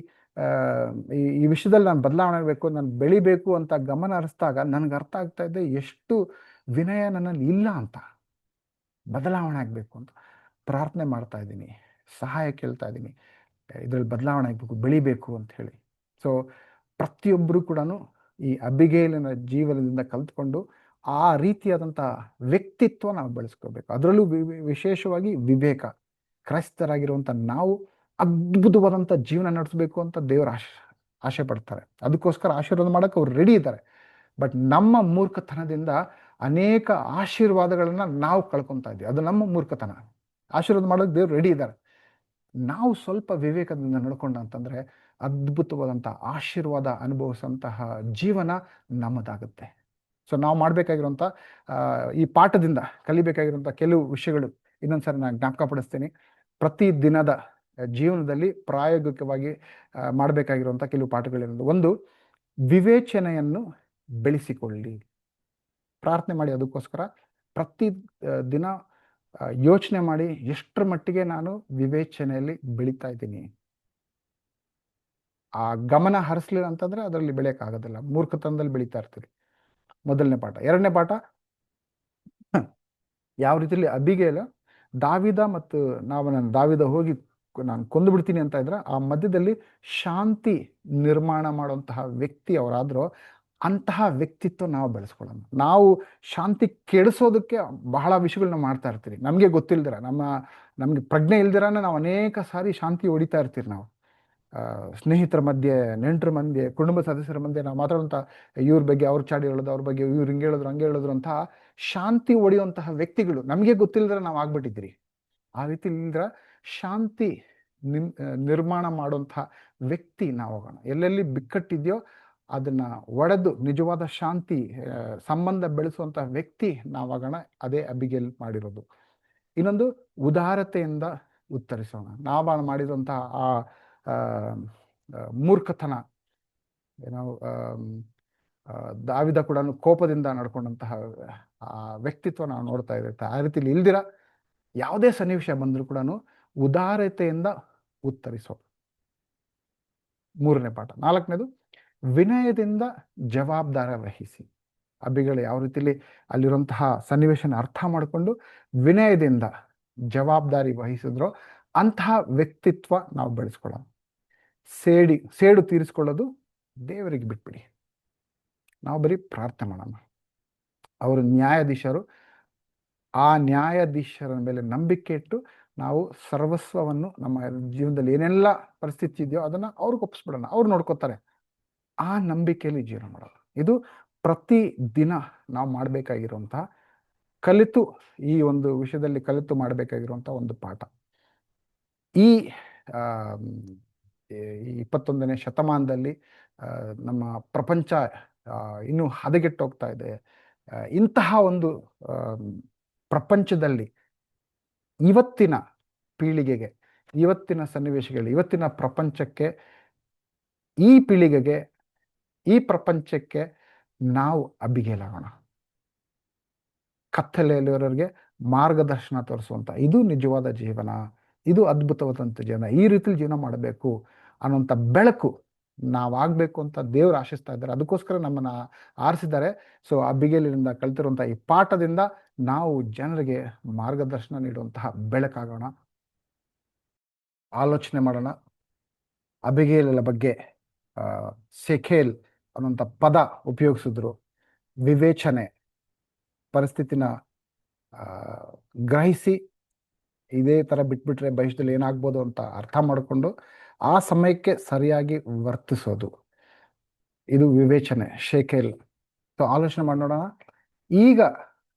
ಆ, ಈ ವಿಷಯದಲ್ಲಿ ನಾನು ಬದಲಾವಣೆ ಆಗಬೇಕು, ನಾನು ಬೆಳಿಬೇಕು ಅಂತ ಗಮನ ಹರಿಸಿದಾಗ ನನಗೆ ಅರ್ಥ ಆಗ್ತಾ ಇದೆ ಎಷ್ಟು ವಿನಯ ನನ್ನಲ್ಲಿ ಇಲ್ಲ ಅಂತ. ಬದಲಾವಣೆ ಆಗಬೇಕು ಅಂತ ಪ್ರಾರ್ಥನೆ ಮಾಡ್ತಾ ಇದ್ದೀನಿ, ಸಹಾಯ ಕೇಳ್ತಾ ಇದ್ದೀನಿ, ಇದರಲ್ಲಿ ಬದಲಾವಣೆ ಆಗಬೇಕು, ಬೆಳಿಬೇಕು ಅಂತ ಹೇಳಿ. ಸೊ ಪ್ರತಿಯೊಬ್ಬರು ಕೂಡ ಈ ಅಬಿಗೈಲಿನ ಜೀವನದಿಂದ ಕಲ್ತ್ಕೊಂಡು ಆ ರೀತಿಯಾದಂಥ ವ್ಯಕ್ತಿತ್ವ ನಾವು ಬೆಳೆಸ್ಕೋಬೇಕು. ಅದರಲ್ಲೂ ವಿಶೇಷವಾಗಿ ವಿವೇಕ. ಕ್ರೈಸ್ತರಾಗಿರುವಂಥ ನಾವು ಅದ್ಭುತವಾದಂಥ ಜೀವನ ನಡೆಸಬೇಕು ಅಂತ ದೇವರು ಆಸೆ ಪಡ್ತಾರೆ. ಅದಕ್ಕೋಸ್ಕರ ಆಶೀರ್ವಾದ ಮಾಡೋಕ್ಕೆ ಅವ್ರು ರೆಡಿ ಇದ್ದಾರೆ. ಬಟ್ ನಮ್ಮ ಮೂರ್ಖತನದಿಂದ ಅನೇಕ ಆಶೀರ್ವಾದಗಳನ್ನು ನಾವು ಕಳ್ಕೊತಾ ಇದ್ದೀವಿ. ಅದು ನಮ್ಮ ಮೂರ್ಖತನ. ಆಶೀರ್ವಾದ ಮಾಡೋಕ್ಕೆ ದೇವ್ರು ರೆಡಿ ಇದ್ದಾರೆ. ನಾವು ಸ್ವಲ್ಪ ವಿವೇಕದಿಂದ ನಡ್ಕೊಂಡ ಅಂತಂದರೆ ಅದ್ಭುತವಾದಂಥ ಆಶೀರ್ವಾದ ಅನುಭವಿಸುವಂತಹ ಜೀವನ ನಮ್ಮದಾಗುತ್ತೆ. ಸೊ ನಾವು ಮಾಡಬೇಕಾಗಿರುವಂಥ ಈ ಪಾಠದಿಂದ ಕಲಿಬೇಕಾಗಿರುವಂಥ ಕೆಲವು ವಿಷಯಗಳು ಇನ್ನೊಂದ್ಸರಿ ನಾನು ಜ್ಞಾಪಕ ಪಡಿಸ್ತೀನಿ. ಪ್ರತಿ ದಿನದ ಜೀವನದಲ್ಲಿ ಪ್ರಾಯೋಗಿಕವಾಗಿ ಮಾಡಬೇಕಾಗಿರುವಂಥ ಕೆಲವು ಪಾಠಗಳಿರೋದು. ಒಂದು, ವಿವೇಚನೆಯನ್ನು ಬೆಳೆಸಿಕೊಳ್ಳಿ. ಪ್ರಾರ್ಥನೆ ಮಾಡಿ ಅದಕ್ಕೋಸ್ಕರ ಪ್ರತಿ ದಿನ ಯೋಚನೆ ಮಾಡಿ ಎಷ್ಟರ ಮಟ್ಟಿಗೆ ನಾನು ವಿವೇಚನೆಯಲ್ಲಿ ಬೆಳೀತಾ ಇದ್ದೀನಿ. ಆ ಗಮನ ಹರಿಸ್ಲಿಲ್ಲ ಅಂತಂದರೆ ಅದರಲ್ಲಿ ಬೆಳೆಯೋಕ್ಕಾಗೋದಿಲ್ಲ, ಮೂರ್ಖತನದಲ್ಲಿ ಬೆಳೀತಾ ಇರ್ತೀರಿ. ಮೊದಲನೇ ಪಾಠ. ಎರಡನೇ ಪಾಠ, ಯಾವ ರೀತಿಯಲ್ಲಿ ಅಬಿಗೈಲ್ ದಾವಿದ ಮತ್ತು ದಾವಿದ ಹೋಗಿ ನಾನು ಕೊಂದು ಬಿಡ್ತೀನಿ ಅಂತ ಇದ್ರೆ ಆ ಮಧ್ಯದಲ್ಲಿ ಶಾಂತಿ ನಿರ್ಮಾಣ ಮಾಡುವಂತಹ ವ್ಯಕ್ತಿ ಅವರಾದರೂ ಅಂತಹ ವ್ಯಕ್ತಿತ್ವ ನಾವು ಬೆಳೆಸ್ಕೊಳ್ಳೋಣ. ನಾವು ಶಾಂತಿ ಕೆಡಿಸೋದಕ್ಕೆ ಬಹಳ ವಿಷಯಗಳನ್ನ ಮಾಡ್ತಾ ಇರ್ತೀವಿ. ನಮಗೆ ಗೊತ್ತಿಲ್ದಿರ, ನಮಗೆ ಪ್ರಜ್ಞೆ ಇಲ್ದಿರಾನೆ ನಾವು ಅನೇಕ ಸಾರಿ ಶಾಂತಿ ಹೊಡಿತಾ ಇರ್ತೀವಿ. ನಾವು ಸ್ನೇಹಿತರ ಮಧ್ಯೆ, ನೆಂಟರ ಮಧ್ಯೆ, ಕುಟುಂಬ ಸದಸ್ಯರ ಮಧ್ಯೆ ನಾವು ಮಾತಾಡುವಂಥ ಇವ್ರ ಬಗ್ಗೆ ಅವ್ರ ಚಾಡಿ ಹೇಳೋದು, ಅವ್ರ ಬಗ್ಗೆ ಇವ್ರು ಹಿಂಗೆ ಹೇಳಿದ್ರು ಹಂಗೆ ಹೇಳಿದ್ರು ಅಂತ ಶಾಂತಿ ಹೊಡೆಯುವಂತಹ ವ್ಯಕ್ತಿಗಳು ನಮಗೆ ಗೊತ್ತಿಲ್ಲದ್ರೆ ನಾವು ಆಗ್ಬಿಟ್ಟಿದ್ದೀರಿ. ಆ ರೀತಿ ಇಲ್ದಿರ ಶಾಂತಿ ನಿರ್ಮಾಣ ಮಾಡುವಂತಹ ವ್ಯಕ್ತಿ ನಾವಾಗೋಣ. ಎಲ್ಲೆಲ್ಲಿ ಬಿಕ್ಕಟ್ಟಿದೆಯೋ ಅದನ್ನು ಒಡೆದು ನಿಜವಾದ ಶಾಂತಿ ಸಂಬಂಧ ಬೆಳೆಸುವಂತಹ ವ್ಯಕ್ತಿ ನಾವಾಗೋಣ. ಅದೇ ಅಬಿಗೈಲ್ ಮಾಡಿರೋದು. ಇನ್ನೊಂದು, ಉದಾರತೆಯಿಂದ ಉತ್ತರಿಸೋಣ. ನಾವು ಮಾಡಿರುವಂತಹ ಆ ಮೂರ್ಖತನ, ಏನೋ ದಾವಿದ ಕೂಡ ಕೋಪದಿಂದ ನಡ್ಕೊಂಡಂತಹ ಆ ವ್ಯಕ್ತಿತ್ವ ನಾವು ನೋಡ್ತಾ ಇರುತ್ತೆ. ಆ ರೀತಿಲಿ ಇಲ್ದಿರ ಯಾವುದೇ ಸನ್ನಿವೇಶ ಬಂದರೂ ಕೂಡ ಉದಾರತೆಯಿಂದ ಉತ್ತರಿಸೋದು. ಮೂರನೇ ಪಾಠ. ನಾಲ್ಕನೇದು, ವಿನಯದಿಂದ ಜವಾಬ್ದಾರ ವಹಿಸಿ. ಅಬಿಗಳು ಯಾವ ರೀತಿಯಲ್ಲಿ ಅಲ್ಲಿರುವಂತಹ ಸನ್ನಿವೇಶನ ಅರ್ಥ ಮಾಡಿಕೊಂಡು ವಿನಯದಿಂದ ಜವಾಬ್ದಾರಿ ವಹಿಸಿದ್ರೋ ಅಂತಹ ವ್ಯಕ್ತಿತ್ವ ನಾವು ಬೆಳೆಸ್ಕೊಳ್ಳೋಣ. ಸೇಡು ತೀರಿಸ್ಕೊಳ್ಳೋದು ದೇವರಿಗೆ ಬಿಟ್ಬಿಡಿ. ನಾವು ಬರೀ ಪ್ರಾರ್ಥನೆ ಮಾಡೋಣ. ಅವರು ನ್ಯಾಯಾಧೀಶರು. ಆ ನ್ಯಾಯಾಧೀಶರ ಮೇಲೆ ನಂಬಿಕೆ ಇಟ್ಟು ನಾವು ಸರ್ವಸ್ವವನ್ನು, ನಮ್ಮ ಜೀವನದಲ್ಲಿ ಏನೆಲ್ಲ ಪರಿಸ್ಥಿತಿ ಇದೆಯೋ ಅದನ್ನು ಅವ್ರಿಗೆ ಒಪ್ಪಿಸ್ಬಿಡೋಣ. ಅವ್ರು ನೋಡ್ಕೋತಾರೆ. ಆ ನಂಬಿಕೆಯಲ್ಲಿ ಜೀವನ ಮಾಡೋದು. ಇದು ಪ್ರತಿ ದಿನ ನಾವು ಮಾಡಬೇಕಾಗಿರುವಂತಹ, ಕಲಿತು ಈ ಒಂದು ವಿಷಯದಲ್ಲಿ ಕಲಿತು ಮಾಡಬೇಕಾಗಿರುವಂಥ ಒಂದು ಪಾಠ. ಈ 21ನೇ ಶತಮಾನದಲ್ಲಿ ನಮ್ಮ ಪ್ರಪಂಚ ಇನ್ನೂ ಹದಗೆಟ್ಟೋಗ್ತಾ ಇದೆ. ಇಂತಹ ಒಂದು ಪ್ರಪಂಚದಲ್ಲಿ ಇವತ್ತಿನ ಪೀಳಿಗೆಗೆ, ಇವತ್ತಿನ ಸನ್ನಿವೇಶಗಳು, ಇವತ್ತಿನ ಪ್ರಪಂಚಕ್ಕೆ, ಈ ಪೀಳಿಗೆಗೆ, ಈ ಪ್ರಪಂಚಕ್ಕೆ ನಾವು ಅಬಿಗೈಲಾಗೋಣ. ಕತ್ತಲೆಯಲ್ಲಿರೋರಿಗೆ ಮಾರ್ಗದರ್ಶನ ತೋರಿಸುವಂಥ, ಇದು ನಿಜವಾದ ಜೀವನ, ಇದು ಅದ್ಭುತವಾದಂಥ ಜೀವನ, ಈ ರೀತಿಲಿ ಜೀವನ ಮಾಡಬೇಕು ಅನ್ನೋಂಥ ಬೆಳಕು ನಾವಾಗಬೇಕು ಅಂತ ದೇವರು ಆಶಿಸ್ತಾ ಇದ್ದಾರೆ. ಅದಕ್ಕೋಸ್ಕರ ನಮ್ಮನ್ನು ಆರಿಸಿದ್ದಾರೆ. ಸೊ ಅಬಿಗೈಲಿನಿಂದ ಕಲ್ತಿರುವಂಥ ಈ ಪಾಠದಿಂದ ನಾವು ಜನರಿಗೆ ಮಾರ್ಗದರ್ಶನ ನೀಡುವಂತಹ ಬೆಳಕಾಗೋಣ. ಆಲೋಚನೆ ಮಾಡೋಣ. ಅಬಿಗೈಲಳ ಬಗ್ಗೆ ಸೆಖೇಲ್ ಅನ್ನೋಂಥ ಪದ ಉಪಯೋಗಿಸಿದ್ರು. ವಿವೇಚನೆ, ಪರಿಸ್ಥಿತಿನ ಗ್ರಹಿಸಿ ಇದೇ ಥರ ಬಿಟ್ಬಿಟ್ರೆ ಭವಿಷ್ಯದಲ್ಲಿ ಏನಾಗ್ಬೋದು ಅಂತ ಅರ್ಥ ಮಾಡಿಕೊಂಡು ಆ ಸಮಯಕ್ಕೆ ಸರಿಯಾಗಿ ವರ್ತಿಸೋದು, ಇದು ವಿವೇಚನೆ, ಶೇಖೇಲ್. ಸೊ ಆಲೋಚನೆ ಮಾಡಿ ನೋಡೋಣ, ಈಗ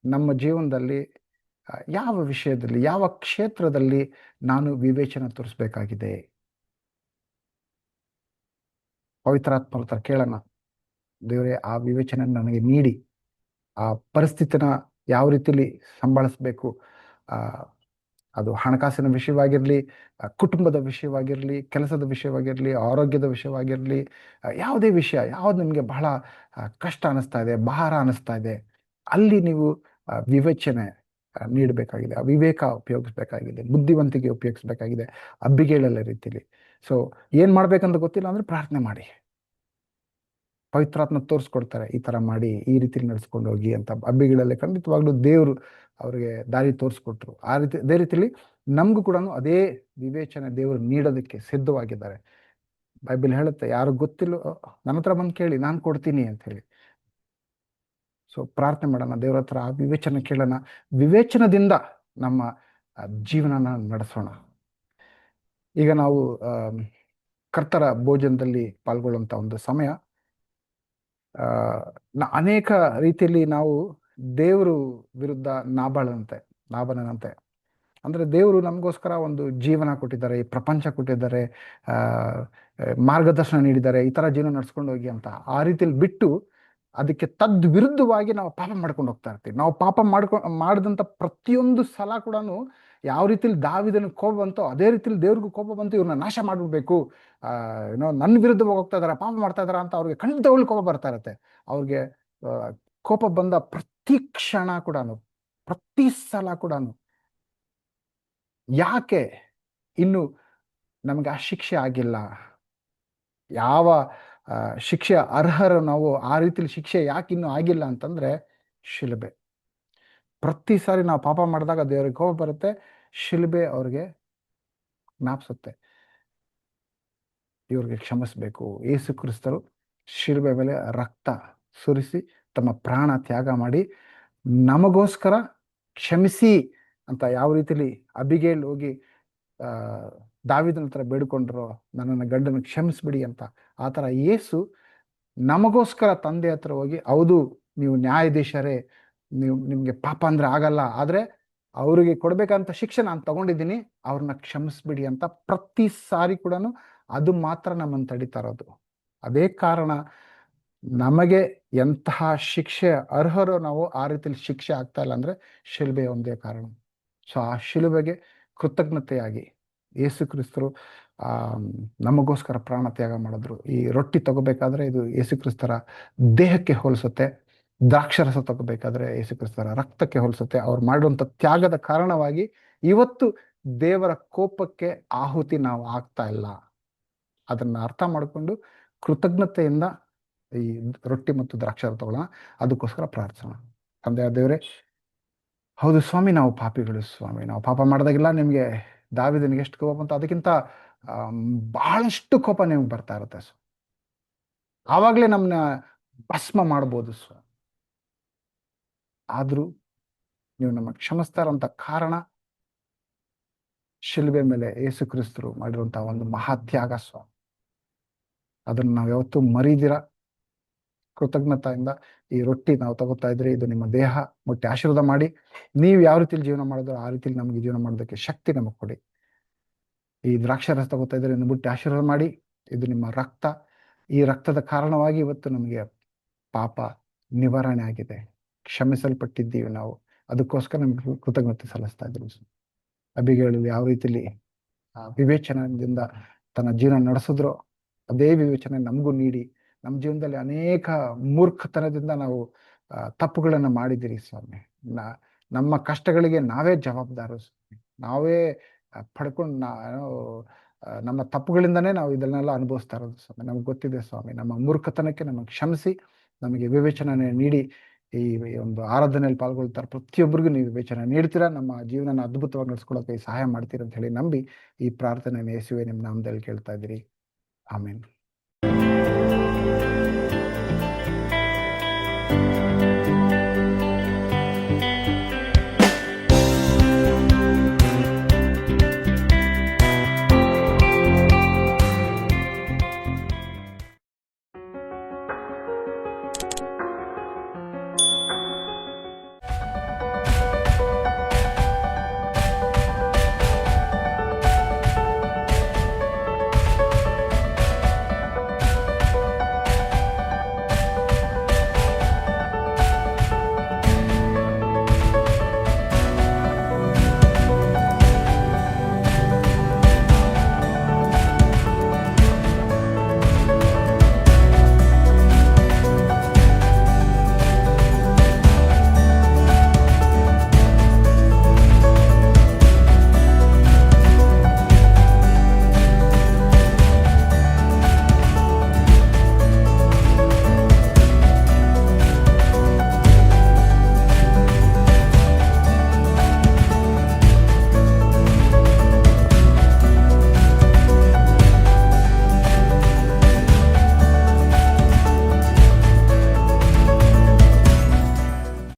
ನಮ್ಮ ಜೀವನದಲ್ಲಿ ಯಾವ ವಿಷಯದಲ್ಲಿ, ಯಾವ ಕ್ಷೇತ್ರದಲ್ಲಿ ನಾನು ವಿವೇಚನೆ ತೋರಿಸ್ಬೇಕಾಗಿದೆ. ಪವಿತ್ರಾತ್ಮರ ಹತ್ರ ಕೇಳೋಣ, ದೇವರೇ ಆ ವಿವೇಚನೆ ನನಗೆ ನೀಡಿ, ಆ ಪರಿಸ್ಥಿತಿನ ಯಾವ ರೀತಿಲಿ ಸಂಭಾಳಿಸ್ಬೇಕು, ಅದು ಹಣಕಾಸಿನ ವಿಷಯವಾಗಿರಲಿ, ಕುಟುಂಬದ ವಿಷಯವಾಗಿರಲಿ, ಕೆಲಸದ ವಿಷಯವಾಗಿರಲಿ, ಆರೋಗ್ಯದ ವಿಷಯವಾಗಿರಲಿ, ಯಾವುದೇ ವಿಷಯ ಯಾವ್ದು ನಿಮಗೆ ಬಹಳ ಕಷ್ಟ ಅನ್ನಿಸ್ತಾ ಇದೆ, ಭಾರ ಅನ್ನಿಸ್ತಾ ಇದೆ, ಅಲ್ಲಿ ನೀವು ವಿವೇಚನೆ ನೀಡಬೇಕಾಗಿದೆ, ವಿವೇಕ ಉಪಯೋಗಿಸ್ಬೇಕಾಗಿದೆ, ಬುದ್ಧಿವಂತಿಕೆ ಉಪಯೋಗಿಸ್ಬೇಕಾಗಿದೆ ಅಬ್ಬಿಗೇಳಲ್ಲ ರೀತಿಲಿ. ಸೊ ಏನು ಮಾಡ್ಬೇಕಂತ ಗೊತ್ತಿಲ್ಲ ಅಂದರೆ ಪ್ರಾರ್ಥನೆ ಮಾಡಿ, ಪವಿತ್ರಾತ್ಮ ತೋರಿಸ್ಕೊಡ್ತಾರೆ, ಈ ಥರ ಮಾಡಿ ಈ ರೀತಿಲಿ ನಡೆಸ್ಕೊಂಡು ಹೋಗಿ ಅಂತ. ಅಬ್ಬಿಗಳಲ್ಲಿ ಖಂಡಿತವಾಗ್ಲೂ ದೇವರು ಅವರಿಗೆ ದಾರಿ ತೋರಿಸ್ಕೊಟ್ರು. ಅದೇ ರೀತಿಲಿ ನಮಗೂ ಕೂಡ ಅದೇ ವಿವೇಚನೆ ದೇವರು ನೀಡೋದಕ್ಕೆ ಸಿದ್ಧವಾಗಿದ್ದಾರೆ. ಬೈಬಲ್ ಹೇಳುತ್ತೆ, ಯಾರು ಗೊತ್ತಿಲ್ಲ ನನ್ನ ಹತ್ರ ಬಂದು ಕೇಳಿ, ನಾನು ಕೊಡ್ತೀನಿ ಅಂತ ಹೇಳಿ. ಸೊ ಪ್ರಾರ್ಥನೆ ಮಾಡೋಣ, ದೇವ್ರ ಹತ್ರ ಆ ವಿವೇಚನೆ ಕೇಳೋಣ, ವಿವೇಚನದಿಂದ ನಮ್ಮ ಜೀವನನ ನಡೆಸೋಣ. ಈಗ ನಾವು ಕರ್ತರ ಭೋಜನದಲ್ಲಿ ಪಾಲ್ಗೊಳ್ಳುವಂಥ ಒಂದು ಸಮಯ. ಅನೇಕ ರೀತಿಯಲ್ಲಿ ನಾವು ದೇವರು ವಿರುದ್ಧ ನಾಬಾಲನಂತೆ ಅಂದರೆ ದೇವರು ನಮಗೋಸ್ಕರ ಒಂದು ಜೀವನ ಕೊಟ್ಟಿದ್ದಾರೆ, ಈ ಪ್ರಪಂಚ ಕೊಟ್ಟಿದ್ದಾರೆ, ಮಾರ್ಗದರ್ಶನ ನೀಡಿದ್ದಾರೆ, ಈ ಥರ ಜೀವನ ನಡ್ಸ್ಕೊಂಡು ಹೋಗಿ ಅಂತ. ಆ ರೀತಿಯಲ್ಲಿ ಬಿಟ್ಟು ಅದಕ್ಕೆ ವಿರುದ್ಧವಾಗಿ ನಾವು ಪಾಪ ಮಾಡ್ಕೊಂಡು ಹೋಗ್ತಾ ಇರ್ತೀವಿ. ನಾವು ಪಾಪ ಮಾಡಿದಂಥ ಪ್ರತಿಯೊಂದು ಸಲ ಕೂಡ ಯಾವ ರೀತಿಲಿ ದಾವೀದನಿಗೆ ಕೋಪ ಬಂತೋ ಅದೇ ರೀತಿಲಿ ದೇವ್ರಿಗೂ ಕೋಪ ಬಂತು, ಇವ್ರನ್ನ ನಾಶ ಮಾಡಬೇಕು, ನನ್ನ ವಿರುದ್ಧವಾಗಿ ಹೋಗ್ತಾ ಇದಾರೆ, ಪಾಪ ಮಾಡ್ತಾ ಇದಾರ ಅಂತ ಅವ್ರಿಗೆ ಖಂಡಿತವಾಗ್ಲೂ ಕೋಪ ಬರ್ತಾ ಇರತ್ತೆ. ಅವ್ರಿಗೆ ಕೋಪ ಬಂದ ಪ್ರತಿ ಕ್ಷಣ ಕೂಡ, ಪ್ರತಿ ಸಲ ಕೂಡ ಯಾಕೆ ಇನ್ನು ನಮಗೆ ಆ ಶಿಕ್ಷೆ ಆಗಿಲ್ಲ, ಯಾವ ಶಿಕ್ಷೆ ಅರ್ಹರು ನಾವು, ಆ ರೀತಿಲಿ ಶಿಕ್ಷೆ ಯಾಕೆ ಇನ್ನೂ ಆಗಿಲ್ಲ ಅಂತಂದ್ರೆ ಶಿಲುಬೆ. ಪ್ರತಿ ಸಾರಿ ನಾವು ಪಾಪ ಮಾಡಿದಾಗ ದೇವರಿಗೆ ಕೋಪ ಬರುತ್ತೆ, ಶಿಲುಬೆ ಅವ್ರಿಗೆ ಜ್ಞಾಪಿಸುತ್ತೆ, ಇವ್ರಿಗೆ ಕ್ಷಮಿಸ್ಬೇಕು. ಯೇಸು ಕ್ರಿಸ್ತರು ಶಿಲುಬೆ ಮೇಲೆ ರಕ್ತ ಸುರಿಸಿ ತಮ್ಮ ಪ್ರಾಣ ತ್ಯಾಗ ಮಾಡಿ ನಮಗೋಸ್ಕರ ಕ್ಷಮಿಸಿ ಅಂತ ಯಾವ ರೀತಿಲಿ ಅಬಿಗೇಲ್ ಹೋಗಿ ದಾವೀದನ ಹತ್ರ ಬೇಡ್ಕೊಂಡ್ರು, ನನ್ನನ್ನು ಗಂಡನ ಕ್ಷಮಿಸ್ಬಿಡಿ ಅಂತ, ಆ ಥರ ಯೇಸು ನಮಗೋಸ್ಕರ ತಂದೆ ಹತ್ರ ಹೋಗಿ, ಹೌದು ನೀವು ನ್ಯಾಯಾಧೀಶರೇ, ನಿಮಗೆ ಪಾಪ ಅಂದ್ರೆ ಆಗಲ್ಲ, ಆದರೆ ಅವರಿಗೆ ಕೊಡ್ಬೇಕಂತ ಶಿಕ್ಷೆ ನಾನು ತಗೊಂಡಿದ್ದೀನಿ, ಅವ್ರನ್ನ ಕ್ಷಮಿಸ್ಬಿಡಿ ಅಂತ ಪ್ರತಿ ಸಾರಿ ಕೂಡ ಅದು ಮಾತ್ರ ನಮ್ಮನ್ನು ತಡೀತಾ ಇರೋದು. ಅದೇ ಕಾರಣ ನಮಗೆ ಎಂತಹ ಶಿಕ್ಷೆ ಅರ್ಹರು ನಾವು ಆ ರೀತಿಯಲ್ಲಿ ಶಿಕ್ಷೆ ಆಗ್ತಾ ಇಲ್ಲ ಅಂದ್ರೆ ಶಿಲುಬೆ ಒಂದೇ ಕಾರಣ. ಸೊ ಆ ಶಿಲುಬೆಗೆ ಕೃತಜ್ಞತೆಯಾಗಿ ಯೇಸು ಕ್ರಿಸ್ತರು ನಮಗೋಸ್ಕರ ಪ್ರಾಣ ತ್ಯಾಗ ಮಾಡಿದ್ರು. ಈ ರೊಟ್ಟಿ ತಗೋಬೇಕಾದ್ರೆ ಇದು ಯೇಸು ಕ್ರಿಸ್ತರ ದೇಹಕ್ಕೆ ಹೋಲಿಸುತ್ತೆ, ದ್ರಾಕ್ಷರಸ ತಗೋಬೇಕಾದ್ರೆ ಯೇಸು ಕ್ರಿಸ್ತರ ರಕ್ತಕ್ಕೆ ಹೋಲಿಸುತ್ತೆ. ಅವ್ರು ಮಾಡುವಂಥ ತ್ಯಾಗದ ಕಾರಣವಾಗಿ ಇವತ್ತು ದೇವರ ಕೋಪಕ್ಕೆ ಆಹುತಿ ನಾವು ಆಗ್ತಾ ಇಲ್ಲ. ಅದನ್ನ ಅರ್ಥ ಮಾಡಿಕೊಂಡು ಕೃತಜ್ಞತೆಯಿಂದ ಈ ರೊಟ್ಟಿ ಮತ್ತು ದ್ರಾಕ್ಷಾರಸ ತಗೊಳ್ಳೋಣ, ಅದಕ್ಕೋಸ್ಕರ ಪ್ರಾರ್ಥನೆ. ತಂದೆಯ ದೇವರೇ, ಹೌದು ಸ್ವಾಮಿ, ನಾವು ಪಾಪಿಗಳು ಸ್ವಾಮಿ, ನಾವು ಪಾಪ ಮಾಡಿದಾಗೆಲ್ಲ ನಿಮಗೆ ದಾವೀದನಿಗೆ ಎಷ್ಟು ಕೋಪ ಬಂತು ಅದಕ್ಕಿಂತ ಬಹಳಷ್ಟು ಕೋಪ ನಿಮ್ಗೆ ಬರ್ತಾ ಇರುತ್ತೆ ಸ್ವಾಮಿ. ಆವಾಗಲೇ ನಮ್ಮನ್ನ ಭಸ್ಮ ಮಾಡ್ಬೋದು ಸ್ವಾಮಿ. ಆದ್ರೂ ನೀವು ನಮ್ಮ ಕ್ಷಮಿಸ್ತಾ ಇರೋಂಥ ಕಾರಣ ಶಿಲುಬೆ ಮೇಲೆ ಯೇಸು ಕ್ರಿಸ್ತರು ಮಾಡಿರುವಂತಹ ಒಂದು ಮಹಾತ್ಯಾಗ ಸ್ವಾಮಿ. ಅದನ್ನು ನಾವು ಯಾವತ್ತೂ ಮರೀದಿರ ಕೃತಜ್ಞತೆಯಿಂದ ಈ ರೊಟ್ಟಿ ನಾವು ತಗೋತಾ ಇದ್ರೆ, ಇದು ನಿಮ್ಮ ದೇಹ, ಮುಟ್ಟಿ ಆಶೀರ್ವಾದ ಮಾಡಿ, ನೀವು ಯಾವ ರೀತಿಲಿ ಜೀವನ ಮಾಡಿದ್ರು ಆ ರೀತಿಲಿ ನಮಗೆ ಜೀವನ ಮಾಡೋದಕ್ಕೆ ಶಕ್ತಿ ನಮಗೆ ಕೊಡಿ. ಈ ದ್ರಾಕ್ಷಾರಸ ತಗೋತಾ ಇದ್ರೆ ಮುಟ್ಟಿ ಆಶೀರ್ವಾದ ಮಾಡಿ, ಇದು ನಿಮ್ಮ ರಕ್ತ, ಈ ರಕ್ತದ ಕಾರಣವಾಗಿ ಇವತ್ತು ನಮಗೆ ಪಾಪ ನಿವಾರಣೆ ಆಗಿದೆ, ಕ್ಷಮಿಸಲ್ಪಟ್ಟಿದ್ದೀವಿ ನಾವು, ಅದಕ್ಕೋಸ್ಕರ ನಮ್ಗೆ ಕೃತಜ್ಞತೆ ಸಲ್ಲಿಸ್ತಾ ಇದ್ದೀವಿ. ಅಬಿಗೇಳಲ್ಲಿ ಯಾವ ರೀತಿಲಿ ವಿವೇಚನದಿಂದ ತನ್ನ ಜೀವನ ನಡೆಸಿದ್ರೋ ಅದೇ ವಿವೇಚನೆ ನಮಗೂ ನೀಡಿ, ನಮ್ಮ ಜೀವನದಲ್ಲಿ ಅನೇಕ ಮೂರ್ಖತನದಿಂದ ನಾವು ತಪ್ಪುಗಳನ್ನು ಮಾಡಿದ್ದೀರಿ ಸ್ವಾಮಿ. ನಮ್ಮ ಕಷ್ಟಗಳಿಗೆ ನಾವೇ ಜವಾಬ್ದಾರರು ಸ್ವಾಮಿ, ನಾವೇ ಪಡ್ಕೊಂಡು ನಮ್ಮ ತಪ್ಪುಗಳಿಂದನೇ ನಾವು ಇದನ್ನೆಲ್ಲ ಅನುಭವಿಸ್ತಾ ಇರೋದು ಸ್ವಾಮಿ. ನಮ್ಗೆ ಗೊತ್ತಿದೆ ಸ್ವಾಮಿ, ನಮ್ಮ ಮೂರ್ಖತನಕ್ಕೆ ನಮಗೆ ಕ್ಷಮಿಸಿ, ನಮಗೆ ವಿವೇಚನೆ ನೀಡಿ, ಈ ಒಂದು ಆರಾಧನೆಯಲ್ಲಿ ಪಾಲ್ಗೊಳ್ತಾರೆ ಪ್ರತಿಯೊಬ್ಬರಿಗೂ ನೀವು ವಿವೇಚನೆ ನೀಡ್ತೀರಾ, ನಮ್ಮ ಜೀವನ ಅದ್ಭುತವಾಗಿ ನಡೆಸ್ಕೊಳ್ಳೋಕೆ ಸಹಾಯ ಮಾಡ್ತೀರಾ ಅಂತ ಹೇಳಿ ನಂಬಿ ಈ ಪ್ರಾರ್ಥನೆ ಯೇಸುವೆ ನಿಮ್ಮ ನಾಮದಲ್ಲಿ ಕೇಳ್ತಾ ಇದ್ದೀರಿ. ಆಮೇನ್.